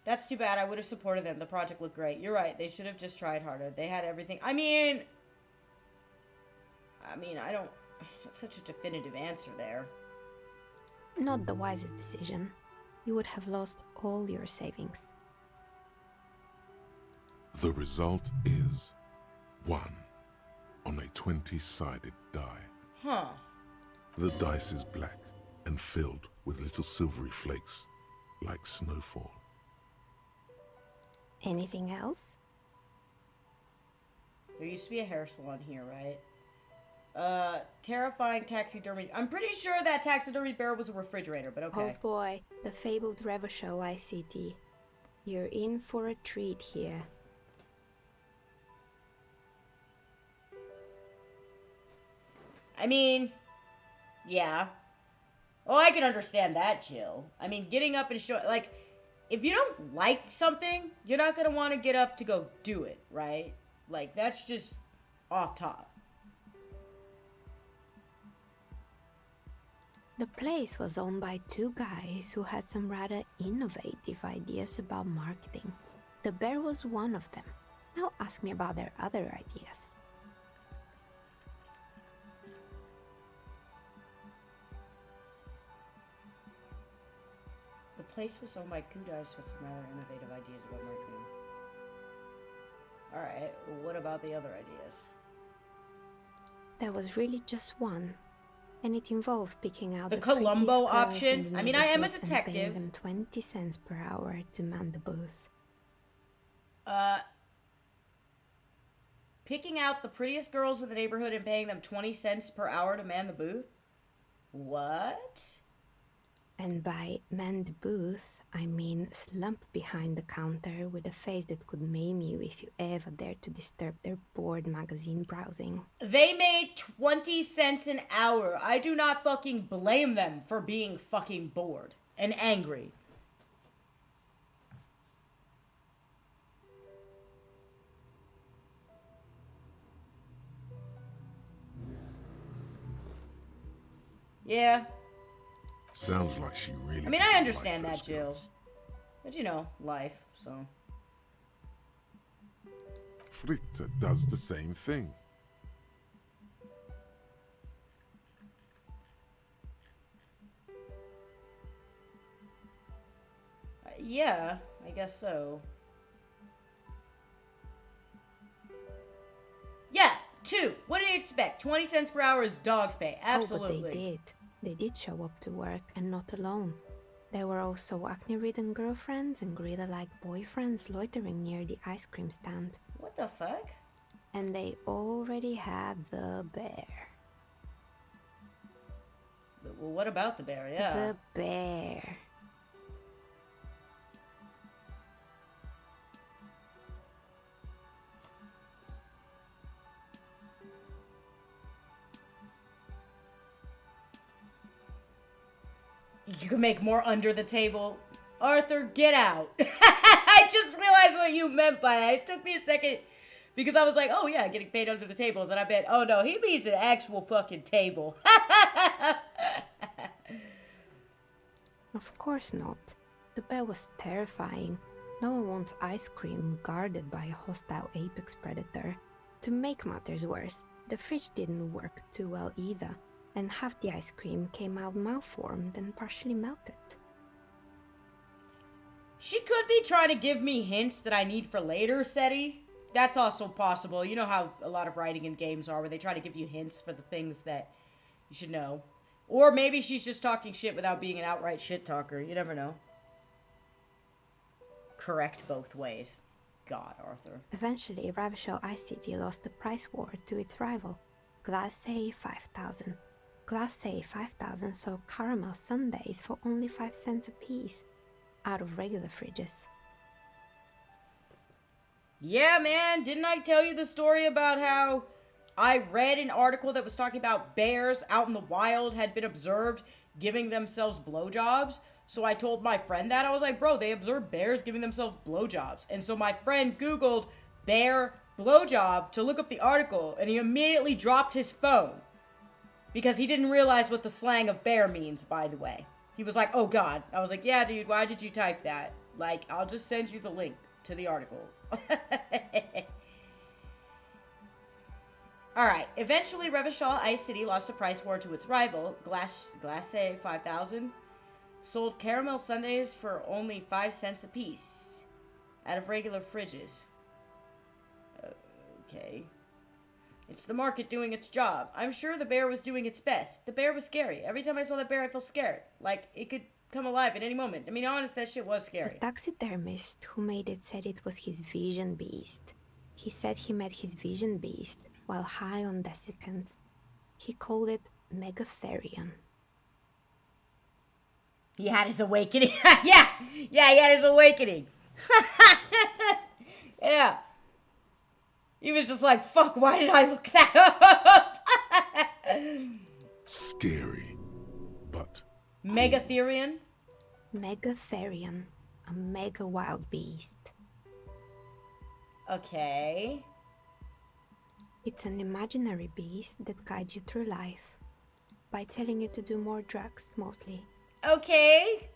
That's too bad. I would have supported them. The project looked great. You're right. They should have just tried harder. They had everything. I mean, I don't... That's such a definitive answer there. Not the wisest decision. You would have lost all your savings. The result is 1 on a 20-sided die. Huh. The dice is black and filled with little silvery flakes, like snowfall. Anything else? There used to be a hair salon here, right? Terrifying taxidermy. I'm pretty sure that taxidermy bear was a refrigerator, but okay. Oh boy, the fabled Revo Show ICT. You're in for a treat here. I mean, yeah. Oh, I can understand that, Jill. I mean, getting up and showing, like, if you don't like something, you're not gonna want to get up to go do it, right? Like, that's just off top. The place was owned by two guys who had some rather innovative ideas about marketing. The bear was one of them. Now ask me about their other ideas. The place was owned by two guys with some rather innovative ideas about marketing. Alright, what about the other ideas? There was really just one. And it involved picking out The prettiest Columbo girls option? in the I mean, I am a neighborhood and paying detective. them 20 cents per hour to man the booth. Picking out the prettiest girls in the neighborhood and paying them 20 cents per hour to man the booth? What? And by man the booth, I mean slump behind the counter with a face that could maim you if you ever dared to disturb their bored magazine browsing. They made 20 cents an hour. I do not fucking blame them for being fucking bored and angry. Yeah. Sounds like she really. I mean, didn't I understand like that, those Jill. girls. But you know, life, so. Fritta does the same thing. Yeah, I guess so. Yeah, 2. What do you expect? 20 cents per hour is dog's pay. Absolutely. Oh, but they did. They did show up to work, and not alone. There were also acne-ridden girlfriends and gorilla-like boyfriends loitering near the ice cream stand. What the fuck? And they already had the bear. Well, what about the bear? Yeah. The bear. You can make more under the table. Arthur, get out. I just realized what you meant by that. It took me a second because I was like, oh yeah, getting paid under the table. Then I bet, oh no, he means an actual fucking table. Of course not. The bear was terrifying. No one wants ice cream guarded by a hostile apex predator. To make matters worse, the fridge didn't work too well either, and half the ice cream came out malformed and partially melted. She could be trying to give me hints that I need for later, SETI. That's also possible. You know how a lot of writing in games are, where they try to give you hints for the things that you should know. Or maybe she's just talking shit without being an outright shit talker. You never know. Correct both ways. God, Arthur. Eventually, Ravishore Ice City lost the price war to its rival, Glacé 5000. Glacé 5000 sold caramel sundaes for only 5 cents a piece, out of regular fridges. Yeah, man, didn't I tell you the story about how I read an article that was talking about bears out in the wild had been observed giving themselves blowjobs? So I told my friend that. I was like, bro, they observed bears giving themselves blowjobs. And so my friend Googled bear blowjob to look up the article, and he immediately dropped his phone. Because he didn't realize what the slang of bear means, by the way. He was like, oh god. I was like, yeah, dude, why did you type that? Like, I'll just send you the link to the article. Alright, eventually Revachol Ice City lost the price war to its rival, Glacé 5000. Sold caramel sundaes for only 5 cents a piece, out of regular fridges. Okay. It's the market doing its job. I'm sure the bear was doing its best. The bear was scary. Every time I saw that bear, I felt scared. Like, it could come alive at any moment. I mean, honest, that shit was scary. The taxidermist who made it said it was his vision beast. He said he met his vision beast while high on desiccants. He called it Megatherion. He had his awakening. Yeah, he had his awakening. Yeah. He was just like, fuck, why did I look that up? Scary, but Megatherion? Megatherion, a mega wild beast. Okay. It's an imaginary beast that guides you through life by telling you to do more drugs, mostly. Okay.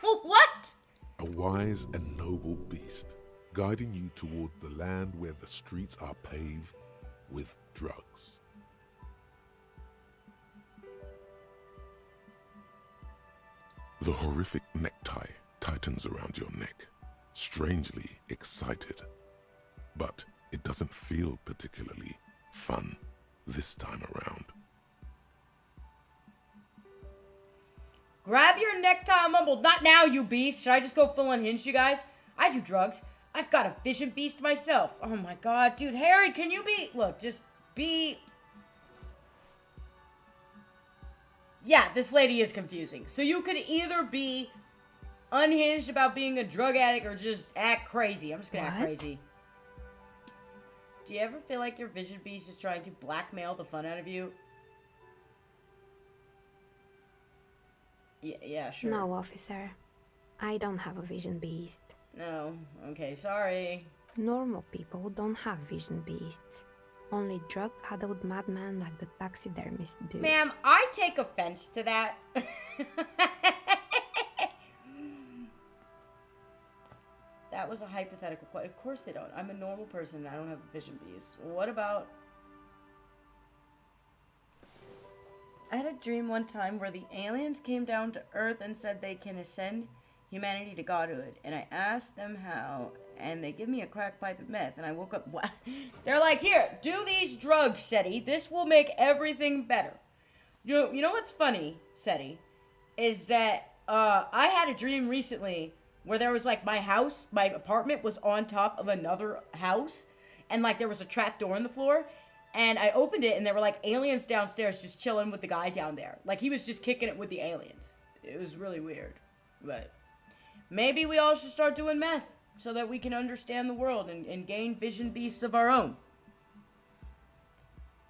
What? a wise and noble beast, guiding you toward the land where the streets are paved with drugs. The horrific necktie tightens around your neck, strangely excited. But it doesn't feel particularly fun this time around. Grab your necktie and mumble, not now, you beast. Should I just go full unhinged, you guys? I do drugs. I've got a vision beast myself. Oh my god, dude. Harry, can you be... Look, just be... Yeah, this lady is confusing. So you could either be unhinged about being a drug addict or just act crazy. I'm just gonna act What? crazy. Do you ever feel like your vision beast is trying to blackmail the fun out of you? Yeah, sure. No, officer. I don't have a vision beast. No. Okay, sorry. Normal people don't have vision beasts. Only drug-addled madmen like the taxidermist do. Ma'am, I take offense to that. That was a hypothetical question. Of course they don't. I'm a normal person and I don't have a vision beast. What about... I had a dream one time where the aliens came down to Earth and said they can ascend humanity to godhood. And I asked them how, and they give me a crack pipe of meth. And I woke up... They're like, here, do these drugs, Seti. This will make everything better. You know what's funny, Seti? Is that I had a dream recently where there was like my apartment was on top of another house, and like there was a trap door in the floor, and I opened it and there were like aliens downstairs just chilling with the guy down there. Like he was just kicking it with the aliens. It was really weird. But maybe we all should start doing meth so that we can understand the world and gain vision beasts of our own.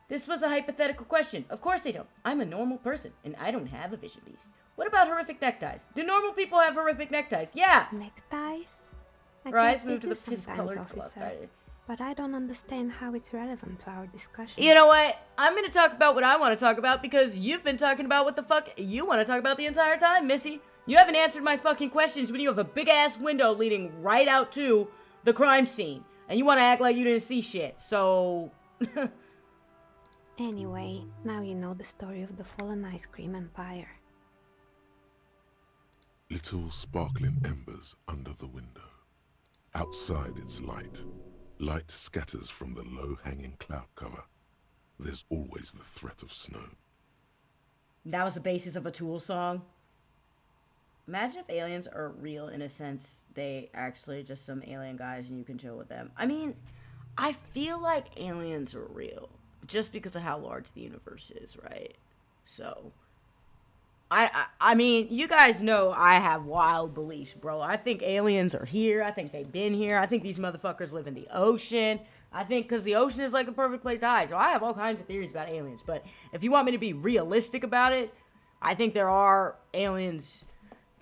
This was a hypothetical question. Of course they don't. I'm a normal person and I don't have a vision beast. What about horrific neckties? Do normal people have horrific neckties? Yeah! Neckties? I Her eyes guess they moved to do the sometimes, piss-colored officer. But I don't understand how it's relevant to our discussion. You know what? I'm gonna talk about what I want to talk about because you've been talking about what the fuck you want to talk about the entire time, Missy. You haven't answered my fucking questions when you have a big-ass window leading right out to the crime scene. And you want to act like you didn't see shit, so... Anyway, now you know the story of the fallen ice cream empire. Little sparkling embers under the window. Outside it's light. Light scatters from the low-hanging cloud cover. There's always the threat of snow. That was the basis of a Tool song. Imagine if aliens are real in a sense. They actually just some alien guys and you can chill with them. I mean, I feel like aliens are real just because of how large the universe is, right? So... I mean, you guys know I have wild beliefs, bro. I think aliens are here. I think they've been here. I think these motherfuckers live in the ocean. I think because the ocean is like the perfect place to hide. So I have all kinds of theories about aliens. But if you want me to be realistic about it, I think there are aliens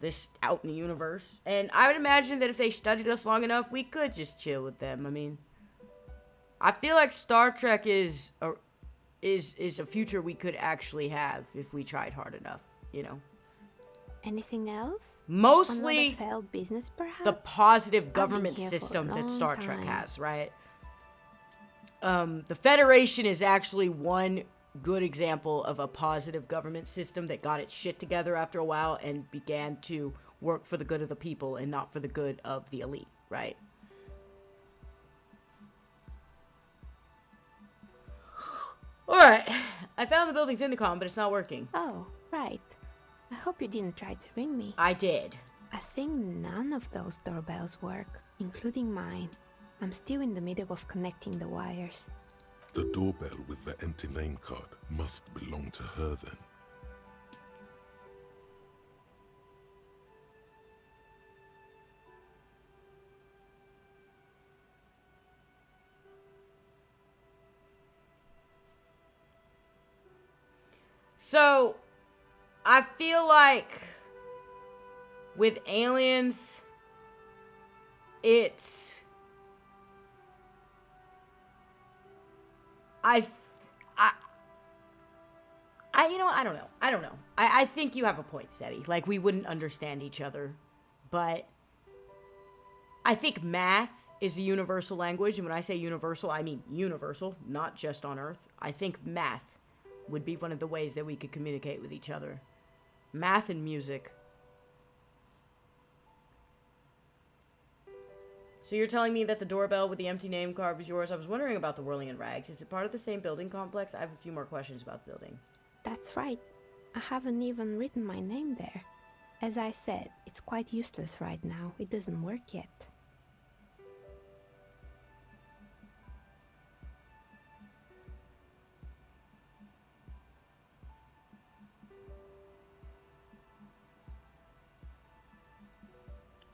this out in the universe. And I would imagine that if they studied us long enough, we could just chill with them. I mean, I feel like Star Trek is a future we could actually have if we tried hard enough. You know. Anything else? Mostly Another failed business, perhaps? the positive government here for a system that long Star Trek time. has, right? The Federation is actually one good example of a positive government system that got its shit together after a while and began to work for the good of the people and not for the good of the elite, right? Alright, I found the building's intercom, but it's not working. Oh, right. I hope you didn't try to ring me. I did. I think none of those doorbells work, including mine. I'm still in the middle of connecting the wires. The doorbell with the empty name card must belong to her then. So, I feel like with aliens, it's... I don't know. I think you have a point, Seti. Like, we wouldn't understand each other. But I think math is a universal language. And when I say universal, I mean universal, not just on Earth. I think math would be one of the ways that we could communicate with each other. Math and music. So you're telling me that the doorbell with the empty name card was yours? I was wondering about the Whirling in Rags. Is it part of the same building complex? I have a few more questions about the building. That's right. I haven't even written my name there. As I said, it's quite useless right now. It doesn't work yet.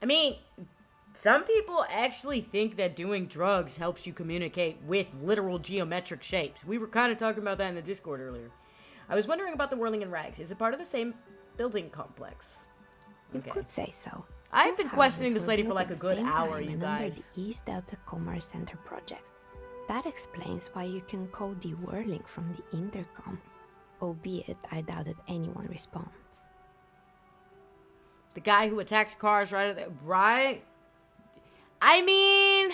I mean, some people actually think that doing drugs helps you communicate with literal geometric shapes. We were kind of talking about that in the Discord earlier. I was wondering about the Whirling in Rags. Is it part of the same building complex? You could say so. I've been Both questioning houses this were lady for built like at a the good same hour, time you and under guys. the East Delta Commerce Center project. That explains why you can call the whirling from the intercom, albeit I doubt that anyone responds. The guy who attacks cars right at the... Right? I mean...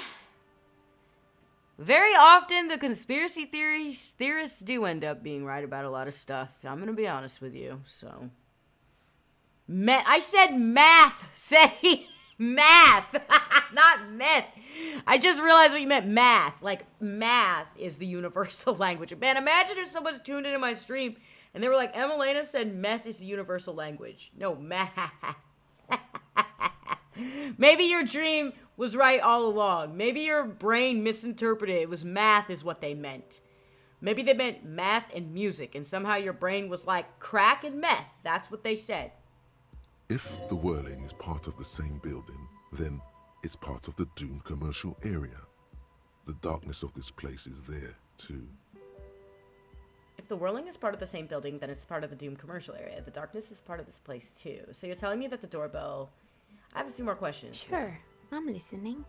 Very often, the conspiracy theorists do end up being right about a lot of stuff. I'm gonna be honest with you, so... I said math! Say math! Not meth! I just realized what you meant, math. Like, math is the universal language. Man, imagine if someone's tuned into my stream and they were like, Emelena said meth is the universal language. No, math. Maybe your dream was right all along. Maybe your brain misinterpreted it. It was math is what they meant. Maybe they meant math and music, and somehow your brain was like crack and meth. That's what they said. If the whirling is part of the same building, then it's part of the Doom commercial area. The darkness of this place is there, too. If the whirling is part of the same building, then it's part of the Doom commercial area. The darkness is part of this place, too. So you're telling me that the doorbell... I have a few more questions. Sure, I'm listening.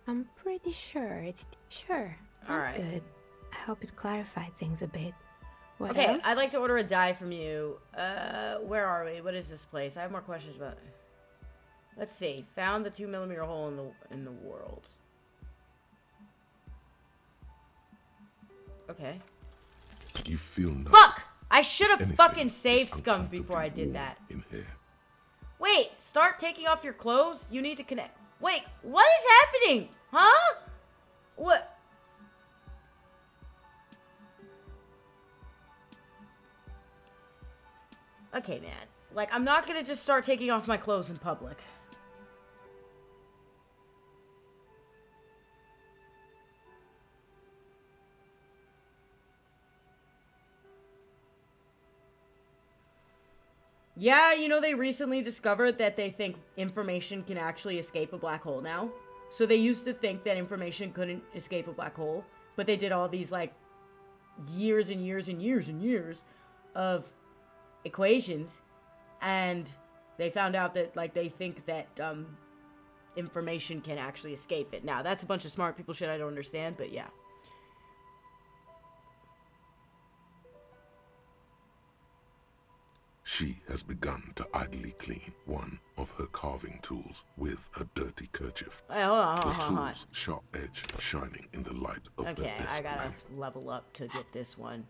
I'm pretty sure it's... Sure, All I'm right. good. I hope it clarified things a bit. What Okay, else? I'd like to order a die from you. Where are we? What is this place? I have more questions about it. Let's see. Found the 2mm hole in the world. Okay. You feel nothing. Fuck! I should have Anything fucking is saved scum uncomfortably before I did warm that. in here. Wait, start taking off your clothes? You need to connect. Wait, what is happening? Huh? What? Okay, man. Like, I'm not gonna just start taking off my clothes in public. Yeah, you know, they recently discovered that they think information can actually escape a black hole now. So they used to think that information couldn't escape a black hole, but they did all these, like, years and years and years and years of equations, and they found out that, like, they think that, information can actually escape it. Now, that's a bunch of smart people shit I don't understand, but yeah. She has begun to idly clean one of her carving tools with a dirty kerchief. Hey, hold on, The hold on. tool's sharp edge shining in the light of the Okay, I desk gotta lamp. level up to get this one.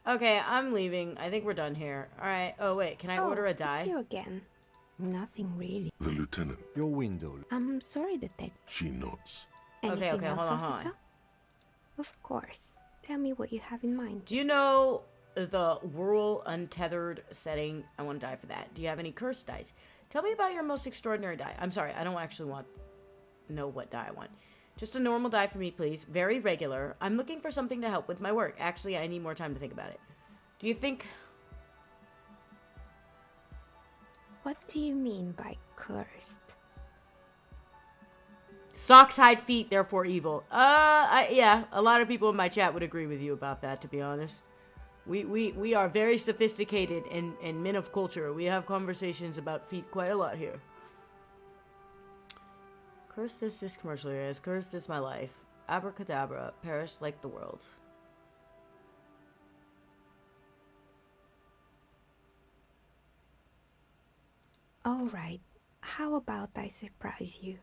Okay, I'm leaving. I think we're done here. Alright. Oh, wait. Can I order a die? It's you again. Nothing really. The lieutenant, Your window. I'm sorry, detective. she nods. Anything okay, else, hold on, hold officer? on. Of course. Tell me what you have in mind. Do you know the rural untethered setting? I want to die for that. Do you have any cursed dice? Tell me about your most extraordinary die. I'm sorry, I don't actually know what die I want. Just a normal die for me, please. Very regular. I'm looking for something to help with my work. Actually, I need more time to think about it. Do you think... What do you mean by cursed? Socks hide feet, therefore evil. Yeah, a lot of people in my chat would agree with you about that, to be honest. We are very sophisticated and men of culture. We have conversations about feet quite a lot here. Cursed is this commercial area, as cursed is my life. Abracadabra, perish like the world. Alright, how about I surprise you?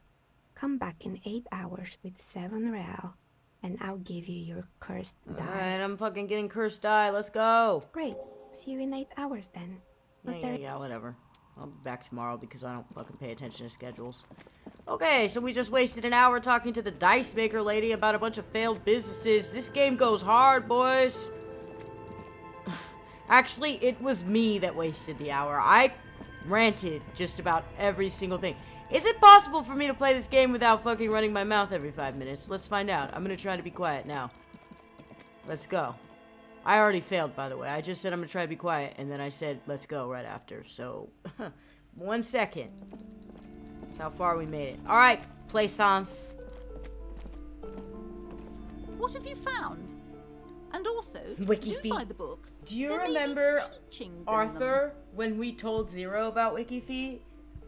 Come back in 8 hours with 7 real, and I'll give you your cursed die. Alright, I'm fucking getting cursed die. Let's go. Great, see you in 8 hours then. Was there Yeah, whatever. I'll be back tomorrow because I don't fucking pay attention to schedules. Okay, so we just wasted an hour talking to the dice maker lady about a bunch of failed businesses. This game goes hard, boys. Actually, it was me that wasted the hour. I ranted just about every single thing. Is it possible for me to play this game without fucking running my mouth every 5 minutes? Let's find out. I'm gonna try to be quiet now. Let's go. I already failed, by the way. I just said I'm gonna try to be quiet, and then I said, let's go right after. So, 1 second. That's how far we made it. Alright, plaisance. What have you found? And also, Wiki do buy feet. the books. Do you There may be remember, teachings in them. Arthur, when we told Zero about WikiFeet?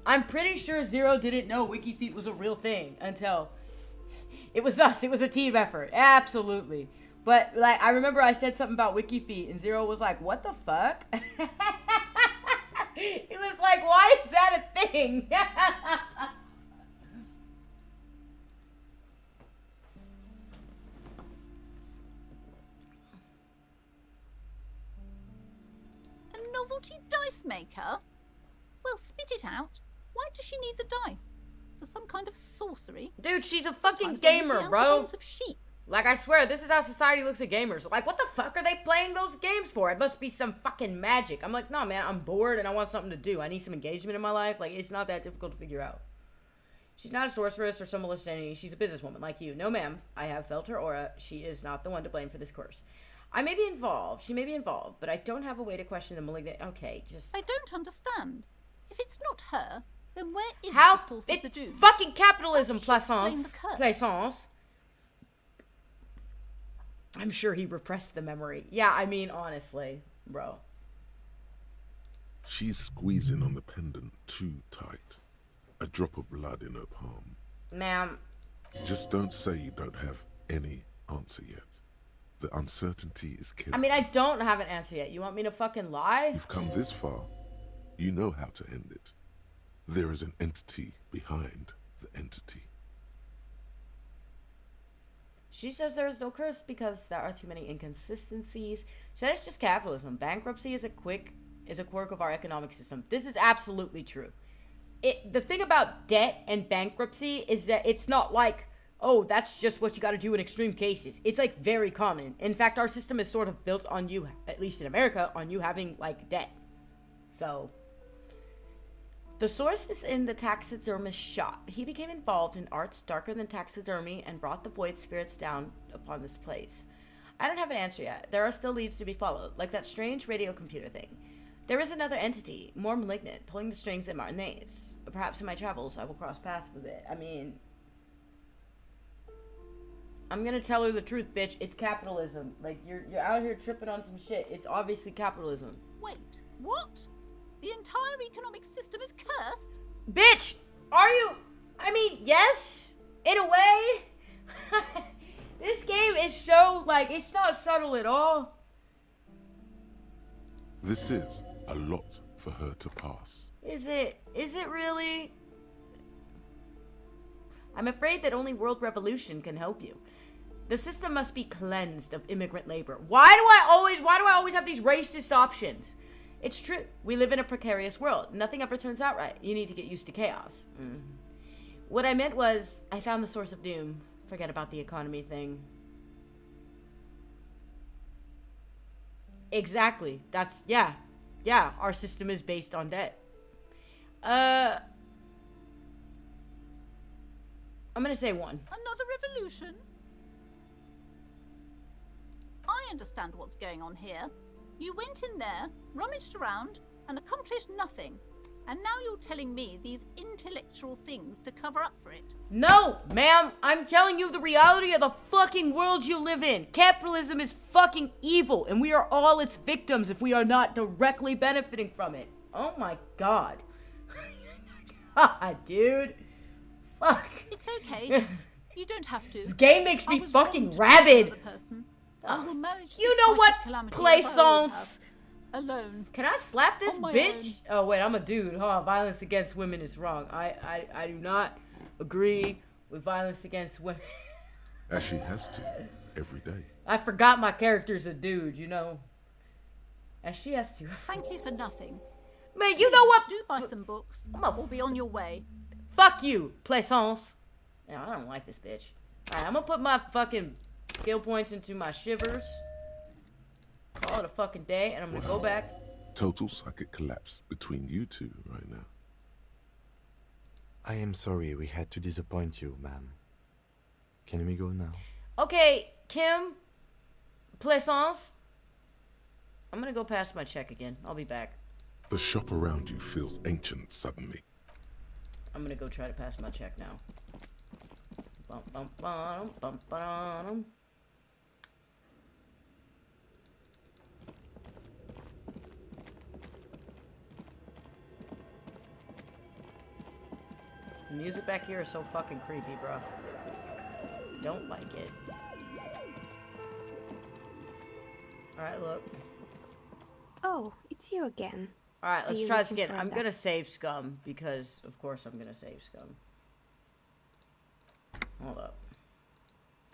I'm pretty sure Zero didn't know WikiFeet was a real thing until it was us. It was a team effort. Absolutely. But, like, I remember I said something about WikiFeet, and Zero was like, what the fuck? It was like, why is that a thing? A novelty dice maker? Well, spit it out. Why does she need the dice? For some kind of sorcery? Dude, she's a fucking Sometimes they use gamer, the bro. bones of sheep. Like, I swear, this is how society looks at gamers. Like, what the fuck are they playing those games for? It must be some fucking magic. I'm like, no, man, I'm bored and I want something to do. I need some engagement in my life. Like, it's not that difficult to figure out. She's not a sorceress or some malicious entity. She's a businesswoman like you. No, ma'am. I have felt her aura. She is not the one to blame for this curse. I may be involved. She may be involved, but I don't have a way to question the malignant. Okay, just... I don't understand. If it's not her, then where is How? the source It's of the doom? fucking capitalism, How does she explain Plaisance. the curse? Plaisance. I'm sure he repressed the memory. Yeah, I mean, honestly, bro. She's squeezing on the pendant too tight. A drop of blood in her palm. Ma'am. Just don't say you don't have any answer yet. The uncertainty is killing. I mean, I don't have an answer yet. You want me to fucking lie? You've come this far. You know how to end it. There is an entity behind the entity. She says there is no curse because there are too many inconsistencies. She said it's just capitalism. Bankruptcy is a quirk of our economic system. This is absolutely true. The thing about debt and bankruptcy is that it's not like, oh, that's just what you got to do in extreme cases. It's like very common. In fact, our system is sort of built on you, at least in America, on you having like debt. So the source is in the taxidermist's shop. He became involved in arts darker than taxidermy and brought the void spirits down upon this place. I don't have an answer yet. There are still leads to be followed, like that strange radio computer thing. There is another entity, more malignant, pulling the strings at Martinez. Perhaps in my travels I will cross paths with it. I mean, I'm gonna tell her the truth, bitch. It's capitalism. Like, you're out here tripping on some shit. It's obviously capitalism. Wait, what? The entire economic system is cursed? Bitch! Are you... I mean, yes, in a way. This game is so, like, it's not subtle at all. This is a lot for her to pass. Is it? Is it really? I'm afraid that only world revolution can help you. The system must be cleansed of immigrant labor. Why do I always have these racist options? It's true. We live in a precarious world. Nothing ever turns out right. You need to get used to chaos. What I meant was, I found the source of doom. Forget about the economy thing. Exactly. That's, yeah. Yeah, our system is based on debt. I'm gonna say 1. Another revolution? I understand what's going on here. You went in there, rummaged around, and accomplished nothing. And now you're telling me these intellectual things to cover up for it. No, ma'am. I'm telling you the reality of the fucking world you live in. Capitalism is fucking evil, and we are all its victims if we are not directly benefiting from it. Oh my god. God, dude. Fuck. It's okay. You don't have to. This game makes I me was fucking wrong to rabid. trust another person. I will manage You this know what, psychic calamity as I always Plaisance? have. Alone. Can I slap this On my bitch? Oh wait, I'm a dude. Huh? Violence against women is wrong. I do not agree with violence against women. As she has to, every day. I forgot my character's a dude, you know. And she has to. Thank you for nothing. Man, you know what? Do buy some books, a- or be on your way. Fuck you, Plaisance. Yeah, I don't like this bitch. Alright, I'm gonna put my fucking skill points into my shivers. Call it a fucking day, and I'm gonna go back. Total psychic collapse between you two right now. I am sorry we had to disappoint you, ma'am. Can we go now? Okay, Kim, Plaisance. I'm gonna go past my check again. I'll be back. The shop around you feels ancient suddenly. I'm gonna go try to pass my check now. Bum, bum, bum, bum, bum. music back here is so fucking creepy, bro. Don't like it. Alright, look. Oh, it's you again. Alright, Are let's you try this looking again. for I'm that? gonna save Scum, because of course I'm gonna save Scum. Hold up.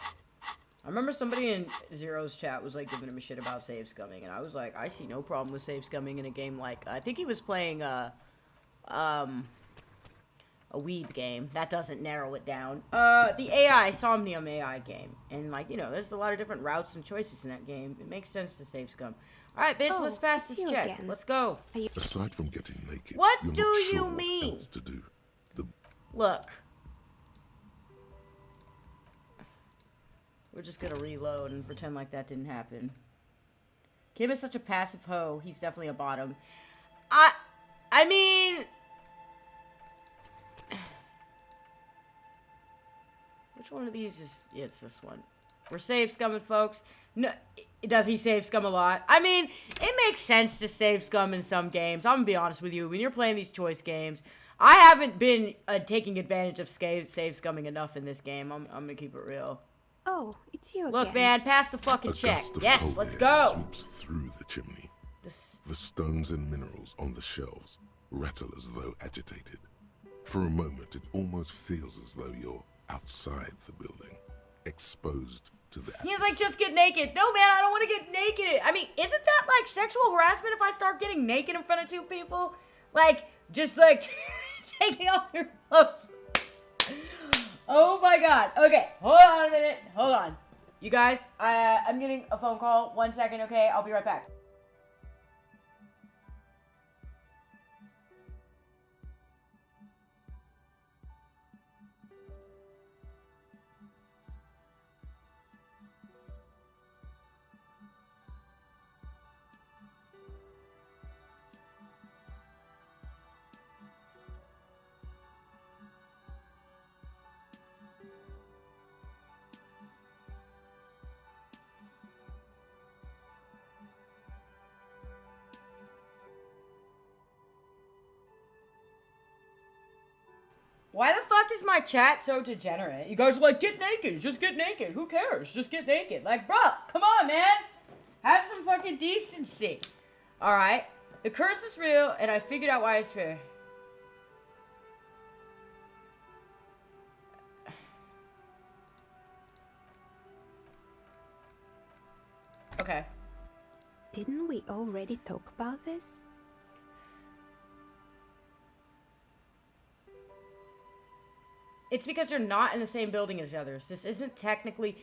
I remember somebody in Zero's chat was like giving him a shit about save scumming, and I was like, I see no problem with save scumming in a game like, I think he was playing a weeb game. That doesn't narrow it down. The AI, Somnium AI game. And like, you know, there's a lot of different routes and choices in that game. It makes sense to save scum. Alright, bitch, Oh, let's pass it's this you check. again. Let's go. Aside from getting naked, What you're do not you sure mean? what else to do. The Look. We're just gonna reload and pretend like that didn't happen. Kim is such a passive hoe. He's definitely a bottom. I mean... Which one of these is... Yeah, it's this one. We're save scumming, folks. No, does he save scum a lot? I mean, it makes sense to save scum in some games. I'm gonna be honest with you. When you're playing these choice games, I haven't been taking advantage of save scumming enough in this game. I'm gonna keep it real. Oh, it's you Look, again. man, pass the fucking a check. gust of Yes, cold let's air go. sweeps through the chimney. This... The stones and minerals on the shelves rattle as though agitated. For a moment, it almost feels as though you're outside the building, exposed to the He's like, just get naked. No, man, I don't want to get naked. I mean, isn't that like sexual harassment if I start getting naked in front of two people? Like, just like taking off your clothes. Oh my god. Okay, hold on a minute. Hold on. You guys, I'm getting a phone call. 1 second, okay? I'll be right back. Why the fuck is my chat so degenerate? You guys are like, get naked. Just get naked. Who cares? Just get naked. Like, bro, come on, man. Have some fucking decency. Alright. The curse is real, and I figured out why it's fair. Okay. Didn't we already talk about this? It's because you're not in the same building as the others. This isn't technically...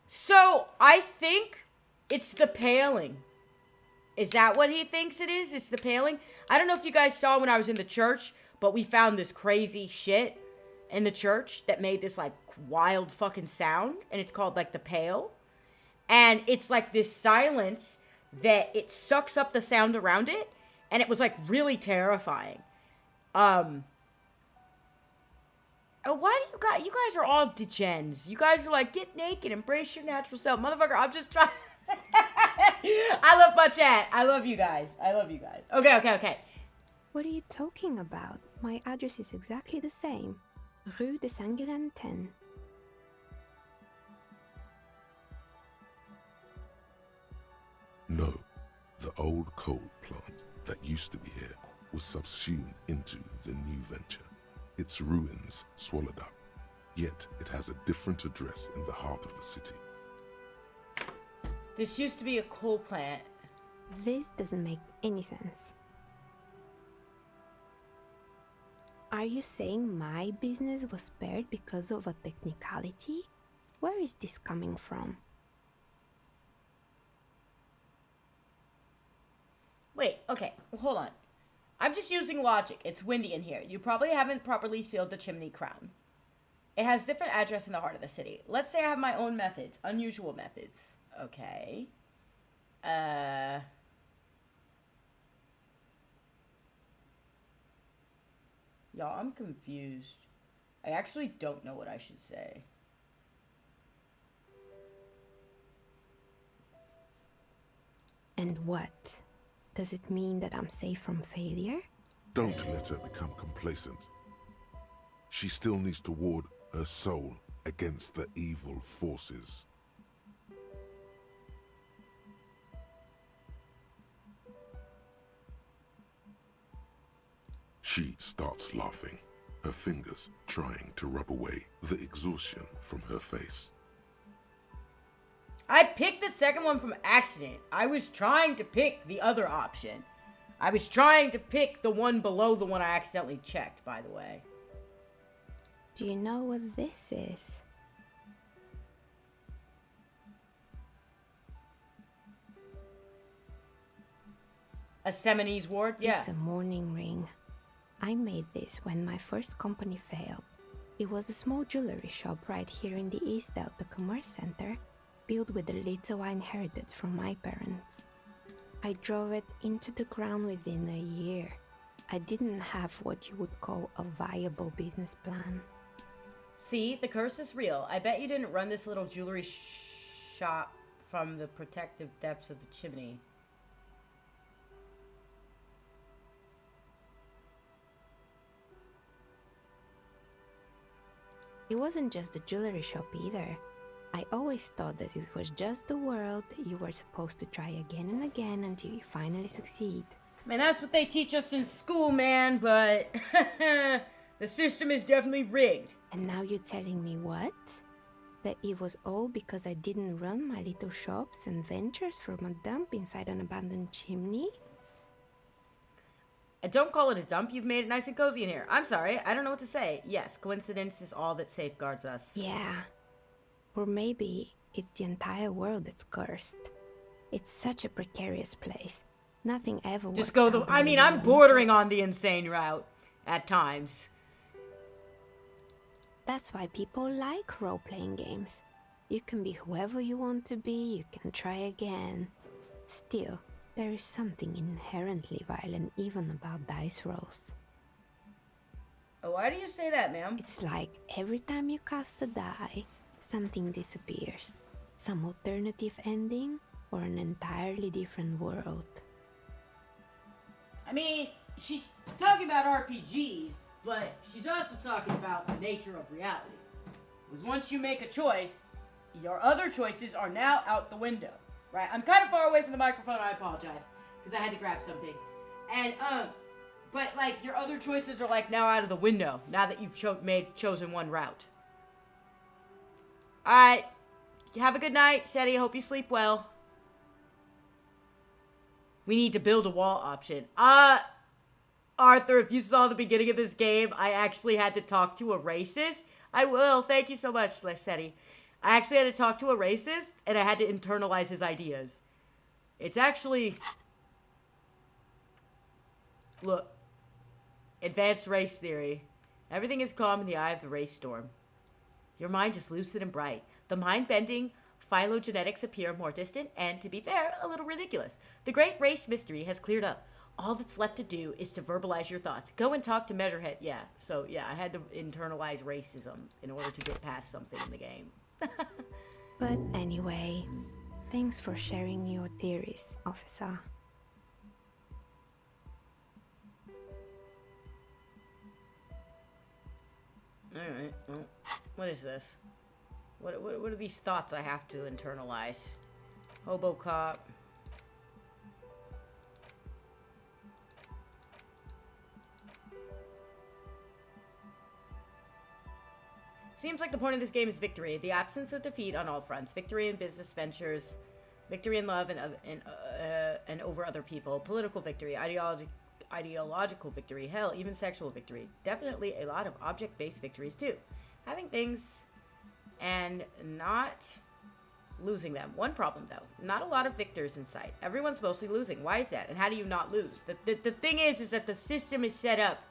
So, I think it's the paling. Is that what he thinks it is? It's the paling? I don't know if you guys saw when I was in the church, but we found this crazy shit in the church that made this, like, wild fucking sound. And it's called, like, the pale. And it's, like, this silence that it sucks up the sound around it. And it was, like, really terrifying. Oh, why do you guys are all degens. You guys are like, get naked, embrace your natural self. Motherfucker, I'm just trying. I love my chat. I love you guys. I love you guys. Okay. What are you talking about? My address is exactly the same. Rue de Saint-Guérin 10. No, the old coal plant that used to be here was subsumed into the new venture. Its ruins swallowed up, yet it has a different address in the heart of the city. This used to be a coal plant. This doesn't make any sense. Are you saying my business was spared because of a technicality? Where is this coming from? Wait, okay, hold on. I'm just using logic. It's windy in here. You probably haven't properly sealed the chimney crown. It has different address in the heart of the city. Let's say I have my own methods. Unusual methods. Okay. Y'all, I'm confused. I actually don't know what I should say. And what? Does it mean that I'm safe from failure? Don't let her become complacent. she still needs to ward her soul against the evil forces. She starts laughing, her fingers trying to rub away the exhaustion from her face. I picked the second one from accident. I was trying to pick the other option. I was trying to pick the one below the one I accidentally checked, by the way. Do you know what this is? A Seminese ward? Yeah. It's a mourning ring. I made this when my first company failed. It was a small jewelry shop right here in the East Delta Commerce Center, built with the little I inherited from my parents. I drove it into the ground within a year. I didn't have what you would call a viable business plan. See, the curse is real. I bet you didn't run this little jewelry shop from the protective depths of the chimney. It wasn't just a jewelry shop either. I always thought that it was just the world you were supposed to try again and again until you finally succeed. Man, that's what they teach us in school, man, but the system is definitely rigged. And now you're telling me what? That it was all because I didn't run my little shops and ventures from a dump inside an abandoned chimney? And don't call it a dump. You've made it nice and cozy in here. I'm sorry. I don't know what to say. Yes, coincidence is all that safeguards us. Yeah. Or maybe it's the entire world that's cursed. It's such a precarious place. Nothing ever works. Just go the... I mean, I'm bordering on the insane route at times. That's why people like role-playing games. You can be whoever you want to be, you can try again. Still, there is something inherently violent even about dice rolls. Why do you say that, ma'am? It's like every time you cast a die, something disappears. Some alternative ending, or an entirely different world. I mean, she's talking about RPGs, but she's also talking about the nature of reality. Because once you make a choice, your other choices are now out the window. Right? I'm kind of far away from the microphone, I apologize. Because I had to grab something. And, but, like, your other choices are, like, now out of the window. Now that you've chosen one route. Alright. Have a good night, Seti. Hope you sleep well. We need to build a wall option. Arthur, if you saw the beginning of this game, I actually had to talk to a racist. I will. Thank you so much, Seti. I actually had to talk to a racist, and I had to internalize his ideas. It's actually... Look. Advanced race theory. Everything is calm in the eye of the race storm. Your mind is lucid and bright. The mind-bending phylogenetics appear more distant and, to be fair, a little ridiculous. The great race mystery has cleared up. All that's left to do is to verbalize your thoughts. Go and talk to Measurehead. Yeah, so, yeah, I had to internalize racism in order to get past something in the game. But anyway, thanks for sharing your theories, officer. Alright, well, what is this? What are these thoughts I have to internalize? Hobo cop. Seems like the point of this game is victory. The absence of defeat on all fronts. Victory in business ventures. Victory in love and over other people. Political victory. Ideological victory. Hell, even sexual victory. Definitely a lot of object-based victories too. Having things and not losing them. One problem though. Not a lot of victors in sight. Everyone's mostly losing. Why is that? And how do you not lose? The thing is that the system is set up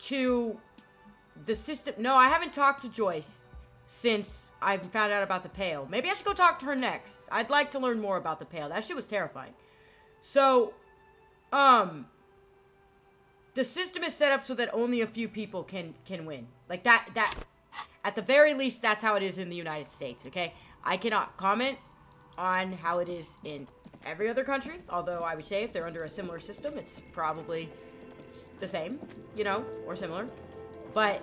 to... The system... No, I haven't talked to Joyce since I found out about the Pale. Maybe I should go talk to her next. I'd like to learn more about the Pale. That shit was terrifying. So, the system is set up so that only a few people can win. Like, that, at the very least, that's how it is in the United States, okay? I cannot comment on how it is in every other country, although I would say if they're under a similar system, it's probably the same, you know, or similar. But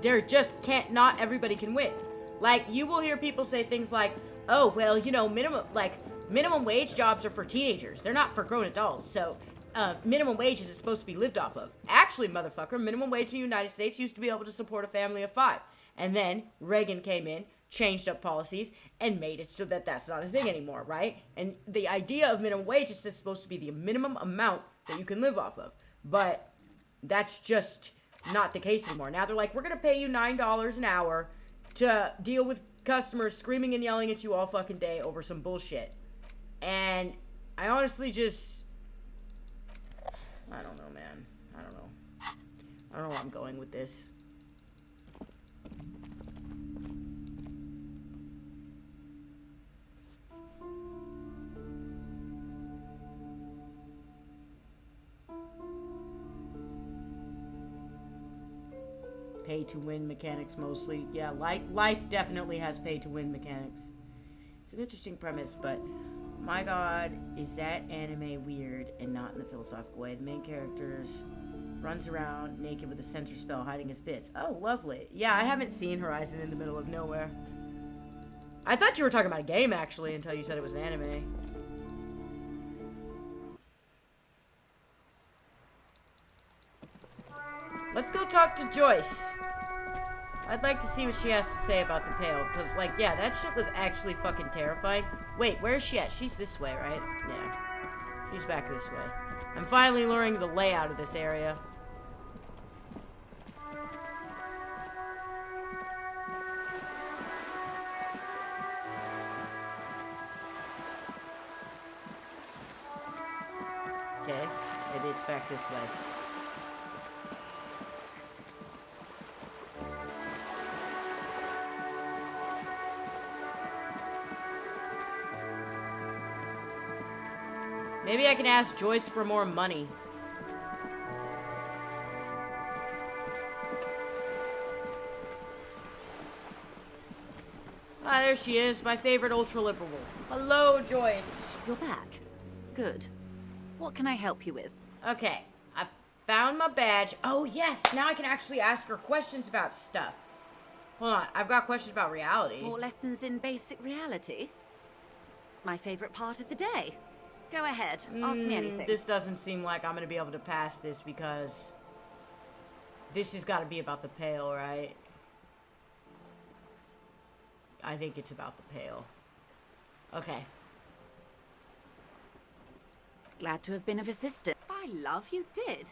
there just can't, not everybody can win. Like, you will hear people say things like, oh, well, you know, minimum wage jobs are for teenagers. They're not for grown adults. So, minimum wage is supposed to be lived off of. Actually, motherfucker, minimum wage in the United States used to be able to support a family of 5. And then Reagan came in, changed up policies, and made it so that that's not a thing anymore, right? And the idea of minimum wage is supposed to be the minimum amount that you can live off of. But that's just not the case anymore. Now they're like, we're going to pay you $9 an hour to deal with customers screaming and yelling at you all fucking day over some bullshit. And I honestly just... I don't know, man. I don't know. I don't know where I'm going with this. Pay to win mechanics mostly. Yeah, life definitely has pay to win mechanics. It's an interesting premise, but my god, is that anime weird and not in the philosophical way. The main character runs around naked with a censor spell hiding his bits. Oh, lovely. Yeah, I haven't seen Horizon in the Middle of Nowhere. I thought you were talking about a game, actually, until you said it was an anime. Let's go talk to Joyce. I'd like to see what she has to say about the pail. Because, like, yeah, that shit was actually fucking terrifying. Wait, where is she at? She's this way, right? Yeah. She's back this way. I'm finally learning the layout of this area. Okay. Maybe it's back this way. Maybe I can ask Joyce for more money. Ah, there she is, my favorite ultra-liberal. Hello, Joyce. You're back. Good. What can I help you with? Okay, I found my badge. Oh, yes, now I can actually ask her questions about stuff. Hold on, I've got questions about reality. More lessons in basic reality? My favorite part of the day. Go ahead, ask me anything. This doesn't seem like I'm gonna be able to pass this because this has got to be about the pail, right? I think it's about the pail. Okay. Glad to have been of assistance. By love, you did.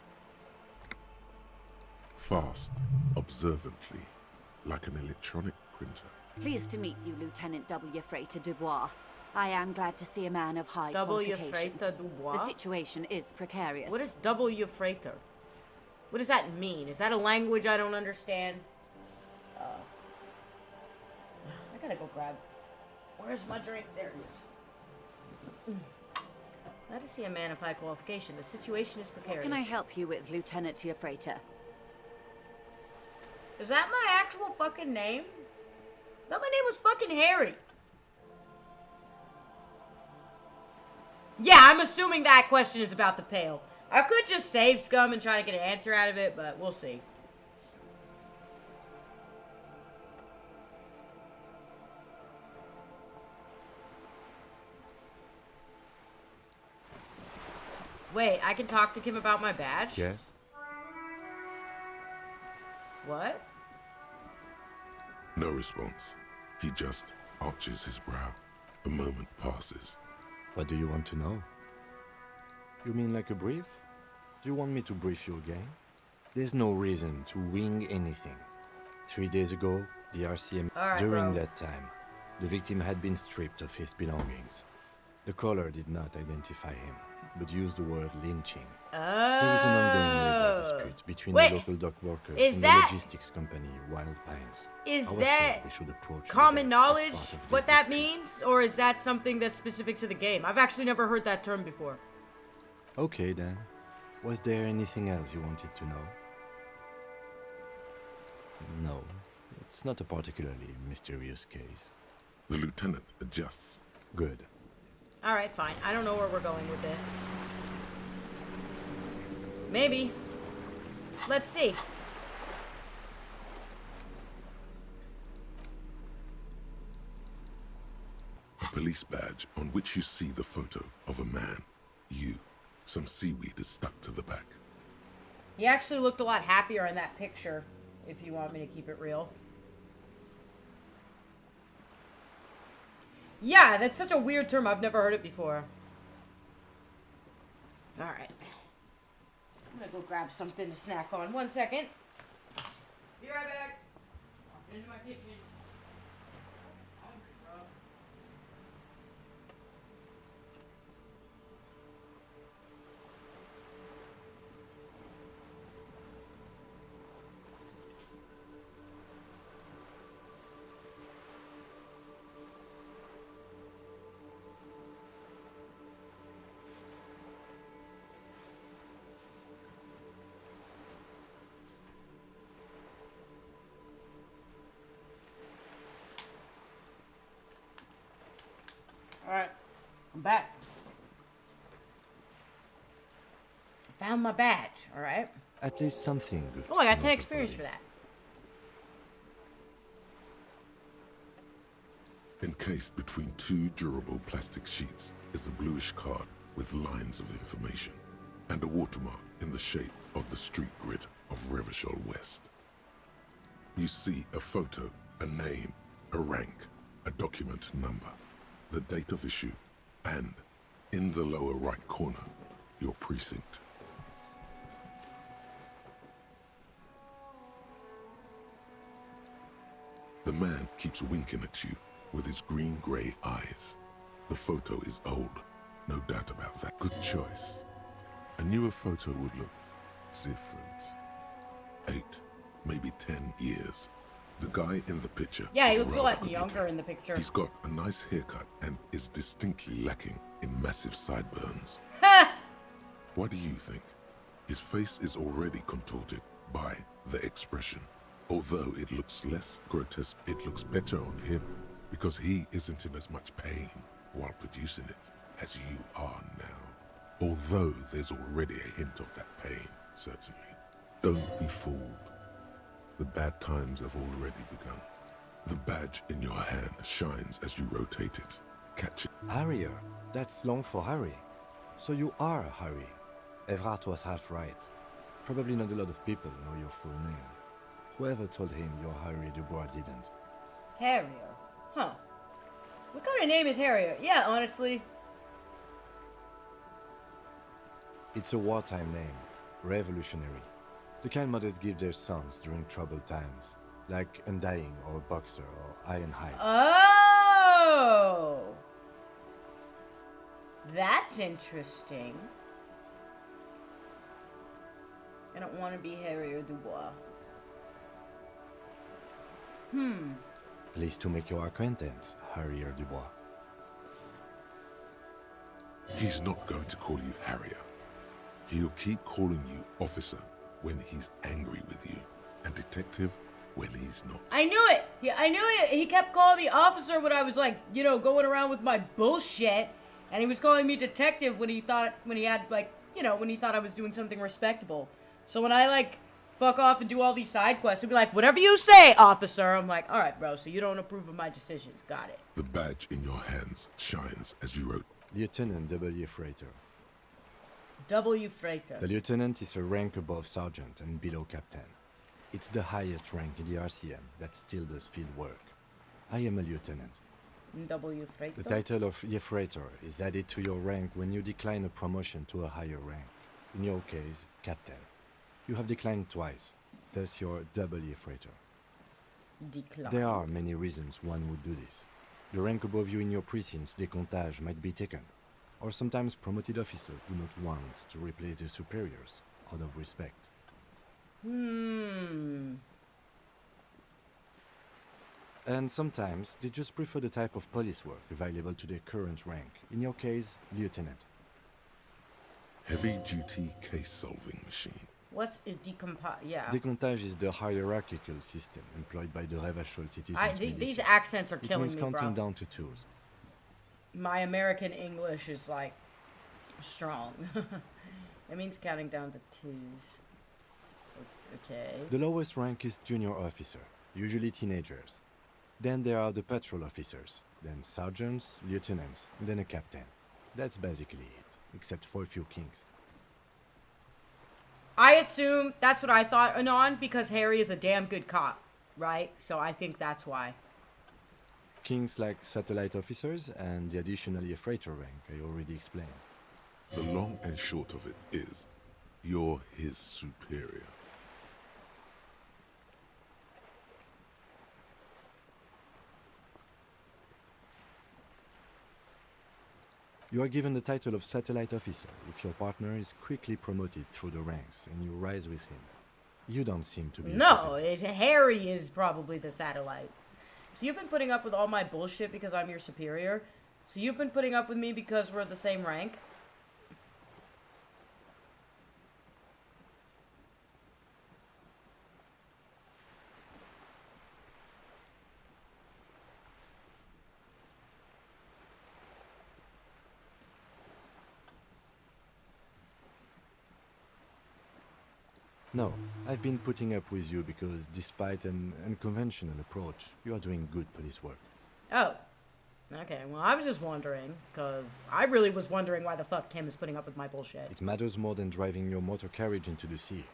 Fast, observantly, like an electronic printer. Pleased to meet you, Lieutenant W. Freighter Dubois. I am glad to see a man of high W. qualification. Freighter Dubois? The situation is precarious. What is W. Freighter? What does that mean? Is that a language I don't understand? I gotta go grab... Where's my drink? There it is. Glad to see a man of high qualification. The situation is precarious. What can I help you with, Lieutenant Freighter? Is that my actual fucking name? I thought my name was fucking Harry. Yeah, I'm assuming that question is about the pail. I could just save scum and try to get an answer out of it, but we'll see. Wait, I can talk to Kim about my badge? Yes? What? No response. He just arches his brow. A moment passes. What do you want to know? You mean like a brief? Do you want me to brief you again? There's no reason to wing anything. 3 days ago, the RCM... Alright, During bro. that time, the victim had been stripped of his belongings. The caller did not identify him, but used the word lynching. There is an ongoing labor dispute between Wait, the local dock workers is and that- the logistics company Wild Pines. Is I was that told we should approach common the death as knowledge part of what this that dispute. means? Or is that something that's specific to the game? I've actually never heard that term before. Okay then. Was there anything else you wanted to know? No, it's not a particularly mysterious case. The lieutenant adjusts. Good. Alright, fine. I don't know where we're going with this. Maybe. Let's see. A police badge on which you see the photo of a man. You. Some seaweed is stuck to the back. He actually looked a lot happier in that picture, if you want me to keep it real. Yeah, that's such a weird term. I've never heard it before. Alright. I'm gonna go grab something to snack on. 1 second. Be right back. I'll get into my kitchen. Hungry, bro. Alright, I'm back. I found my badge, alright? At least something good. Oh, I got to 10 know experience for before that. Encased between two durable plastic sheets is a bluish card with lines of information and a watermark in the shape of the street grid of Revachol West. You see a photo, a name, a rank, a document number, the date of issue, and, in the lower right corner, your precinct. The man keeps winking at you with his green-gray eyes. The photo is old, no doubt about that. Good choice. A newer photo would look different. 8, maybe 10 years. The guy in the picture. Yeah, he is looks a rather lot good younger looking. in the picture. He's got a nice haircut and is distinctly lacking in massive sideburns. Ha! What do you think? His face is already contorted by the expression. Although it looks less grotesque, it looks better on him because he isn't in as much pain while producing it as you are now. Although there's already a hint of that pain, certainly. Don't be fooled. The bad times have already begun. The badge in your hand shines as you rotate it. Catch it. Harrier. That's long for Harry. So you are Harry. Evrard was half right. Probably not a lot of people know your full name. Whoever told him you're Harry Dubois didn't. Harrier. Huh. What kind of name is Harrier? Yeah, honestly. It's a wartime name. Revolutionary. The kind mothers give their sons during troubled times. Like Undying or Boxer or Ironhide. Oh! That's interesting. I don't want to be Harrier Dubois. Pleased to make your acquaintance, Harrier Dubois. He's not going to call you Harrier. He'll keep calling you officer when he's angry with you, and detective when he's not. I knew it! Yeah, I knew it! He kept calling me officer when I was like, you know, going around with my bullshit. And he was calling me detective when he thought, when he had like, you know, when he thought I was doing something respectable. So when I like, fuck off and do all these side quests, he'd be like, whatever you say, officer. I'm like, alright bro, so you don't approve of my decisions. Got it. The badge in your hands shines as you wrote. Lieutenant W. Freighter. W. Freighter. The lieutenant is a rank above sergeant and below captain. It's the highest rank in the RCM that still does field work. I am a lieutenant. W. Freighter. The title of Freighter is added to your rank when you decline a promotion to a higher rank. In your case, captain. You have declined twice, thus you're W. Freighter. Decline. There are many reasons one would do this. The rank above you in your precinct's décomptage might be taken, or sometimes promoted officers do not want to replace their superiors out of respect. And sometimes they just prefer the type of police work available to their current rank. In your case, lieutenant. Heavy-duty case-solving machine. What's a decompose? Yeah. Décomptage is the hierarchical system employed by the Revachol citizens. These accents are It killing means me, counting bro. down to twos. My American English is like strong. It means counting down to twos. Or Okay. The lowest rank is junior officer, usually teenagers. Then there are the patrol officers, then sergeants, lieutenants, and then a captain. That's basically it, except for a few kings. I assume that's what I thought, Anon, because Harry is a damn good cop, right? So I think that's why. Kings like satellite officers and the additionally a freighter rank I already explained. The long and short of it is, you're his superior. You are given the title of satellite officer if your partner is quickly promoted through the ranks and you rise with him. You don't seem to be. No, Harry is probably the satellite. So you've been putting up with all my bullshit because I'm your superior? So you've been putting up with me because we're the same rank? No, I've been putting up with you because despite an unconventional approach, you are doing good police work. Oh. Okay, well, I was just wondering, because I really was wondering why the fuck Kim is putting up with my bullshit. It matters more than driving your motor carriage into the sea.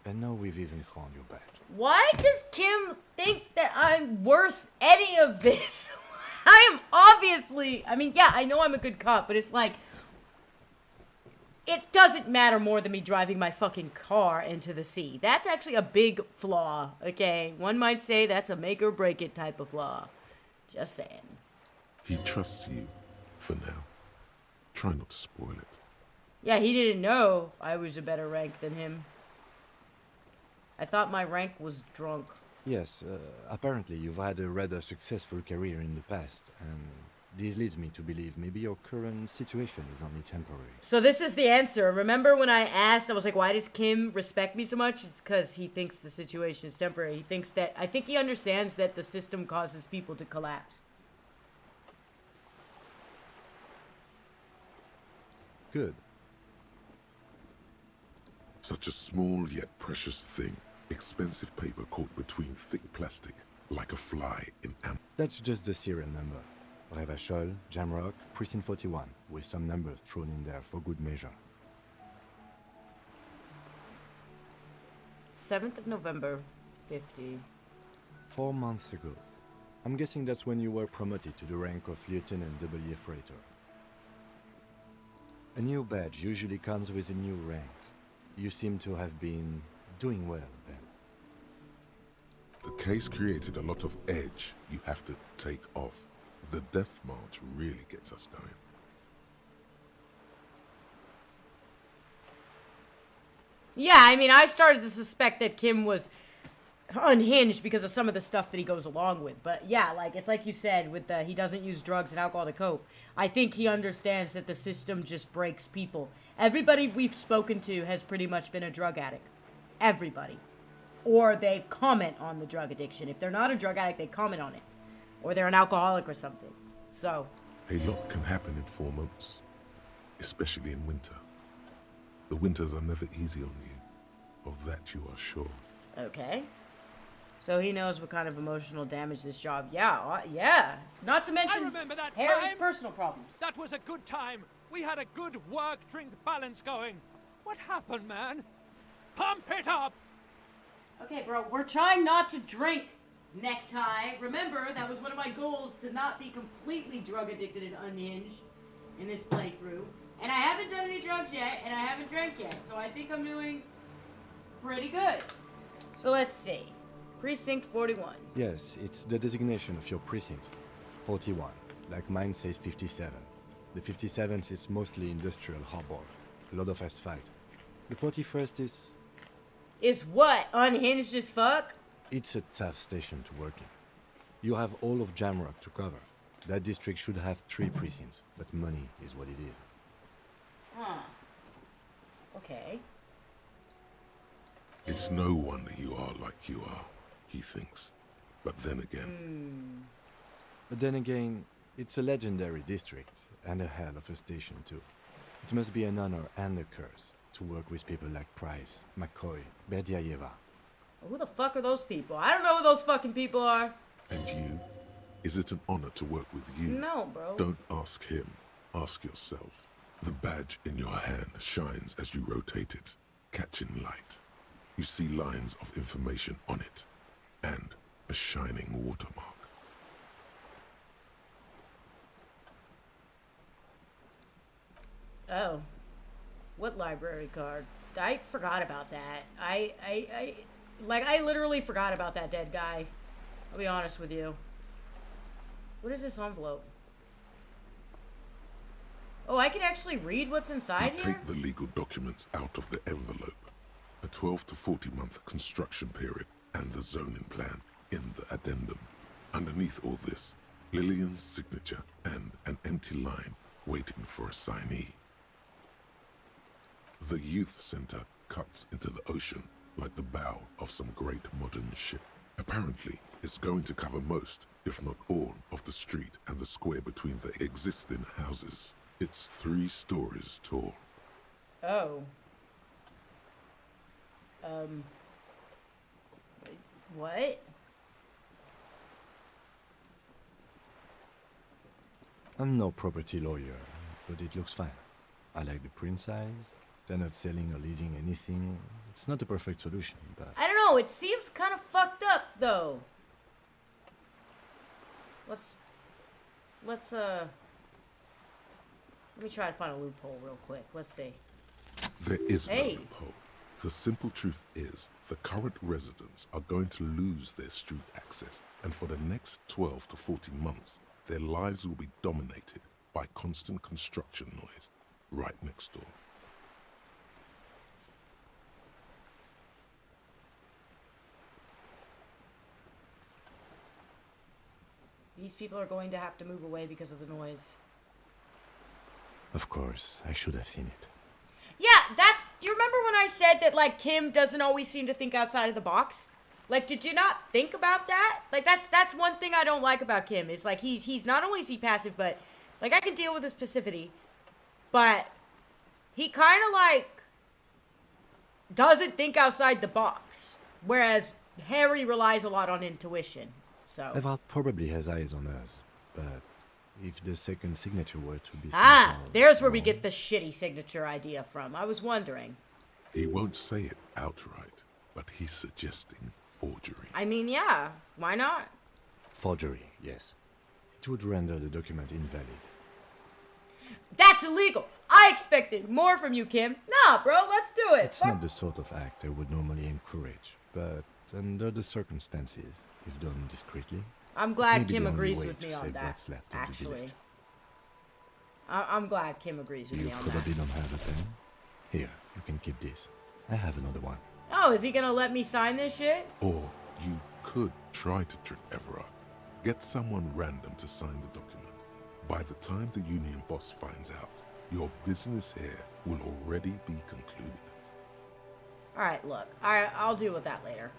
And now we've even found your badge. Why does Kim think that I'm worth any of this? I am obviously, I mean, yeah, I know I'm a good cop, but it's like, it doesn't matter more than me driving my fucking car into the sea. That's actually a big flaw, okay? One might say that's a make or break it type of flaw. Just saying. He trusts you, for now. Try not to spoil it. Yeah, he didn't know I was a better rank than him. I thought my rank was drunk. Yes, apparently you've had a rather successful career in the past, and this leads me to believe maybe your current situation is only temporary. So this is the answer. Remember when I asked, I was like, why does Kim respect me so much? It's because he thinks the situation is temporary. He thinks that, I think he understands that the system causes people to collapse. Good. Such a small yet precious thing. Expensive paper caught between thick plastic, like a fly in amber. That's just the serial number. Revachol, Jamrock, Precinct 41, with some numbers thrown in there for good measure. 7th of November, 50. 4 months ago. I'm guessing that's when you were promoted to the rank of Lieutenant W. Freighter. A new badge usually comes with a new rank. You seem to have been doing well then. The case created a lot of edge you have to take off. The death march really gets us going. Yeah, I mean, I started to suspect that Kim was unhinged because of some of the stuff that he goes along with. But yeah, like, it's like you said, with the, he doesn't use drugs and alcohol to cope. I think he understands that the system just breaks people. Everybody we've spoken to has pretty much been a drug addict. Everybody. Or they comment on the drug addiction. If they're not a drug addict, they comment on it. Or they're an alcoholic or something. So. A lot can happen in 4 months. Especially in winter. The winters are never easy on you. Of that you are sure. Okay. So he knows what kind of emotional damage this job. Yeah, yeah. Not to mention I remember that Harry's time. personal problems. That was a good time. We had a good work-drink balance going. What happened, man? Pump it up! Okay, bro, we're trying not to drink. Necktie. Remember, that was one of my goals, to not be completely drug addicted and unhinged in this playthrough. And I haven't done any drugs yet, and I haven't drank yet. So I think I'm doing pretty good. So let's see. Precinct 41. Yes, it's the designation of your precinct. 41. Like mine says 57. The 57th is mostly industrial harbor. A lot of asphalt. The 41st is... Is what? Unhinged as fuck? It's a tough station to work in. You have all of Jamrock to cover. That district should have 3 precincts, but money is what it is. Huh. Okay. It's no wonder you are like you are, he thinks. But then again... But then again, it's a legendary district, and a hell of a station too. It must be an honor and a curse. to work with people like Price, McCoy, Berdiaeva. Who the fuck are those people? I don't know who those fucking people are. And you? Is it an honor to work with you? No, bro. Don't ask him. Ask yourself. The badge in your hand shines as you rotate it, catching light. You see lines of information on it, and a shining watermark. Oh. What library card? I forgot about that. I literally forgot about that dead guy. I'll be honest with you. What is this envelope? Oh, I can actually read what's inside You here? take the legal documents out of the envelope. A 12 to 40 month construction period and the zoning plan in the addendum. Underneath all this, Lillian's signature and an empty line waiting for a signee. The youth center cuts into the ocean like the bow of some great modern ship. Apparently, it's going to cover most, if not all, of the street and the square between the existing houses. It's 3 stories tall. Oh. What? I'm no property lawyer, but it looks fine. I like the print size. They're not selling or leasing anything. It's not a perfect solution, but... I don't know, it seems kind of fucked up, though. Let's, let me try to find a loophole real quick. Let's see. There is no Hey. loophole. The simple truth is, the current residents are going to lose their street access, and for the next 12 to 14 months, their lives will be dominated by constant construction noise right next door. These people are going to have to move away because of the noise. Of course, I should have seen it. Yeah, do you remember when I said that, like, Kim doesn't always seem to think outside of the box? Like, did you not think about that? Like, that's one thing I don't like about Kim, is, like, he's not only is he passive, but, like, I can deal with his passivity, but he kind of, like, doesn't think outside the box, whereas Harry relies a lot on intuition, so... Eval probably has eyes on us, but if the second signature were to be... Ah, somehow there's where we wrong- get the shitty signature idea from. I was wondering. He won't say it outright, but he's suggesting forgery. I mean, yeah, why not? Forgery, yes. It would render the document invalid. That's illegal. I expected more from you, Kim. Nah, bro, let's do it. It's not the sort of act I would normally encourage, but under the circumstances, if done discreetly... I'm it glad may be Kim the only agrees way with to me on save that, what's left of the actually. village. I'm glad Kim agrees with You me on probably that. don't have a pen. Here, you can keep this. I have another one. Oh, is he gonna let me sign this shit? Or you could try to trick Everard. Get someone random to sign the document. By the time the union boss finds out, your business here will already be concluded. Alright, look. I'll deal with that later.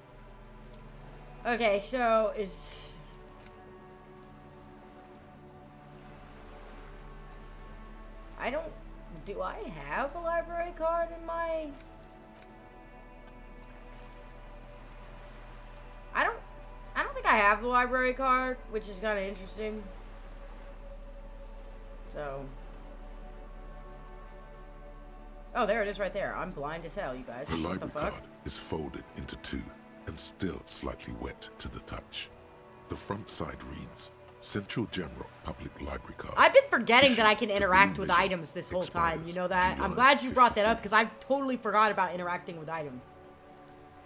Okay, so is... Do I have a library card in my... I don't think I have the library card, which is kind of interesting. So... Oh, there it is right there. I'm blind as hell, you guys. The What the library fuck? card is folded into 2 and still slightly wet to the touch. The front side reads, Central General Public Library Card. I've been forgetting that I Issued can to interact Blue with Vision. items this whole time. You Expires know that? I'm July glad you brought that up 54. because I totally forgot about interacting with items.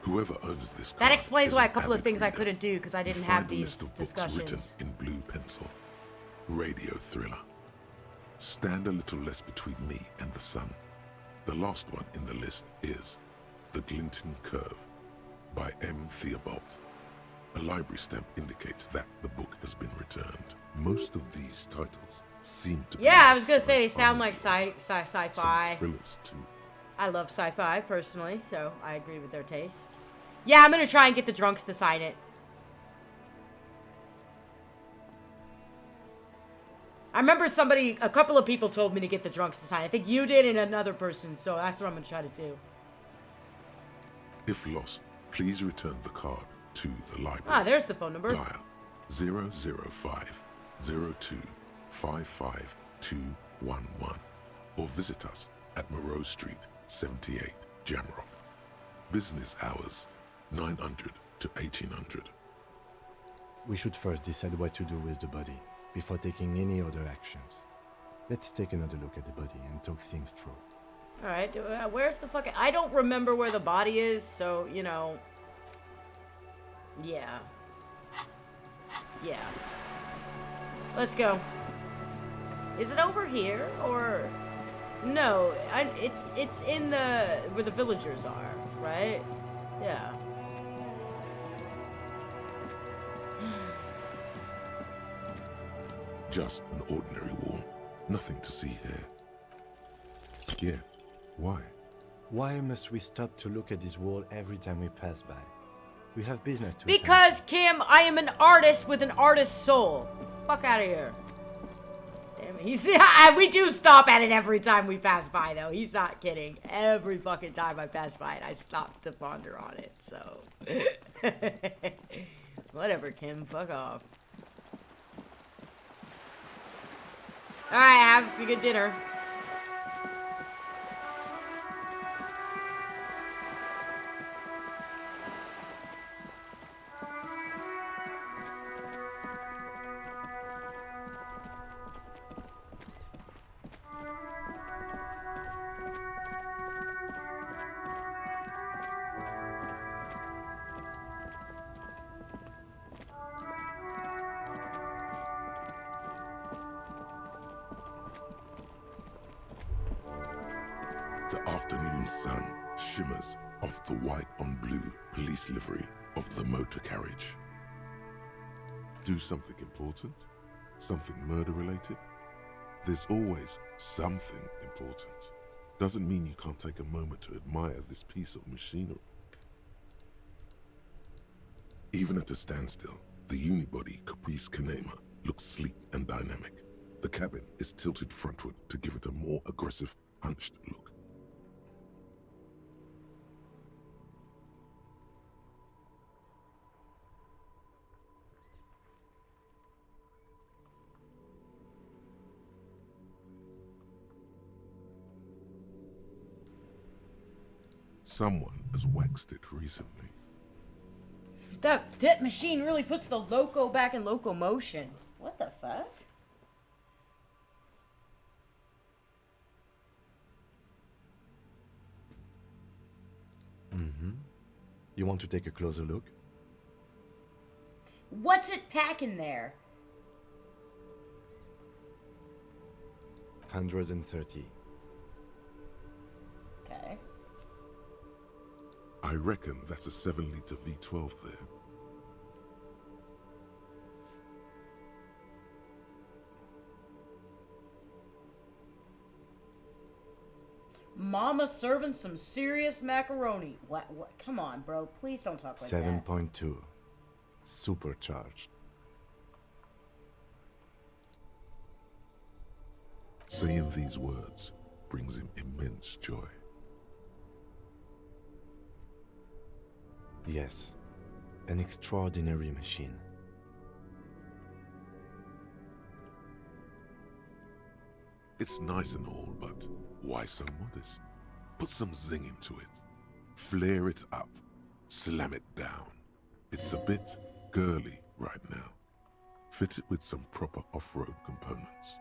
Whoever owns this card That explains is why a an couple of avid things I reader. couldn't do because I You didn't find have a these list of books written discussions. in blue pencil. Radio thriller. Stand a little less between me and the sun. The last one in the list is The Glinting Curve by M. Theobald. A library stamp indicates that the book has been returned. Most of these titles seem to be... Yeah, I was gonna say they sci-fi. sound like sci-fi. Some thrillers too. I love sci-fi personally, so I agree with their taste. Yeah, I'm gonna try and get the drunks to sign it. I remember a couple of people told me to get the drunks to sign. I think you did and another person, so that's what I'm gonna try to do. If lost, please return the card to the library. Ah, there's the phone number. Dial 005 02 55 211 or visit us at Moreau Street, 78, Jamrock. Business hours, 900 to 1800. We should first decide what to do with the body before taking any other actions. Let's take another look at the body and talk things through. Alright, where's the fucking... I don't remember where the body is, so, you know... Yeah. Yeah. Let's go. Is it over here, or... No, it's in the... where the villagers are, right? Yeah. Just an ordinary wall. Nothing to see here. Yeah, why? Why must we stop to look at this wall every time we pass by? We have business to Because, Kim, I am an artist with an artist's soul. Fuck out of here. Damn it. We do stop at it every time we pass by, though. He's not kidding. Every fucking time I pass by it, I stop to ponder on it, so... Whatever, Kim. Fuck off. Alright, have a good dinner. The afternoon sun shimmers off the white on blue police livery of the motor carriage. Do something important? Something murder-related? There's always something important. Doesn't mean you can't take a moment to admire this piece of machinery. Even at a standstill, the unibody Caprice Kanema looks sleek and dynamic. The cabin is tilted frontward to give it a more aggressive, hunched look. Someone has waxed it recently. That machine really puts the loco back in locomotion. What the fuck? Mm-hmm. You want to take a closer look? What's it packing there? 130. Okay. I reckon that's a 7-liter V12 there. Mama serving some serious macaroni. What? Come on, bro. Please don't talk like that. 7.2. Supercharged. Saying these words brings him immense joy. Yes. An extraordinary machine. It's nice and all, but why so modest? Put some zing into it. Flare it up. Slam it down. It's a bit girly right now. Fit it with some proper off-road components.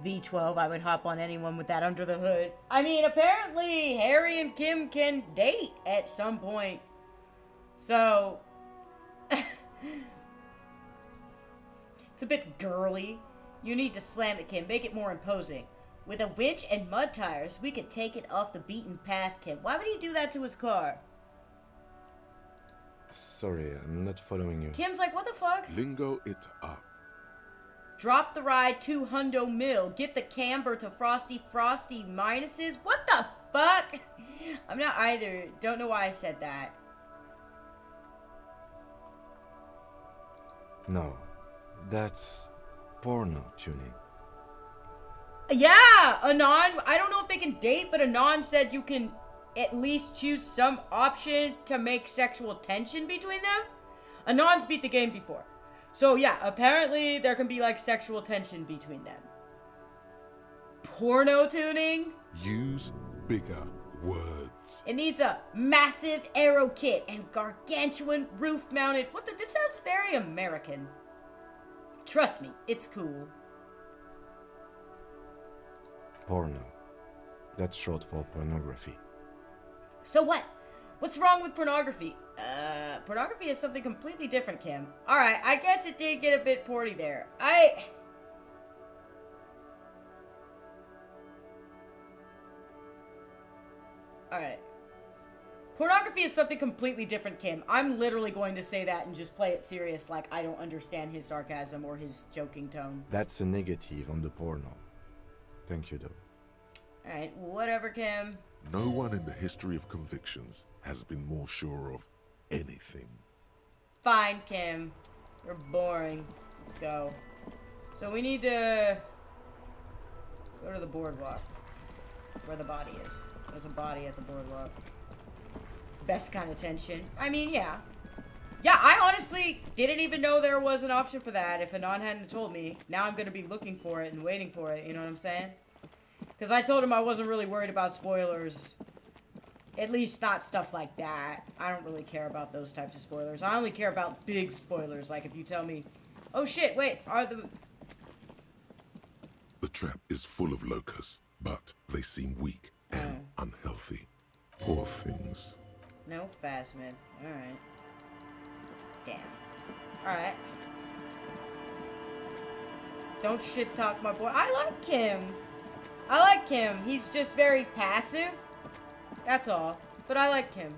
V12, I would hop on anyone with that under the hood. I mean, apparently Harry and Kim can date at some point. So, it's a bit girly. You need to slam it, Kim. Make it more imposing. With a winch and mud tires, we could take it off the beaten path, Kim. Why would he do that to his car? Sorry, I'm not following you. Kim's like, what the fuck? Lingo it up. Drop the ride to Hundo Mill. Get the camber to Frosty minuses. What the fuck? I'm not either. Don't know why I said that. No, that's porno tuning. Yeah, Anon. I don't know if they can date, but Anon said you can at least choose some option to make sexual tension between them. Anon's beat the game before. So yeah, apparently there can be like sexual tension between them. Porno tuning? Use bigger words. It needs a massive arrow kit and gargantuan roof-mounted... This sounds very American. Trust me, it's cool. Porno. That's short for pornography. So what? What's wrong with pornography? Pornography is something completely different, Kim. Alright, I guess it did get a bit porty there. Alright. Pornography is something completely different, Kim. I'm literally going to say that and just play it serious like I don't understand his sarcasm or his joking tone. That's a negative on the porno. Thank you, though. Alright, whatever, Kim. No one in the history of convictions has been more sure of anything. Fine, Kim. You're boring. Let's go. So we need to go to the boardwalk. Where the body is. There's a body at the boardwalk. Best kind of tension. I mean, yeah. Yeah, I honestly didn't even know there was an option for that if Anon hadn't told me. Now I'm going to be looking for it and waiting for it, you know what I'm saying? Because I told him I wasn't really worried about spoilers. At least not stuff like that. I don't really care about those types of spoilers. I only care about big spoilers. Like if you tell me, oh shit, wait, are the... The trap is full of locusts, but they seem weak and unhealthy. Poor things. No Phasmid. Alright. Damn. Alright. Don't shit talk my boy. I like him. I like him. He's just very passive. That's all. But I like him.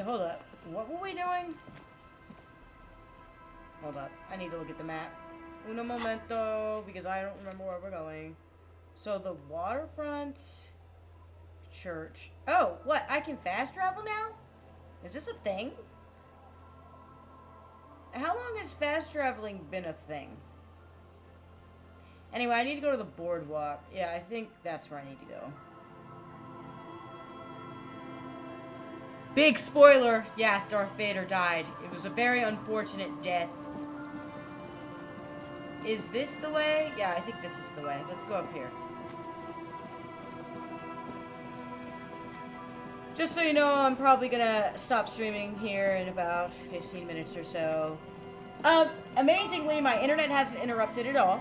Hold up. What were we doing? Hold up. I need to look at the map. Uno momento, because I don't remember where we're going. So the waterfront church. Oh, what? I can fast travel now? Is this a thing? How long has fast traveling been a thing? Anyway, I need to go to the boardwalk. Yeah, I think that's where I need to go. Big spoiler! Yeah, Darth Vader died. It was a very unfortunate death. Is this the way? Yeah, I think this is the way. Let's go up here. Just so you know, I'm probably gonna stop streaming here in about 15 minutes or so. Amazingly, my internet hasn't interrupted at all.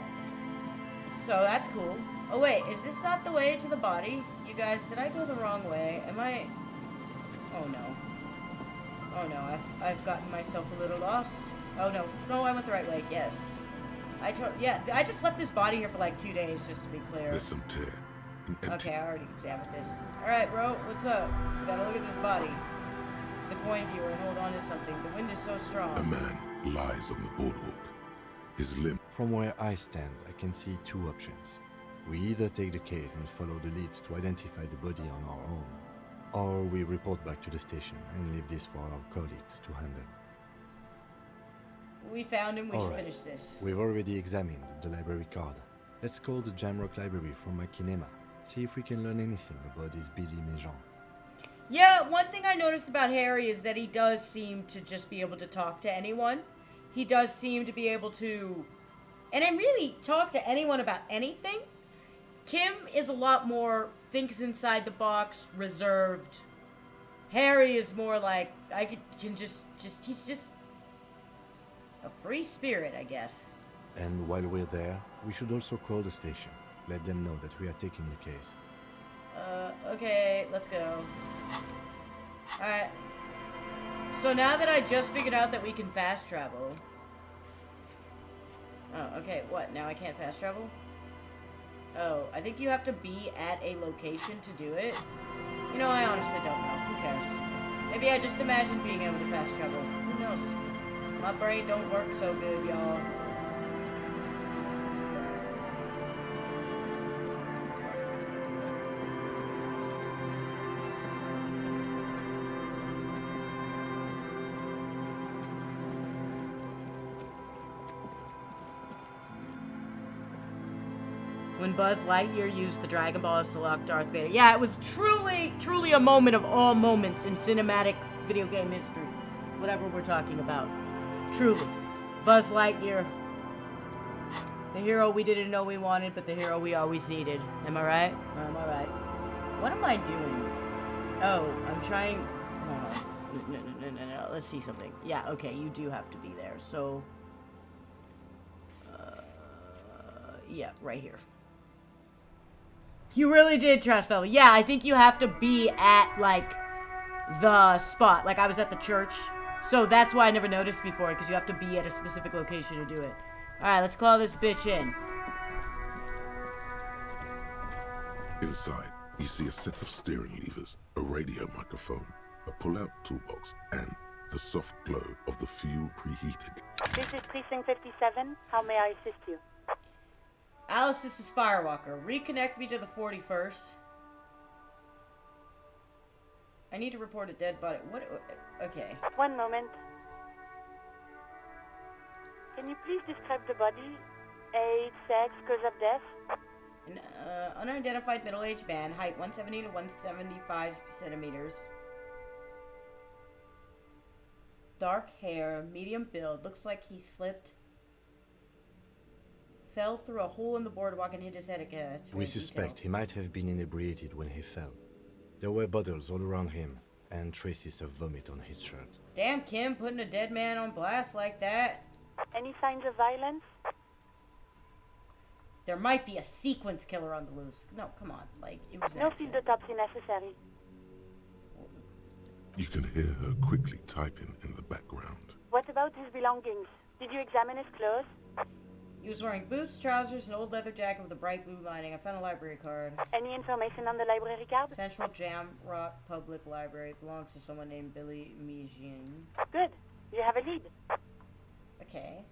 So that's cool. Oh wait, is this not the way to the body? You guys, did I go the wrong way? Am I... Oh no. Oh no, I've gotten myself a little lost. Oh no. No, I went the right way. Yes. Yeah, I just left this body here for like 2 days, just to be clear. There's some tear. Okay, I already examined this. Alright, bro, what's up? We gotta look at this body. The coin viewer and hold on to something. The wind is so strong. A man lies on the boardwalk. His limb. From where I stand, I can see two options. We either take the case and follow the leads to identify the body on our own, or we report back to the station and leave this for our colleagues to handle. We found him, we All should right. finish this. We've already examined the library card. Let's call the Jamrock Library from my kinema. See if we can learn anything about this Billy Méjean. Yeah, one thing I noticed about Harry is that he does seem to just be able to talk to anyone. He does seem to be able to... And I really talk to anyone about anything. Kim is a lot more thinks inside the box, reserved. Harry is more like, can just he's just a free spirit, I guess. And while we're there, we should also call the station. Let them know that we are taking the case. Okay, let's go. Alright. So now that I just figured out that we can fast travel... Oh, okay, what? Now I can't fast travel? Oh, I think you have to be at a location to do it. You know, I honestly don't know. Who cares? Maybe I just imagined being able to fast travel. Who knows? My brain don't work so good, y'all. When Buzz Lightyear used the Dragon Balls to lock Darth Vader. Yeah, it was truly a moment of all moments in cinematic video game history. Whatever we're talking about. Truly. Buzz Lightyear. The hero we didn't know we wanted, but the hero we always needed. Am I right? Am I right? What am I doing? Oh, I'm trying... Hold on. No. Let's see something. Yeah, okay, you do have to be there. So... yeah, right here. You really did, Trash Fellow. Yeah, I think you have to be at, like, the spot. Like, I was at the church. So that's why I never noticed before, because you have to be at a specific location to do it. Alright, let's call this bitch in. Inside, you see a set of steering levers, a radio microphone, a pull-out toolbox, and the soft glow of the fuel preheated. This is Precinct 57. How may I assist you? Alice, this is Firewalker. Reconnect me to the 41st. I need to report a dead body. What? Okay. One moment. Can you please describe the body? Age, sex, cause of death? An unidentified middle-aged man, height 170 to 175 centimeters. Dark hair, medium build. Looks like he slipped. Fell through a hole in the boardwalk and hit his head again. We suspect he might have been inebriated when he fell. There were bottles all around him, and traces of vomit on his shirt. Damn, Kim, putting a dead man on blast like that. Any signs of violence? There might be a sequence killer on the loose. No, come on. Like, it was an No accident. field autopsy necessary. You can hear her quickly typing in the background. What about his belongings? Did you examine his clothes? He was wearing boots, trousers, an old leather jacket with a bright blue lining. I found a library card. Any information on the library card? Central Jamrock Public Library. Belongs to someone named Billy Mijin. Good. You have a lead. Okay.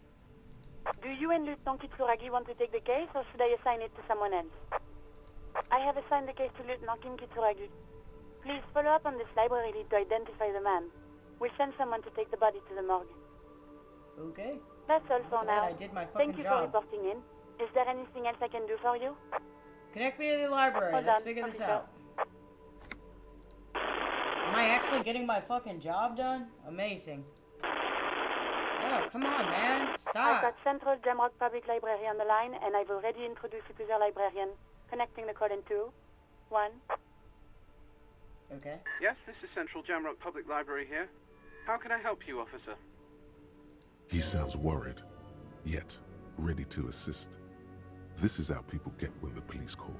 Do you and Lieutenant Kitsuragi want to take the case, or should I assign it to someone else? I have assigned the case to Lieutenant Kim Kitsuragi. Please follow up on this library lead to identify the man. We'll send someone to take the body to the morgue. Okay. That's all for now. I did my fucking Thank you job. for reporting in. Is there anything else I can do for you? Connect me to the library. Hold Let's on, figure this officer. out. Am I actually getting my fucking job done? Amazing. Oh, come on, man. I've Stop. got Central Jamrock Public Library on the line, and I've already introduced you to their librarian. Connecting the call in 2, 1. Okay. Yes, this is Central Jamrock Public Library here. How can I help you, officer? He sounds worried, yet ready to assist. This is how people get when the police call.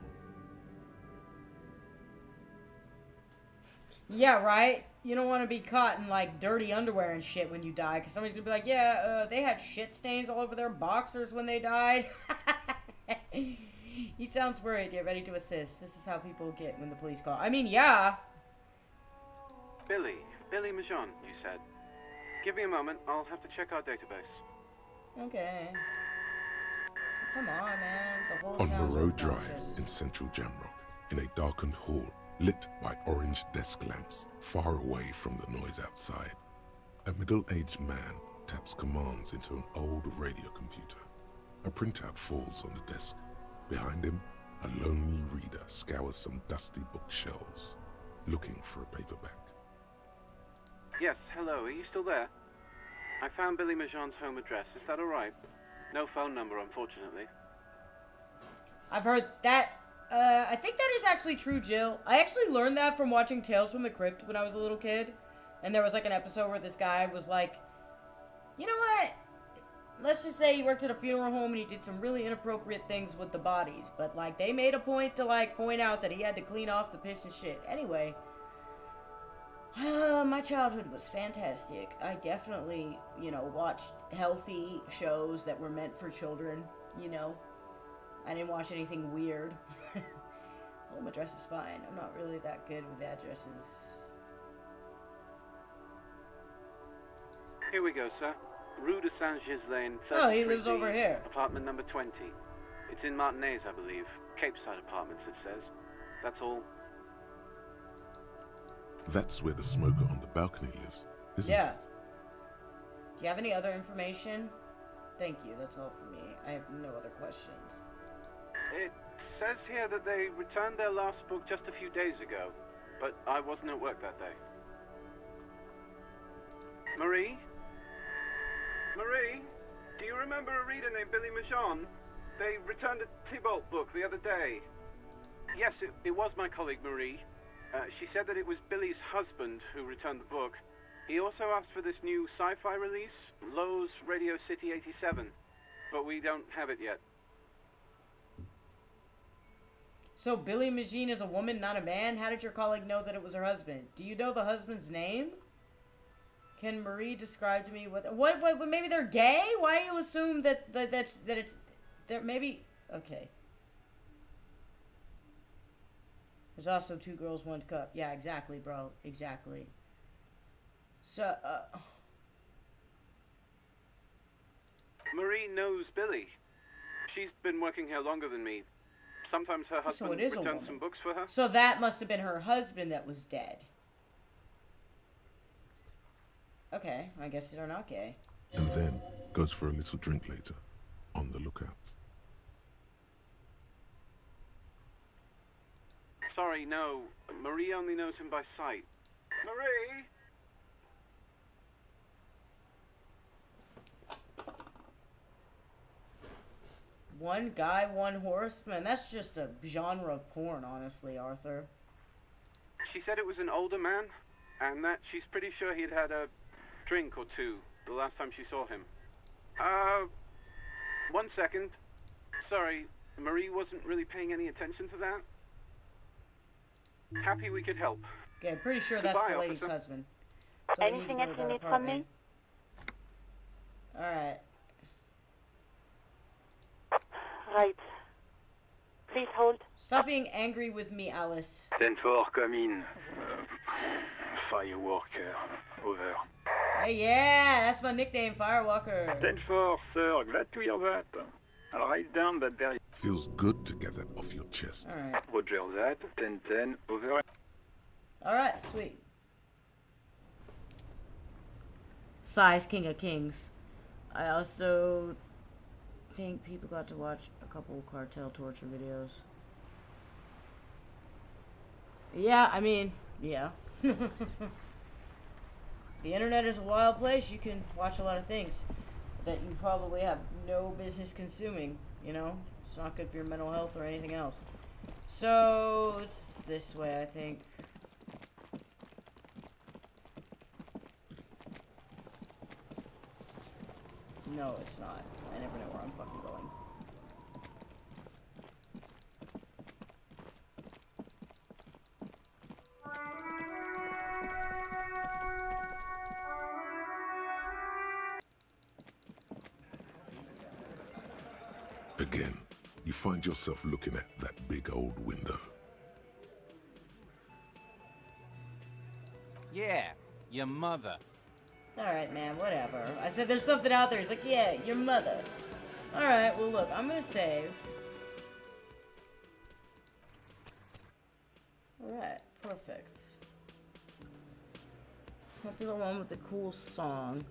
Yeah, right? You don't want to be caught in, like, dirty underwear and shit when you die, because somebody's going to be like, yeah, they had shit stains all over their boxers when they died. He sounds worried, yet ready to assist. This is how people get when the police call. I mean, yeah. Billy Majon, you said. Give me a moment, I'll have to check our database. Okay. Come on, man. The whole On sounds Moreau obnoxious. Drive in central Jamrock, in a darkened hall lit by orange desk lamps far away from the noise outside, a middle-aged man taps commands into an old radio computer. A printout falls on the desk. Behind him, a lonely reader scours some dusty bookshelves, looking for a paperback. Yes, hello, are you still there? I found Billy Majon's home address, is that alright? No phone number, unfortunately. I've heard that. I think that is actually true, Jill. I actually learned that from watching Tales from the Crypt when I was a little kid. And there was like an episode where this guy was like, you know what? Let's just say he worked at a funeral home and he did some really inappropriate things with the bodies. But like they made a point to like point out that he had to clean off the piss and shit. Anyway. My childhood was fantastic. I definitely, you know, watched healthy shows that were meant for children, you know. I didn't watch anything weird. Home address is fine. I'm not really that good with addresses. Here we go, sir. Rue de Saint-Ghislain, Oh, he lives over here. apartment number 20. It's in Martinez, I believe. Capeside Apartments, it says. That's all. That's where the smoker on the balcony lives, isn't Yeah. it? Do you have any other information? Thank you, that's all for me. I have no other questions. It says here that they returned their last book just a few days ago, but I wasn't at work that day. Marie? Marie? Do you remember a reader named Billy Majon? They returned a Tybalt book the other day. Yes, it was my colleague Marie. She said that it was Billy's husband who returned the book. He also asked for this new sci-fi release, Lowe's Radio City 87, but we don't have it yet. So Billy Magine is a woman, not a man? How did your colleague know that it was her husband? Do you know the husband's name? Can Marie describe to me what maybe they're gay? Why do you assume that it's there? Maybe okay. There's also 2 girls, 1 cup. Yeah, exactly, bro. Exactly. So Marie knows Billy. She's been working here longer than me. Sometimes her husband it is a returns woman. some books for her. So that must have been her husband that was dead. Okay, I guess they're not gay. And then goes for a little drink later, on the lookout. Sorry, no. Marie only knows him by sight. Marie! One guy, one horse? Man, that's just a genre of porn, honestly, Arthur. She said it was an older man, and that she's pretty sure he'd had a drink or 2 the last time she saw him. 1 second. Sorry, Marie wasn't really paying any attention to that. Happy we could help. Okay, I'm pretty sure that's Goodbye, the lady's officer. husband. So we need to Anything go else to you that need from me? apartment. Alright. Right. Please hold. Stop being angry with me, Alice. 10-4, come in. Fireworker, over. Hey, yeah, that's my nickname, Firewalker. 10-4, sir, glad to hear that. I'll write down that very... Feels good to get that off your chest. Alright. Roger that, 10-10, over. Alright, sweet. Size King of Kings. I also think people got to watch a couple cartel torture videos. Yeah, I mean, yeah. The internet is a wild place. You can watch a lot of things that you probably have no business consuming, you know? It's not good for your mental health or anything else. So, it's this way, I think. No, it's not. I never know where I'm fucking going. Again, you find yourself looking at that big old window. Yeah, your mother. Alright, man, whatever. I said there's something out there. He's like, yeah, your mother. Alright, well, look, I'm gonna save. Alright, perfect. I'll be the one with the cool song.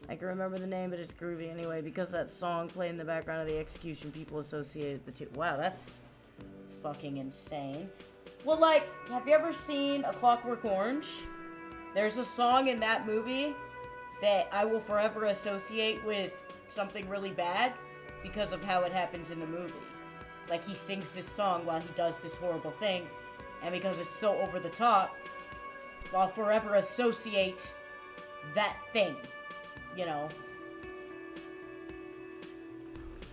I can remember the name, but it's groovy anyway, because that song played in the background of the execution, people associated the two. Wow, that's fucking insane. Well, like, have you ever seen A Clockwork Orange? There's a song in that movie that I will forever associate with something really bad because of how it happens in the movie. Like, he sings this song while he does this horrible thing, and because it's so over the top, I'll forever associate that thing, you know.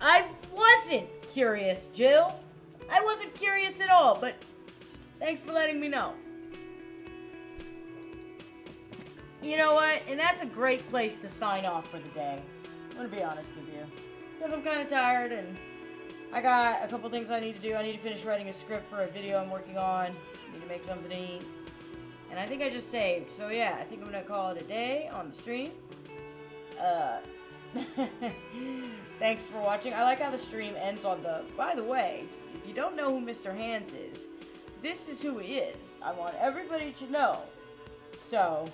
I wasn't curious, Jill. I wasn't curious at all, but thanks for letting me know. You know what? And that's a great place to sign off for the day. I'm gonna be honest with you. Because I'm kind of tired and I got a couple things I need to do. I need to finish writing a script for a video I'm working on. I need to make something to eat. And I think I just saved. So yeah, I think I'm gonna call it a day on the stream. Thanks for watching. I like how the stream ends on the... By the way, if you don't know who Mr. Hands is, this is who he is. I want everybody to know. So...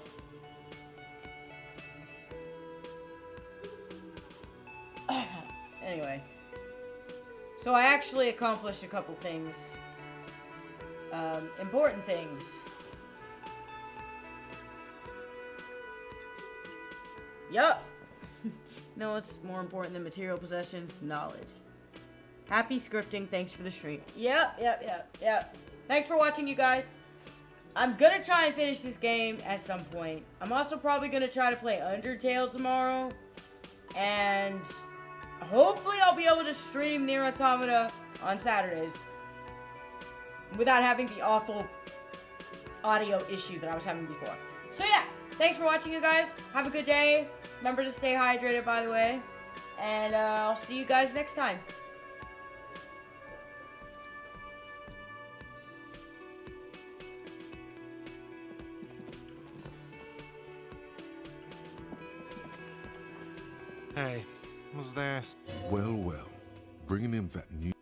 Anyway. So I actually accomplished a couple things. Important things. Yup. No, what's more important than material possessions? Knowledge. Happy scripting. Thanks for the stream. Yep. Thanks for watching, you guys. I'm gonna try and finish this game at some point. I'm also probably gonna try to play Undertale tomorrow. And hopefully I'll be able to stream Nier Automata on Saturdays without having the awful audio issue that I was having before. So yeah, thanks for watching, you guys. Have a good day. Remember to stay hydrated, by the way. And I'll see you guys next time. Hey, was there... Well, well. Bringing in that new...